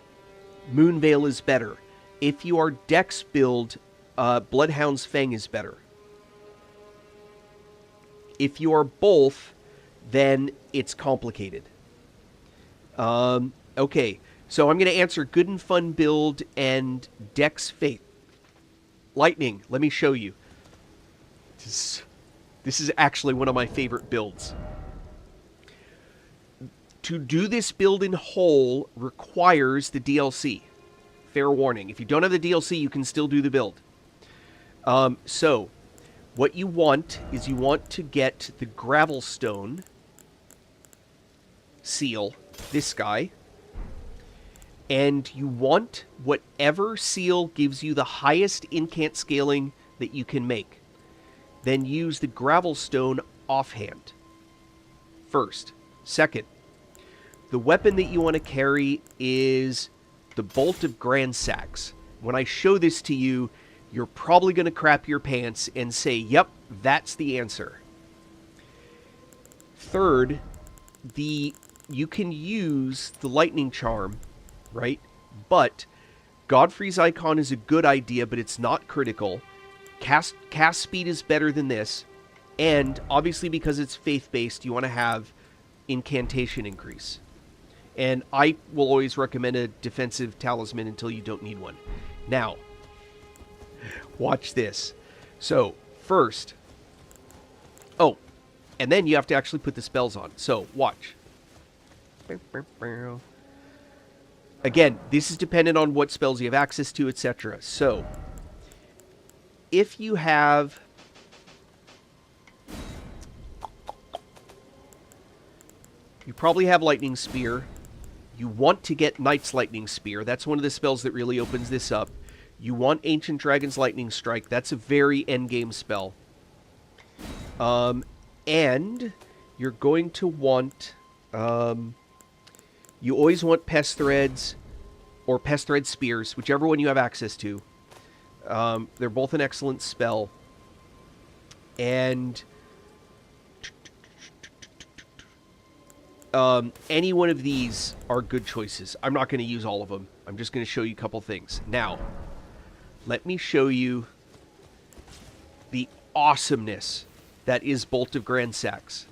Moonveil is better. If you are Dex build, Bloodhound's Fang is better. If you are both, then it's complicated. Okay, so I'm going to answer Good and Fun build and Dex Faith. Lightning, let me show you. This is actually one of my favorite builds. To do this build in whole requires the DLC. Fair warning. If you don't have the DLC, you can still do the build. So, what you want is you want to get the Gravelstone seal, this guy, and you want whatever seal gives you the highest incant scaling that you can make. Then use the Gravelstone offhand. First. Second, the weapon that you want to carry is the Bolt of Gransax. When I show this to you, you're probably going to crap your pants and say, yep, that's the answer. Third, you can use the Lightning Charm, right? But Godfrey's Icon is a good idea, but it's not critical. Cast speed is better than this. And obviously because it's faith-based, you want to have incantation increase. And I will always recommend a defensive talisman until you don't need one. Now, watch this. So, first... Oh, and then you have to actually put the spells on. So, watch. Again, this is dependent on what spells you have access to, etc. So, if you have... You probably have Lightning Spear. You want to get Knight's Lightning Spear. That's one of the spells that really opens this up. You want Ancient Dragon's Lightning Strike. That's a very endgame spell. And you're going to want... you always want Pest Threads or Pest Thread Spears, whichever one you have access to. They're both an excellent spell. And... Any one of these are good choices. I'm not going to use all of them. I'm just going to show you a couple things. Now, let me show you the awesomeness that is Bolt of Grand Sax.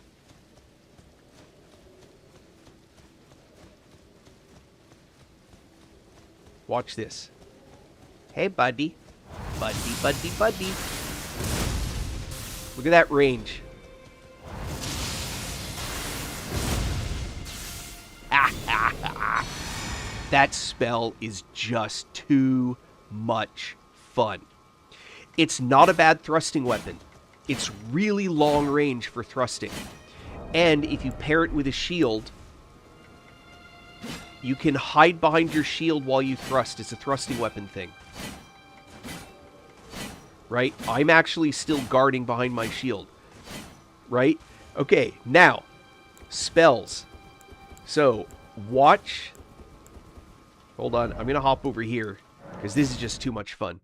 Watch this. Hey, buddy. Buddy, buddy, buddy. Look at that range. That spell is just too much fun. It's not a bad thrusting weapon. It's really long range for thrusting. And if you pair it with a shield, you can hide behind your shield while you thrust. It's a thrusting weapon thing. Right? I'm actually still guarding behind my shield. Right? Okay, now, spells. So, watch. Hold on, I'm going to hop over here, because this is just too much fun.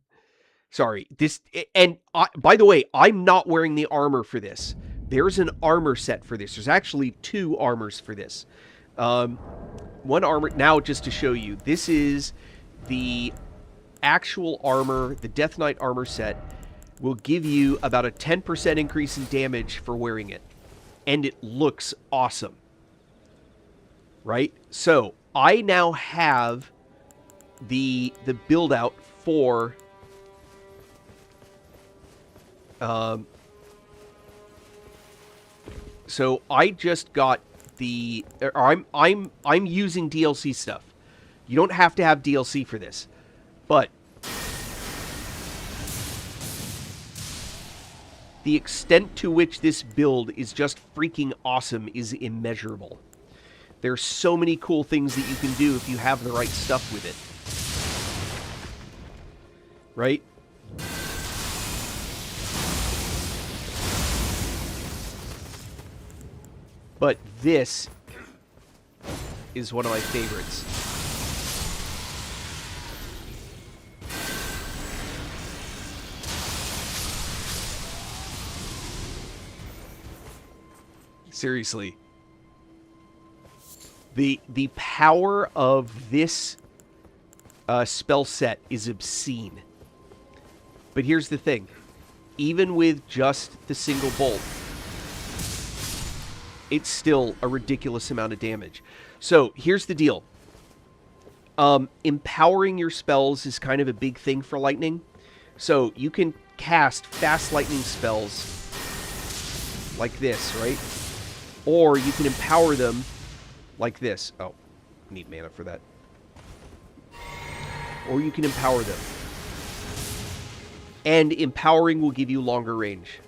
Sorry, this, and by the way, I'm not wearing the armor for this. There's an armor set for this. There's actually 2 armors for this. One armor, now just to show you, this is the actual armor, the Death Knight armor set will give you about a 10% increase in damage for wearing it. And it looks awesome. Right? So, I now have the build out for so I just got the I'm using DLC stuff. You don't have to have DLC for this. But the extent to which this build is just freaking awesome is immeasurable. There's so many cool things that you can do if you have the right stuff with it. Right? But this is one of my favorites. Seriously. The power of this spell set is obscene. But here's the thing. Even with just the single bolt, it's still a ridiculous amount of damage. So, here's the deal. Empowering your spells is kind of a big thing for lightning. So, you can cast fast lightning spells like this, right? Or you can empower them like this. Oh, need mana for that. Or you can empower them. And empowering will give you longer range.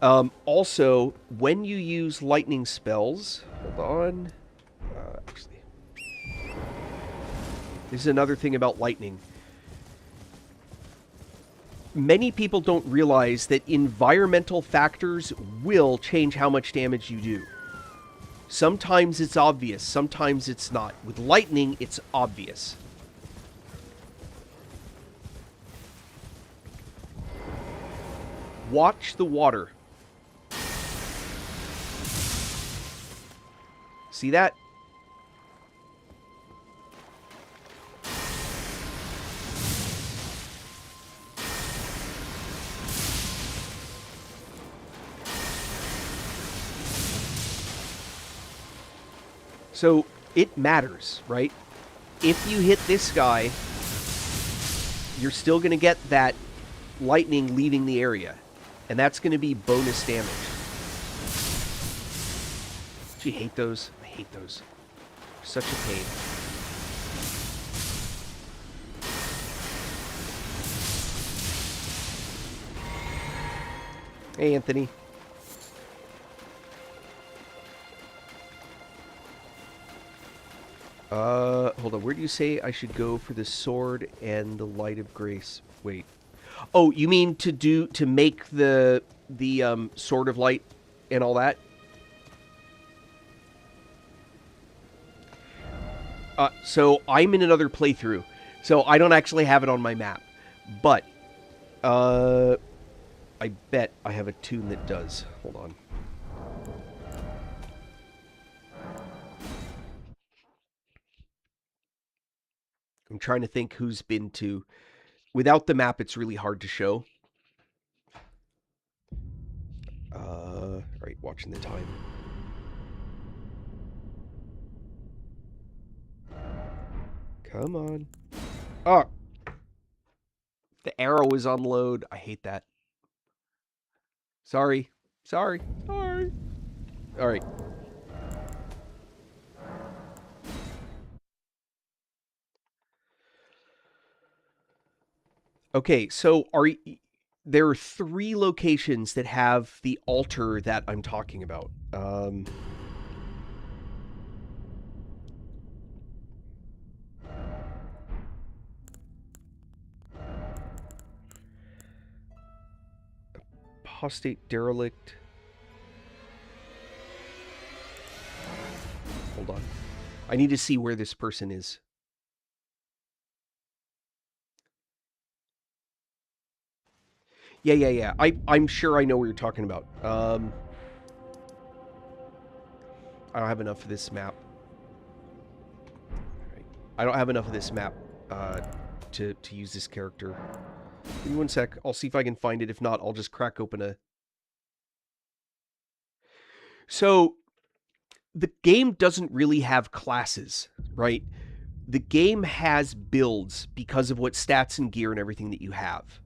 Also, when you use lightning spells... Hold on. Actually... This is another thing about lightning. Many people don't realize that environmental factors will change how much damage you do. Sometimes it's obvious, sometimes it's not. With lightning, it's obvious. Watch the water. See that? So, it matters, right? If you hit this guy, you're still going to get that lightning leaving the area. And that's going to be bonus damage. Do you hate those? I hate those. They're such a pain. Hey, Anthony. Hold on. Where do you say I should go for the sword and the light of grace? Wait. Oh, you mean to make the sword of light and all that? So I'm in another playthrough, so I don't actually have it on my map, but I bet I have a tune that does. Hold on. I'm trying to think who's been to... Without the map, it's really hard to show. Right, watching the time. Come on. Oh! The arrow is on load. I hate that. Sorry. Sorry. Sorry. Alright. Okay, so there are 3 locations that have the altar that I'm talking about. Apostate derelict. Hold on. I need to see where this person is. Yeah. I'm sure I know what you're talking about. I don't have enough of this map. Right. I don't have enough of this map to use this character. Give me one sec. I'll see if I can find it. If not, I'll just crack open a... So, the game doesn't really have classes, right? The game has builds because of what stats and gear and everything that you have.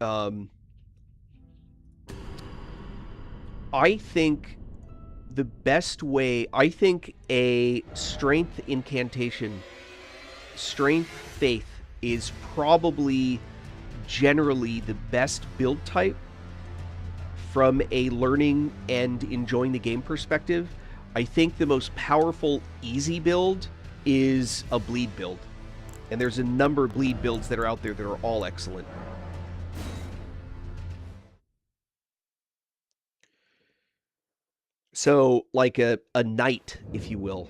I think the best way... I think a strength incantation, strength faith, is probably generally the best build type from a learning and enjoying the game perspective. I think the most powerful easy build is a bleed build. And there's a number of bleed builds that are out there that are all excellent. So, like a knight, if you will.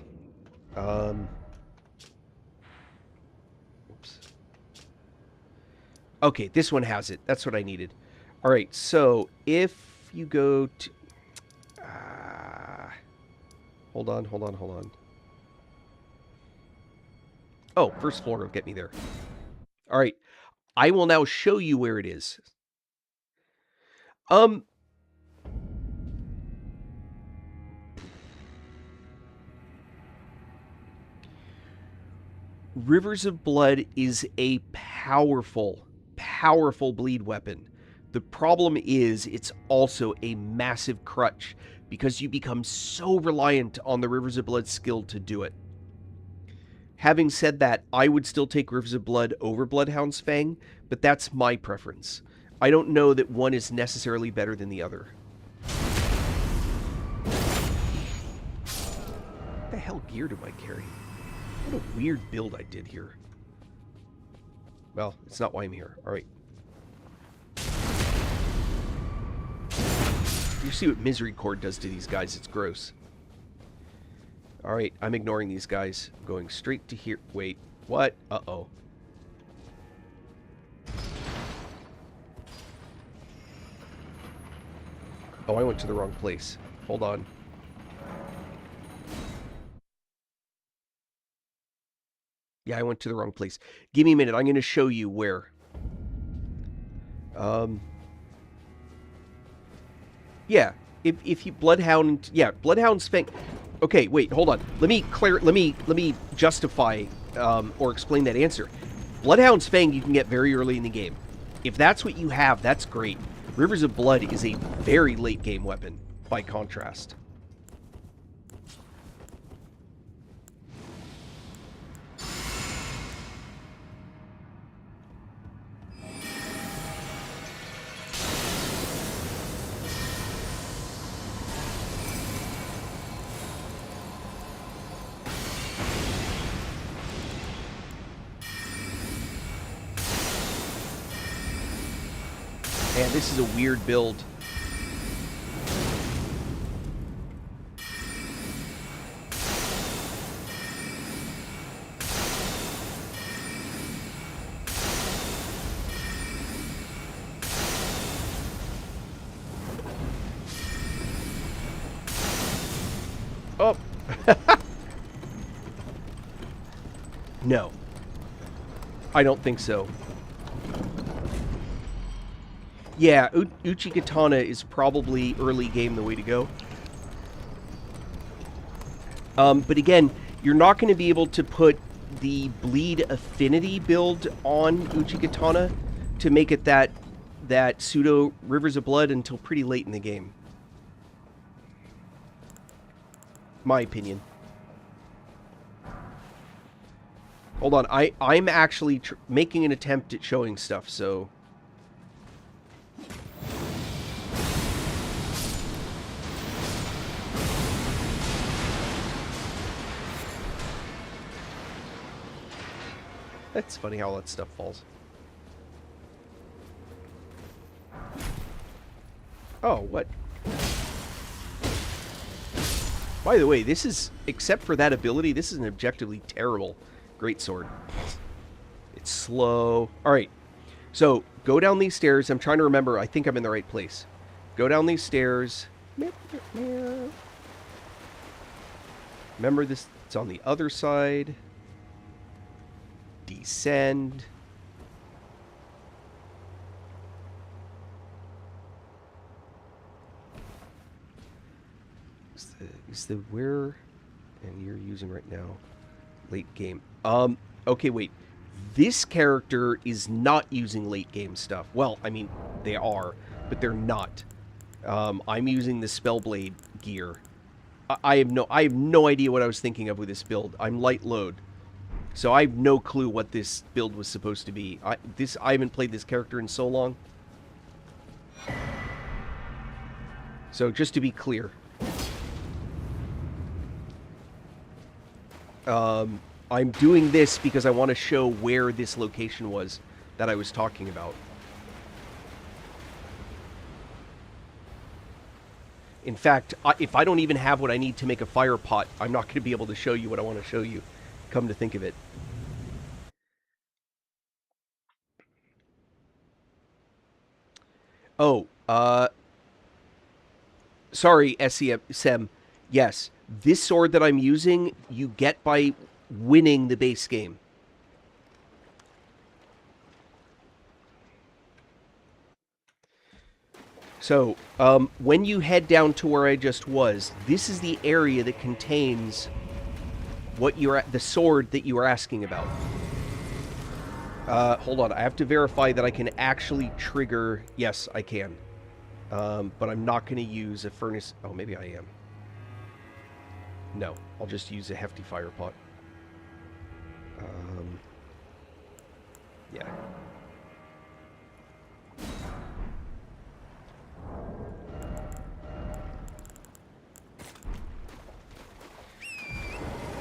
Oops. Okay, this one has it. That's what I needed. All right, so if you go to... hold on. Oh, first floor will get me there. All right, I will now show you where it is. Rivers of Blood is a powerful bleed weapon. The problem is it's also a massive crutch because you become so reliant on the Rivers of Blood skill to do it. Having said that, I would still take Rivers of Blood over Bloodhound's Fang, but that's my preference. I don't know that one is necessarily better than the other. What the hell gear do I carry? What a weird build I did here. Well, it's not why I'm here. Alright. You see what Misery Cord does to these guys. It's gross. Alright, I'm ignoring these guys. I'm going straight to here. Wait, what? Uh-oh. Oh, I went to the wrong place. Hold on. Yeah, I went to the wrong place. Give me a minute. I'm going to show you where. Yeah, if you Bloodhound, yeah, Bloodhound's Fang. Okay, wait, hold on. Let me justify or explain that answer. Bloodhound's Fang you can get very early in the game. If that's what you have, that's great. Rivers of Blood is a very late game weapon by contrast. Man, this is a weird build. Oh. No. I don't think so. Yeah, Uchi Katana is probably early game the way to go. But again, you're not going to be able to put the bleed affinity build on Uchi Katana to make it that pseudo Rivers of Blood until pretty late in the game. My opinion. Hold on, I'm actually making an attempt at showing stuff, so... That's funny how all that stuff falls. Oh, what? By the way, this is, except for that ability, this is an objectively terrible greatsword. It's slow. Alright, so go down these stairs. I'm trying to remember. I think I'm in the right place. Go down these stairs. Remember this, it's on the other side. Descend. Is the where, and you're using right now, late game. Okay, wait. This character is not using late game stuff. Well, I mean, they are, but they're not. I'm using the Spellblade gear. I have no idea what I was thinking of with this build. I'm light load. So I have no clue what this build was supposed to be. I haven't played this character in so long. So just to be clear. I'm doing this because I want to show where this location was that I was talking about. In fact, if I don't even have what I need to make a fire pot, I'm not going to be able to show you what I want to show you, come to think of it. Oh, sorry, SEM. Yes, this sword that I'm using, you get by winning the base game. So, when you head down to where I just was, this is the area that contains what the sword that you are asking about. Hold on, I have to verify that I can actually trigger... Yes, I can. But I'm not going to use a furnace... Oh, maybe I am. No, I'll just use a hefty fire pot. Yeah.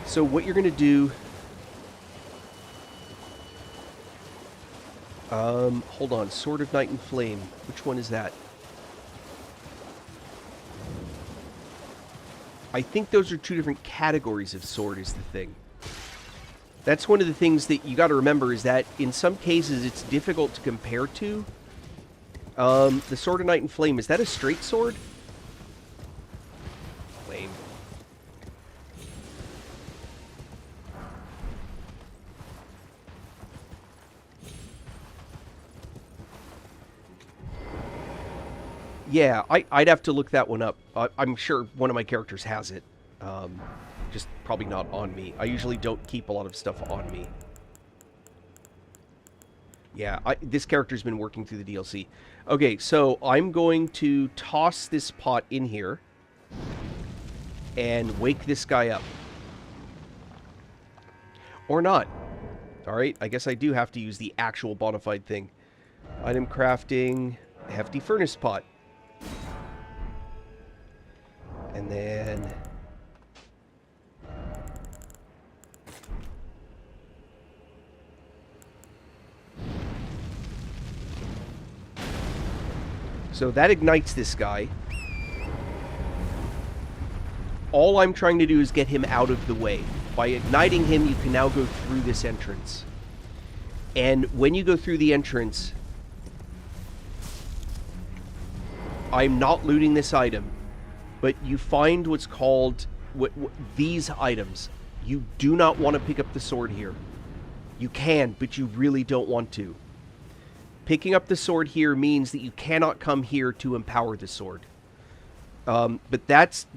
So what you're going to do... hold on. Sword of Night and Flame. Which one is that? I think those are two different categories of sword is the thing. That's one of the things that you got to remember is that in some cases it's difficult to compare to. The Sword of Night and Flame, is that a straight sword? Flame. Yeah, I'd have to look that one up. I'm sure one of my characters has it. Just probably not on me. I usually don't keep a lot of stuff on me. Yeah, this character's been working through the DLC. Okay, so I'm going to toss this pot in here and wake this guy up. Or not. Alright, I guess I do have to use the actual bona fide thing. Item crafting, hefty furnace pot. And then... So that ignites this guy. All I'm trying to do is get him out of the way. By igniting him, you can now go through this entrance. And when you go through the entrance, I'm not looting this item, but you find what's called these items. You do not want to pick up the sword here. You can, but you really don't want to. Picking up the sword here means that you cannot come here to empower the sword. But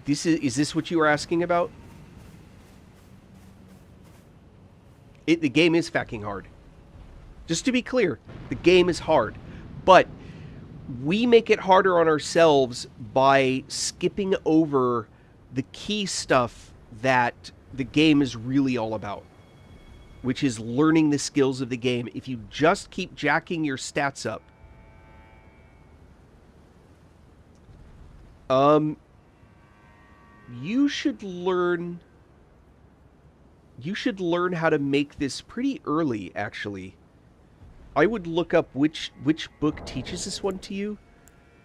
is this what you were asking about? The game is fucking hard. Just to be clear, the game is hard. But we make it harder on ourselves by skipping over the key stuff that the game is really all about, which is learning the skills of the game. If you just keep jacking your stats up, you should learn how to make this pretty early, actually. I would look up which book teaches this one to you,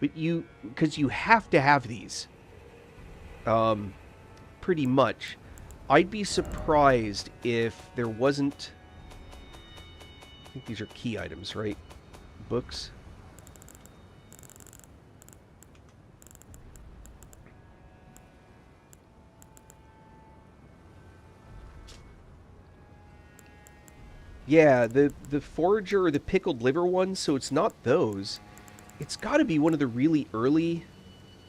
but because you have to have these. Pretty much. I'd be surprised if there wasn't... I think these are key items, right? Books. Yeah, the forager or the pickled liver ones, so it's not those. It's got to be one of the really early...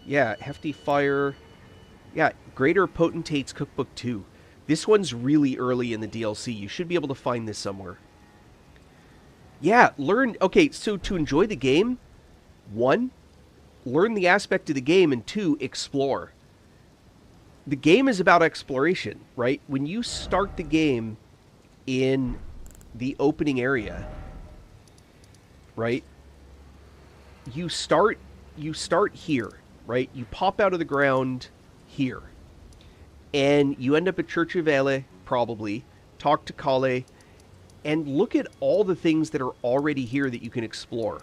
Yeah, Hefty Fire... Yeah, Greater Potentate's Cookbook 2. This one's really early in the DLC. You should be able to find this somewhere. Yeah, learn... Okay, so to enjoy the game, 1, learn the aspect of the game, and 2, explore. The game is about exploration, right? When you start the game in the opening area, right? You start here, right? You pop out of the ground here. And you end up at Church of Ele, probably. Talk to Kale. And look at all the things that are already here that you can explore.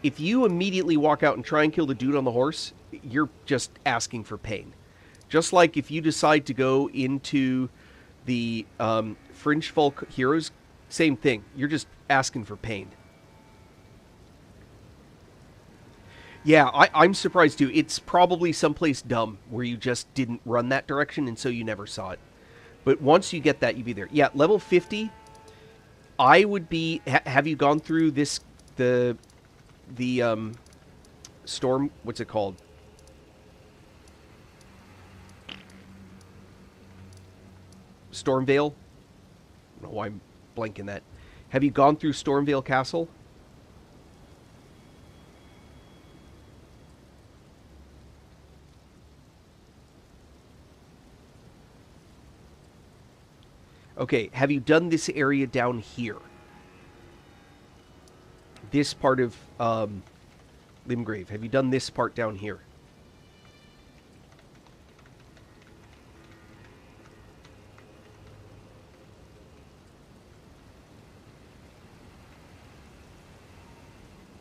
If you immediately walk out and try and kill the dude on the horse, you're just asking for pain. Just like if you decide to go into the Fringe Folk Heroes, same thing. You're just asking for pain. Yeah, I'm surprised too. It's probably someplace dumb where you just didn't run that direction and so you never saw it. But once you get that, you'd be there. Yeah, level 50, I would be... have you gone through this... The storm... What's it called? Stormvale? I don't know why I'm blanking that. Have you gone through Stormvale Castle? Okay, have you done this area down here? This part of Limgrave. Have you done this part down here?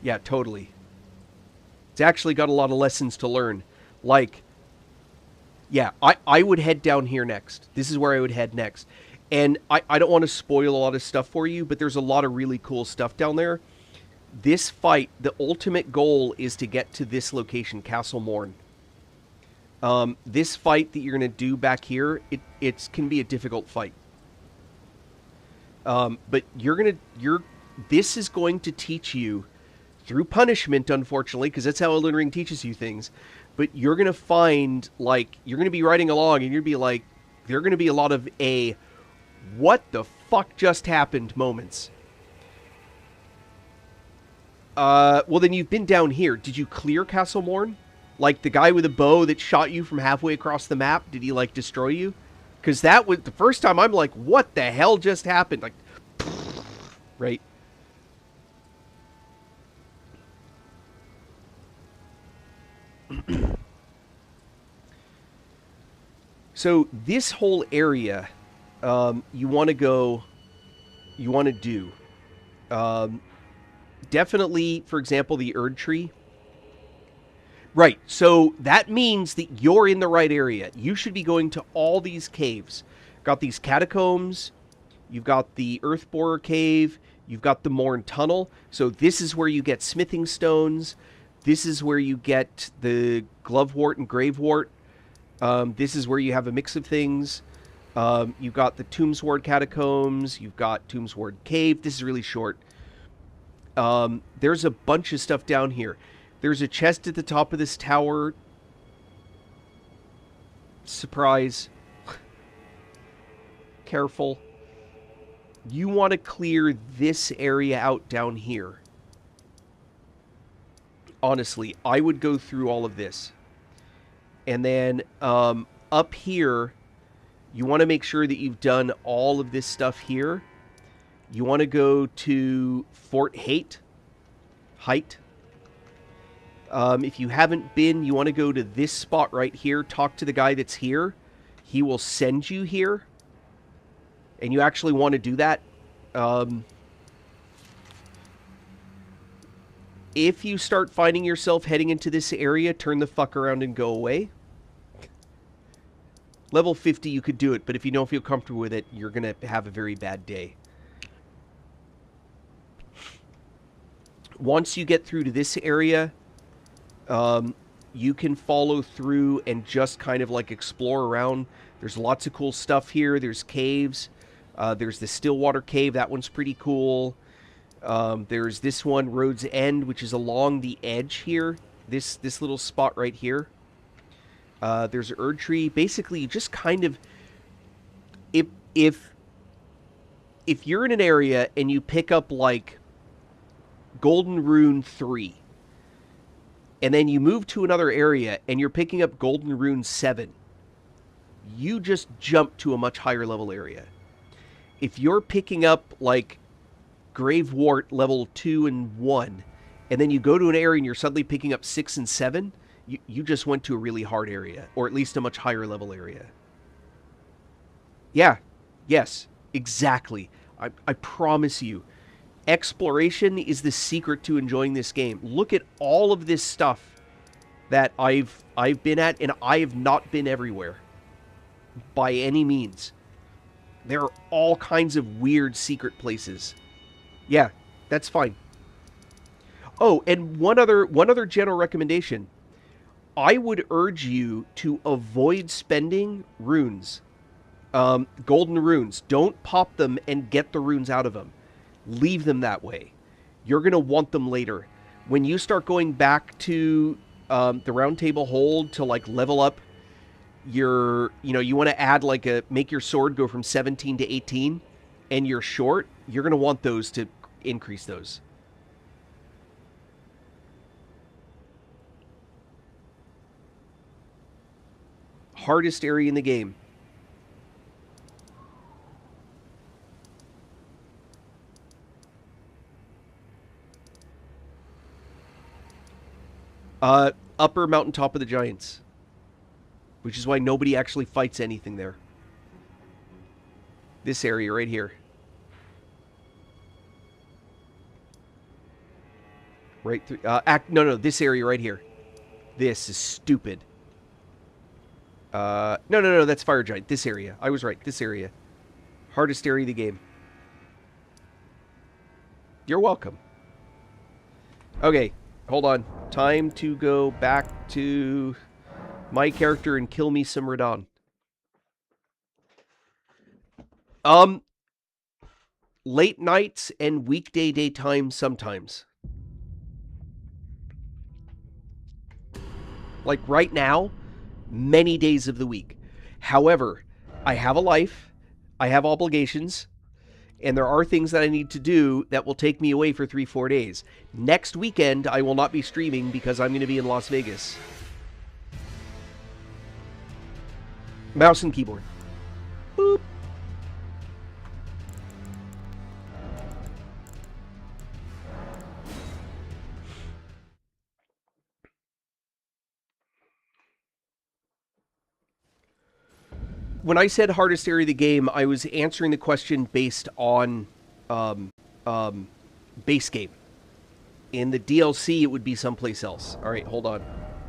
Yeah, totally. It's actually got a lot of lessons to learn. Like, yeah, I would head down here next. This is where I would head next. And I don't want to spoil a lot of stuff for you, but there's a lot of really cool stuff down there. This fight, the ultimate goal is to get to this location, Castle Morn. This fight that you're going to do back here, it can be a difficult fight. But this is going to teach you, through punishment, unfortunately, because that's how Elden Ring teaches you things, but you're going to find, like, you're going to be riding along, and you're going to be like, there are going to be a lot of what the fuck just happened moments. Well, then you've been down here. Did you clear Castle Morn? Like, the guy with a bow that shot you from halfway across the map, did he, like, destroy you? Because that was the first time I'm like, what the hell just happened? Like, right? So this whole area, you want to do. Definitely, for example, the Erd Tree. Right, so that means that you're in the right area. You should be going to all these caves. Got these catacombs. You've got the Earthborer Cave. You've got the Morn Tunnel. So this is where you get smithing stones. This is where you get the Glovewort and Gravewort. This is where you have a mix of things. You've got the Tombsward Catacombs. You've got Tombsward Cave. This is really short. There's a bunch of stuff down here. There's a chest at the top of this tower. Surprise. Careful. You want to clear this area out down here. Honestly, I would go through all of this. And then up here, you want to make sure that you've done all of this stuff here. You want to go to Fort Height. If you haven't been, you want to go to this spot right here. Talk to the guy that's here. He will send you here. And you actually want to do that. If you start finding yourself heading into this area, turn the fuck around and go away. Level 50, you could do it, but if you don't feel comfortable with it, you're going to have a very bad day. Once you get through to this area, you can follow through and just kind of like explore around. There's lots of cool stuff here. There's caves. There's the Stillwater Cave. That one's pretty cool. There's this one, Road's End, which is along the edge here. This little spot right here. There's Erd Tree. Basically, you just kind of... If you're in an area and you pick up, like, Golden Rune 3, and then you move to another area and you're picking up Golden Rune 7, you just jump to a much higher level area. If you're picking up, like, Gravewort level 2 and 1, and then you go to an area and you're suddenly picking up 6 and 7, you just went to a really hard area, or at least a much higher level area. Yeah, yes, exactly. I promise you. Exploration is the secret to enjoying this game. Look at all of this stuff that I've been at, and I have not been everywhere. By any means. There are all kinds of weird secret places. Yeah, that's fine. Oh, and one other general recommendation. I would urge you to avoid spending runes. Golden runes. Don't pop them and get the runes out of them. Leave them that way. You're going to want them later. When you start going back to the round table hold to like level up your, you want to add like make your sword go from 17 to 18 and you're short, you're going to want those to increase those. Hardest area in the game. Upper mountaintop of the Giants. Which is why nobody actually fights anything there. This area right here. Right through... no, this area right here. This is stupid. No, that's Fire Giant. This area. I was right. This area. Hardest area of the game. You're welcome. Okay, hold on. Time to go back to my character and kill me some Radon. Late nights and weekday daytime sometimes. Like right now, many days of the week. However, I have a life, I have obligations, and there are things that I need to do that will take me away for 3-4 days. Next weekend, I will not be streaming because I'm going to be in Las Vegas. Mouse and keyboard. Boop. When I said hardest area of the game, I was answering the question based on base game. In the DLC, it would be someplace else. All right, hold on.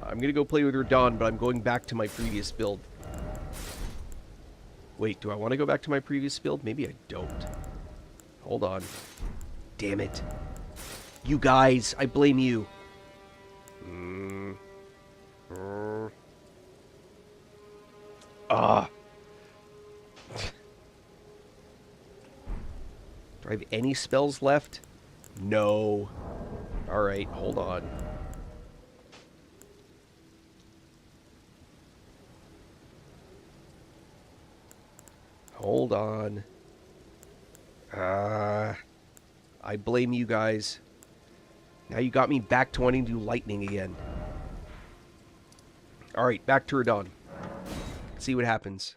I'm going to go play with Radon, but I'm going back to my previous build. Wait, do I want to go back to my previous build? Maybe I don't. Hold on. Damn it. You guys, I blame you. Do I have any spells left? No. Alright, hold on. Hold on. I blame you guys. Now you got me back to wanting to do lightning again. Alright, back to Radon. See what happens.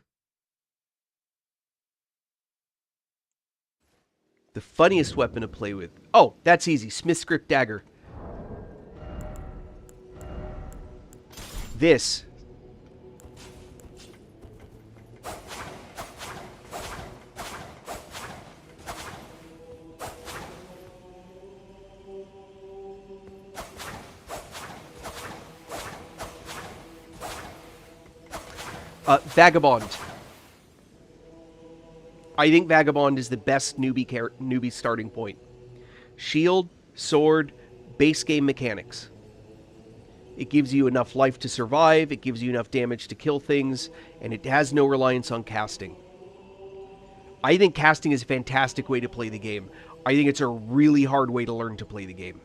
The funniest weapon to play with. Oh, that's easy. Smith's Grip Dagger. This. Vagabond. I think Vagabond is the best newbie starting point. Shield, sword, base game mechanics. It gives you enough life to survive, it gives you enough damage to kill things, and it has no reliance on casting. I think casting is a fantastic way to play the game. I think it's a really hard way to learn to play the game.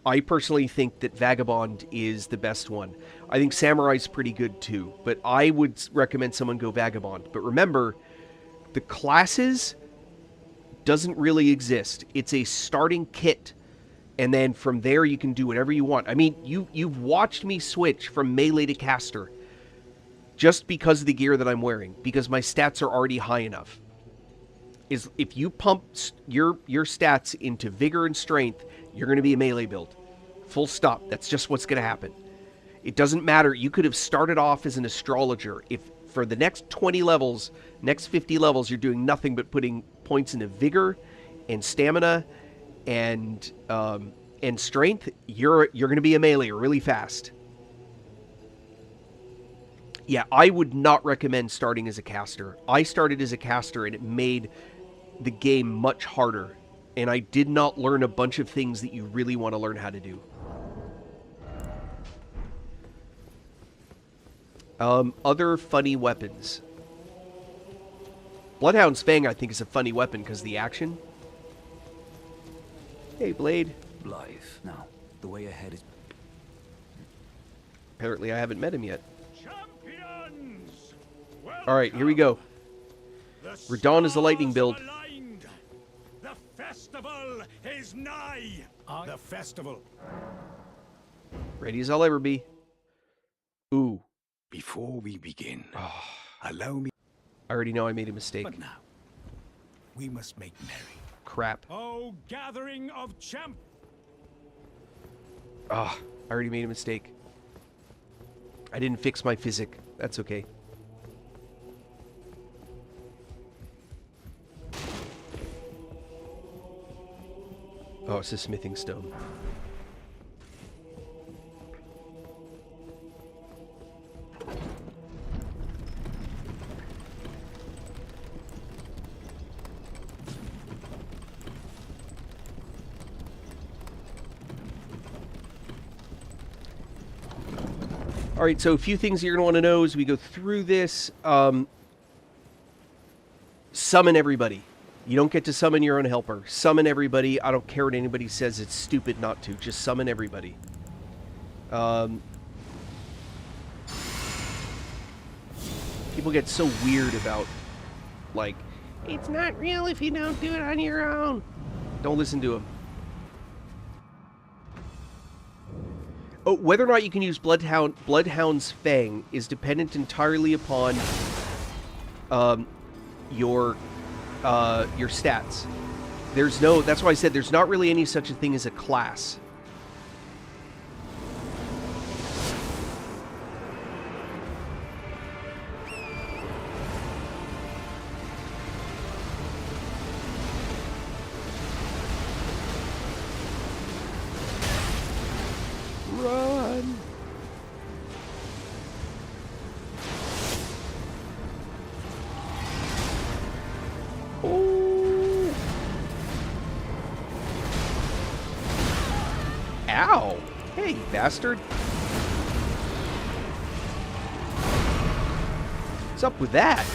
I personally think that Vagabond is the best one. I think Samurai's pretty good too, but I would recommend someone go Vagabond. But remember, the classes doesn't really exist. It's a starting kit, and then from there you can do whatever you want. I mean, you've watched me switch from melee to caster just because of the gear that I'm wearing, because my stats are already high enough. Is if you pump your stats into vigor and strength, you're going to be a melee build. Full stop. That's just what's going to happen. It doesn't matter. You could have started off as an astrologer. If for the next 20 levels, next 50 levels, you're doing nothing but putting points into vigor and stamina and strength, you're going to be a melee really fast. Yeah, I would not recommend starting as a caster. I started as a caster and it made the game much harder. And I did not learn a bunch of things that you really want to learn how to do. Other funny weapons. Bloodhound's Fang, I think, is a funny weapon because of the action. Hey, Blade. Blythe. Now, the way ahead is... Apparently I haven't met him yet. Champions! Alright, here we go. The Radon is the lightning stars build. aligned. The festival is nigh. The festival. Ready as I'll ever be. Ooh. Before we begin, allow me... I already know I made a mistake. But now, we must make merry. Crap. Oh, gathering of champ. Ah, I already made a mistake. I didn't fix my physic. That's okay. Oh, it's a smithing stone. Alright, so a few things you're going to want to know as we go through this. Summon everybody. You don't get to summon your own helper. Summon everybody. I don't care what anybody says. It's stupid not to. Just summon everybody. People get so weird about, like, it's not real if you don't do it on your own. Don't listen to them. Oh, whether or not you can use Bloodhound's Fang is dependent entirely upon your stats. There's no... That's why I said there's not really any such a thing as a class. Run! Oh! Ow! Hey, you bastard! What's up with that?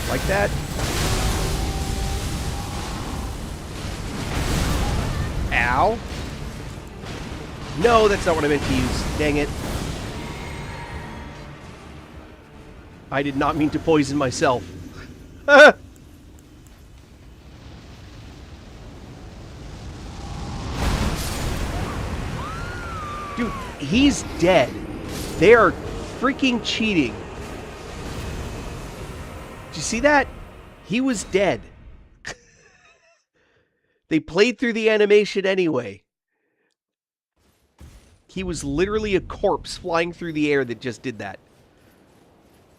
Like that. Ow. No, that's not what I meant to use. Dang it. I did not mean to poison myself. Dude, he's dead. They are freaking cheating. Did you see that? He was dead. They played through the animation anyway. He was literally a corpse flying through the air that just did that.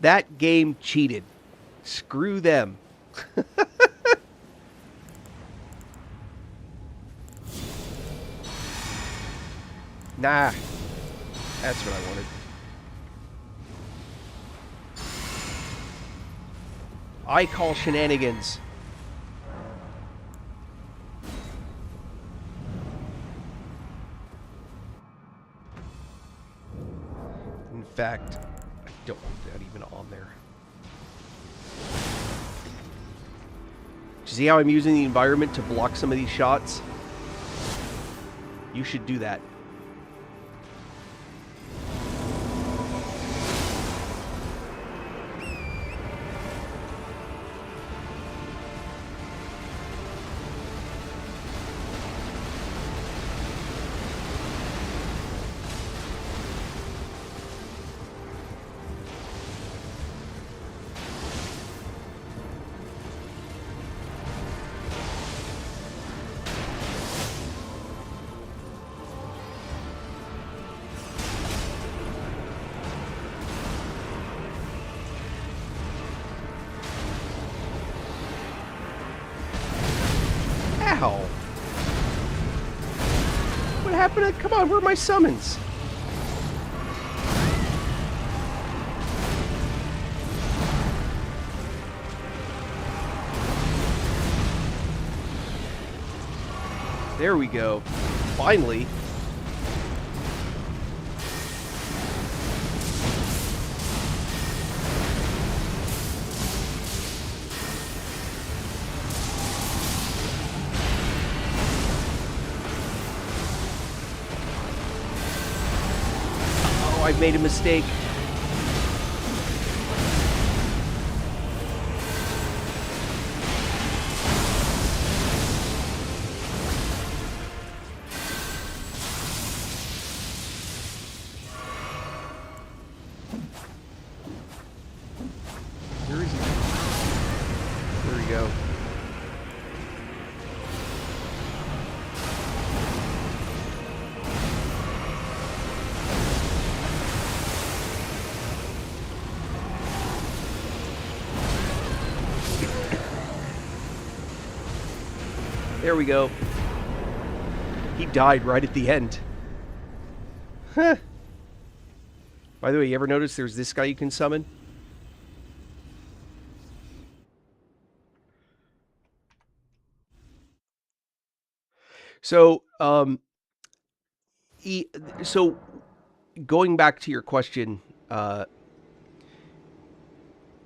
That game cheated. Screw them. Nah. That's what I wanted. I call shenanigans. In fact, I don't want that even on there. See how I'm using the environment to block some of these shots? You should do that. Ow! What happened? Come on, where are my summons? There we go. Finally. I've made a mistake. Where is he? There we go. There we go. He died right at the end. Huh. By the way, you ever notice there's this guy you can summon? So, so going back to your question,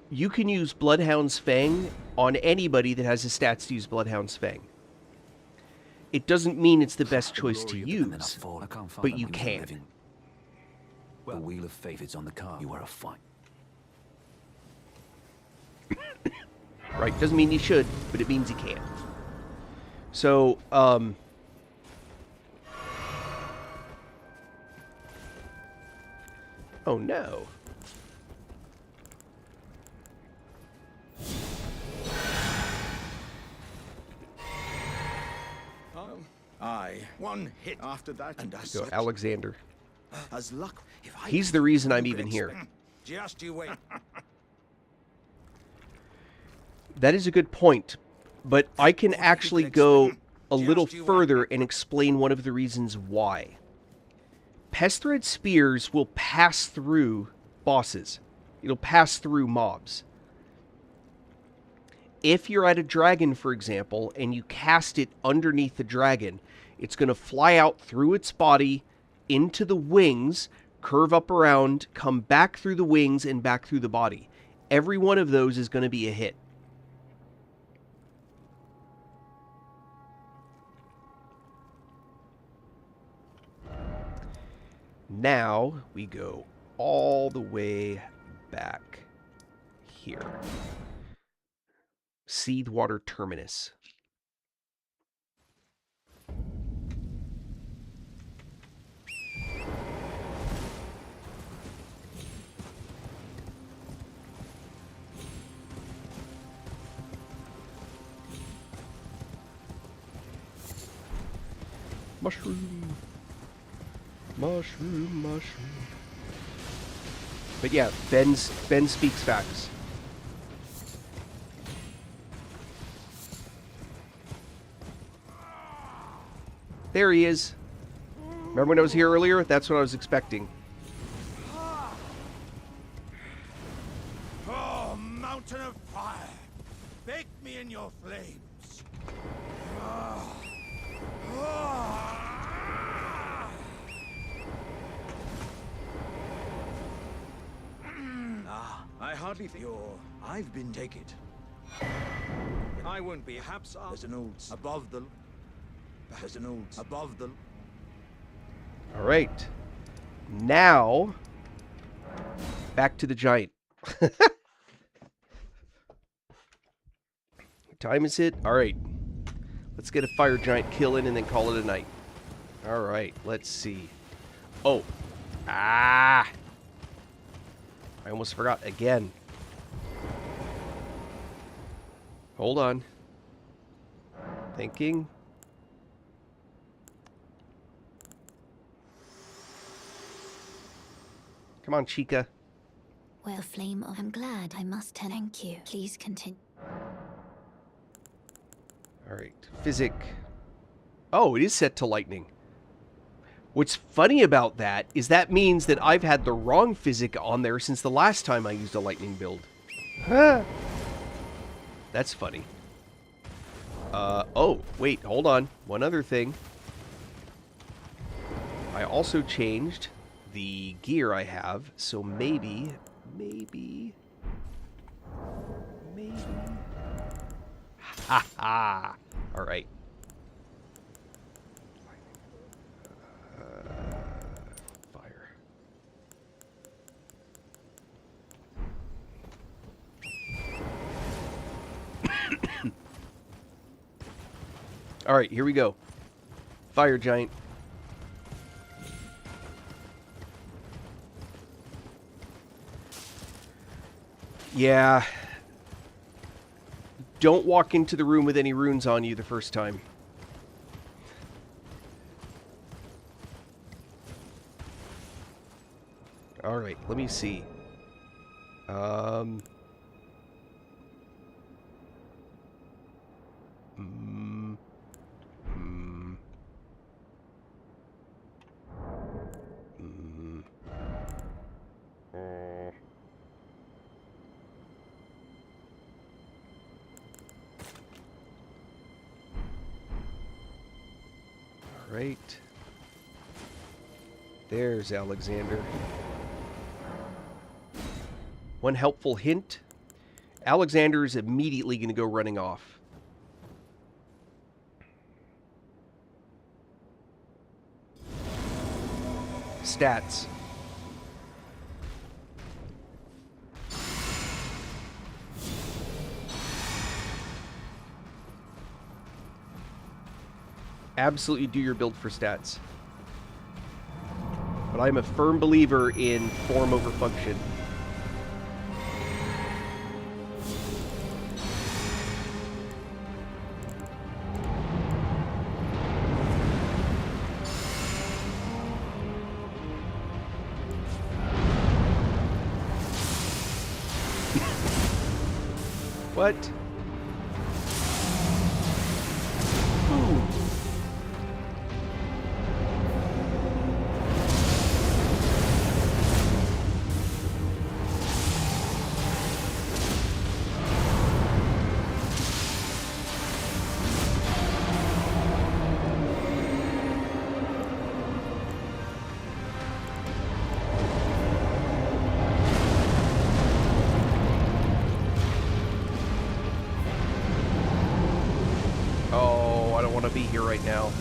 you can use Bloodhound's Fang on anybody that has the stats to use Bloodhound's Fang. It doesn't mean it's the best choice to use, but you can. The wheel of fate is on the card. You are a fight. Right, doesn't mean you should, but it means you can. So, oh no. Aye, one hit after that, and as Go such, Alexander. as luck. If I He's the reason I'm even here. Just you wait. That is a good point, but I can actually go a little further and explain one of the reasons why. Pestthread spears will pass through bosses. It'll pass through mobs. If you're at a dragon, for example, and you cast it underneath the dragon, it's going to fly out through its body into the wings, curve up around, come back through the wings, and back through the body. Every one of those is going to be a hit. Now we go all the way back here. Seed Water Terminus. Mushroom. Mushroom, mushroom. But yeah, Ben speaks facts. There he is. Remember when I was here earlier? That's what I was expecting. Oh, mountain of fire! Bake me in your flames! I hardly think I've been take it. I won't be. Perhaps there's an old above the. There's an old above the. All right. Now, back to the giant. What time is it? All right. Let's get a fire giant kill in and then call it a night. All right. Let's see. Oh. Ah. I almost forgot again. Hold on. Thinking. Come on, Chica. Well, flame of... I'm glad. I must thank you. Please continue. All right. Physic. Oh, it is set to lightning. What's funny about that is that means that I've had the wrong physic on there since the last time I used a lightning build. Huh. That's funny. Oh, wait, hold on. One other thing. I also changed the gear I have, so maybe... Ha ha! Alright. Fire. Alright, here we go. Fire giant. Yeah. Don't walk into the room with any runes on you the first time. Alright, let me see. Right. There's Alexander. One helpful hint. Alexander is immediately going to go running off. Stats. Absolutely do your build for stats. But I'm a firm believer in form over function. What? Oh, I don't want to be here right now.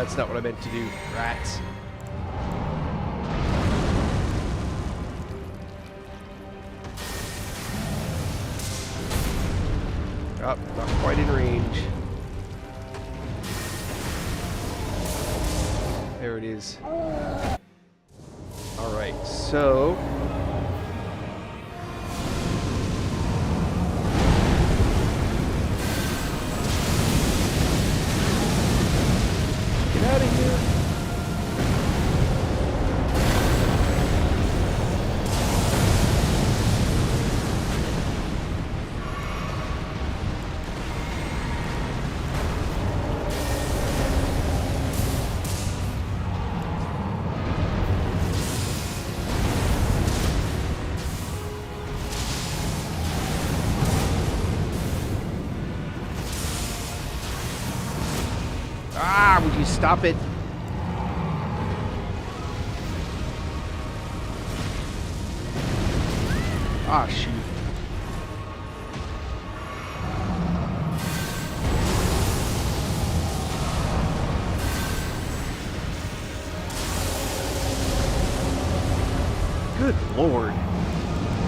That's not what I meant to do. Rats. Oh, not quite in range. There it is. Alright, so... Get out of here! Ah, would you stop it? Ah, shoot. Good lord.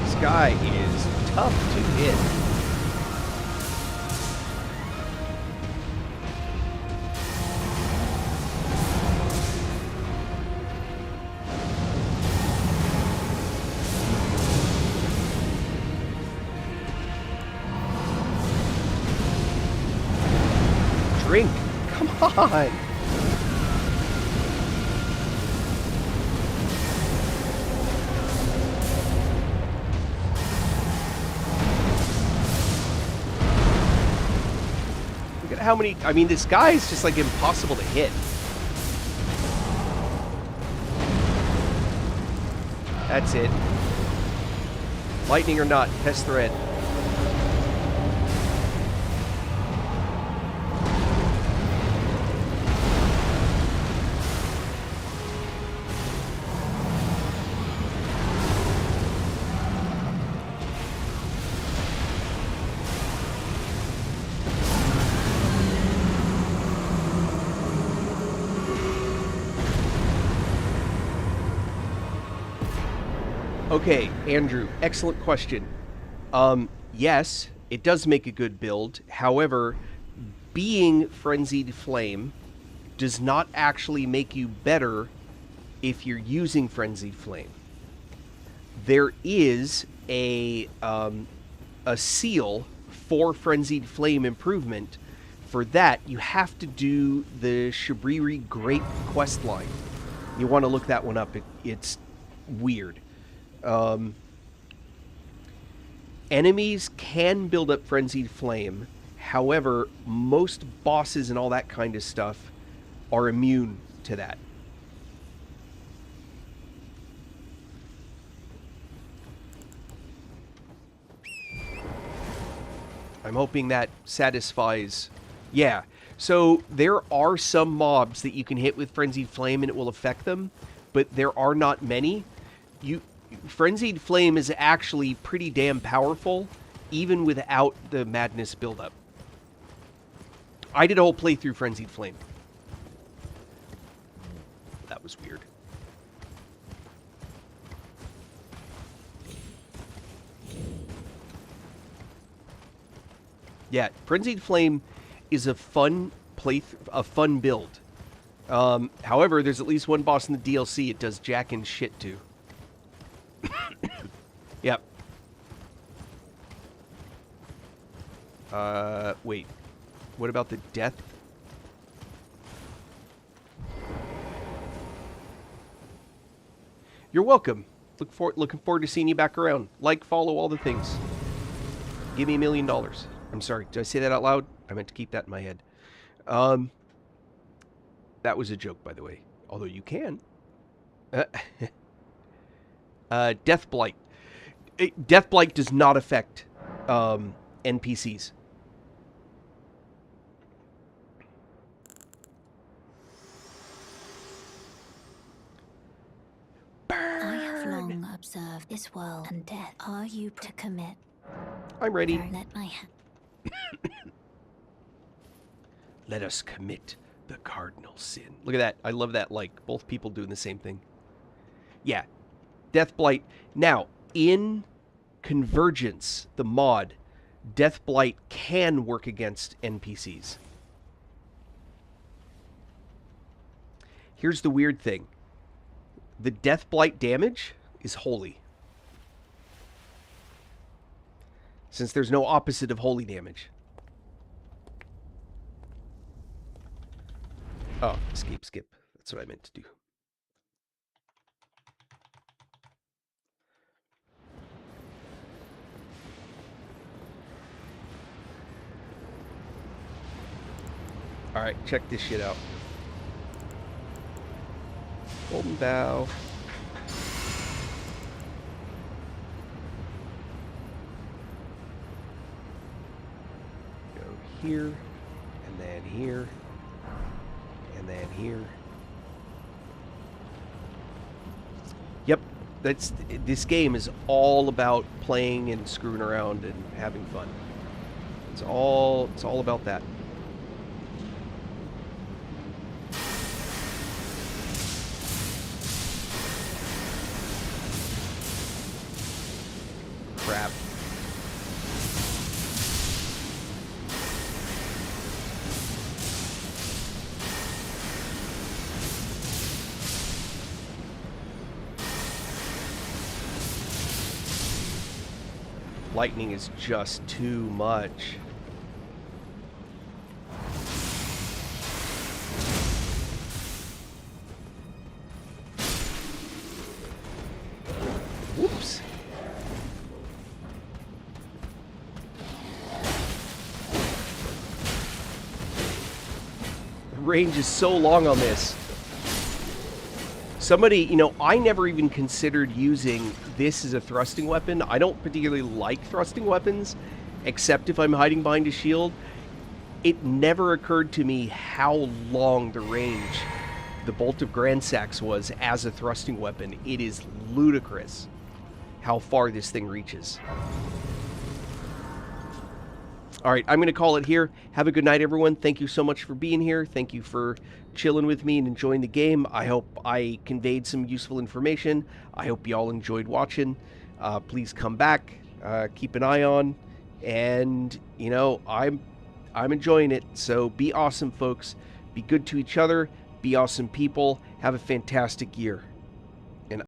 This guy is tough to hit. Drink. Come on. Look at how many... I mean, this guy is just, like, impossible to hit. That's it. Lightning or not, test thread. Okay, Andrew, excellent question. Yes, it does make a good build. However, being Frenzied Flame does not actually make you better if you're using Frenzied Flame. There is a seal for Frenzied Flame improvement. For that, you have to do the Shabriri Grape quest line. You want to look that one up. It's weird. Enemies can build up Frenzied Flame. However, most bosses and all that kind of stuff are immune to that. I'm hoping that satisfies... Yeah. So, there are some mobs that you can hit with Frenzied Flame and it will affect them, but there are not many. Frenzied Flame is actually pretty damn powerful, even without the madness buildup. I did a whole playthrough Frenzied Flame. That was weird. Yeah, Frenzied Flame is a fun build. However, there's at least one boss in the DLC it does jack and shit to. Yep. Wait. What about the death? You're welcome. Looking forward to seeing you back around. Like, follow, all the things. Give me $1 million. I'm sorry. Did I say that out loud? I meant to keep that in my head. That was a joke, by the way. Although you can. Death Blight. Death Blight does not affect NPCs. I have long observed this world and death. Are you to commit? I'm ready. Let my hand. Let us commit The cardinal sin. Look at that. I love that, like, both people doing the same thing. Yeah. Deathblight. Now, in Convergence, the mod, Deathblight can work against NPCs. Here's the weird thing. The Deathblight damage is holy. Since there's no opposite of holy damage. Oh, skip. That's what I meant to do. Alright, check this shit out. Golden Bow. Go here, and then here, and then here. Yep, this game is all about playing and screwing around and having fun. It's all about that. Crap. Lightning is just too much. Whoops. The range is so long on this. Somebody, you know, I never even considered using this as a thrusting weapon. I don't particularly like thrusting weapons, except if I'm hiding behind a shield. It never occurred to me how long the range the Bolt of Grandsax was as a thrusting weapon. It is ludicrous how far this thing reaches. All right, I'm going to call it here. Have a good night, everyone. Thank you so much for being here. Thank you for chilling with me and enjoying the game. I hope I conveyed some useful information. I hope you all enjoyed watching. Please come back, keep an eye on, and, you know, I'm enjoying it. So be awesome, folks. Be good to each other. Be awesome people. Have a fantastic year.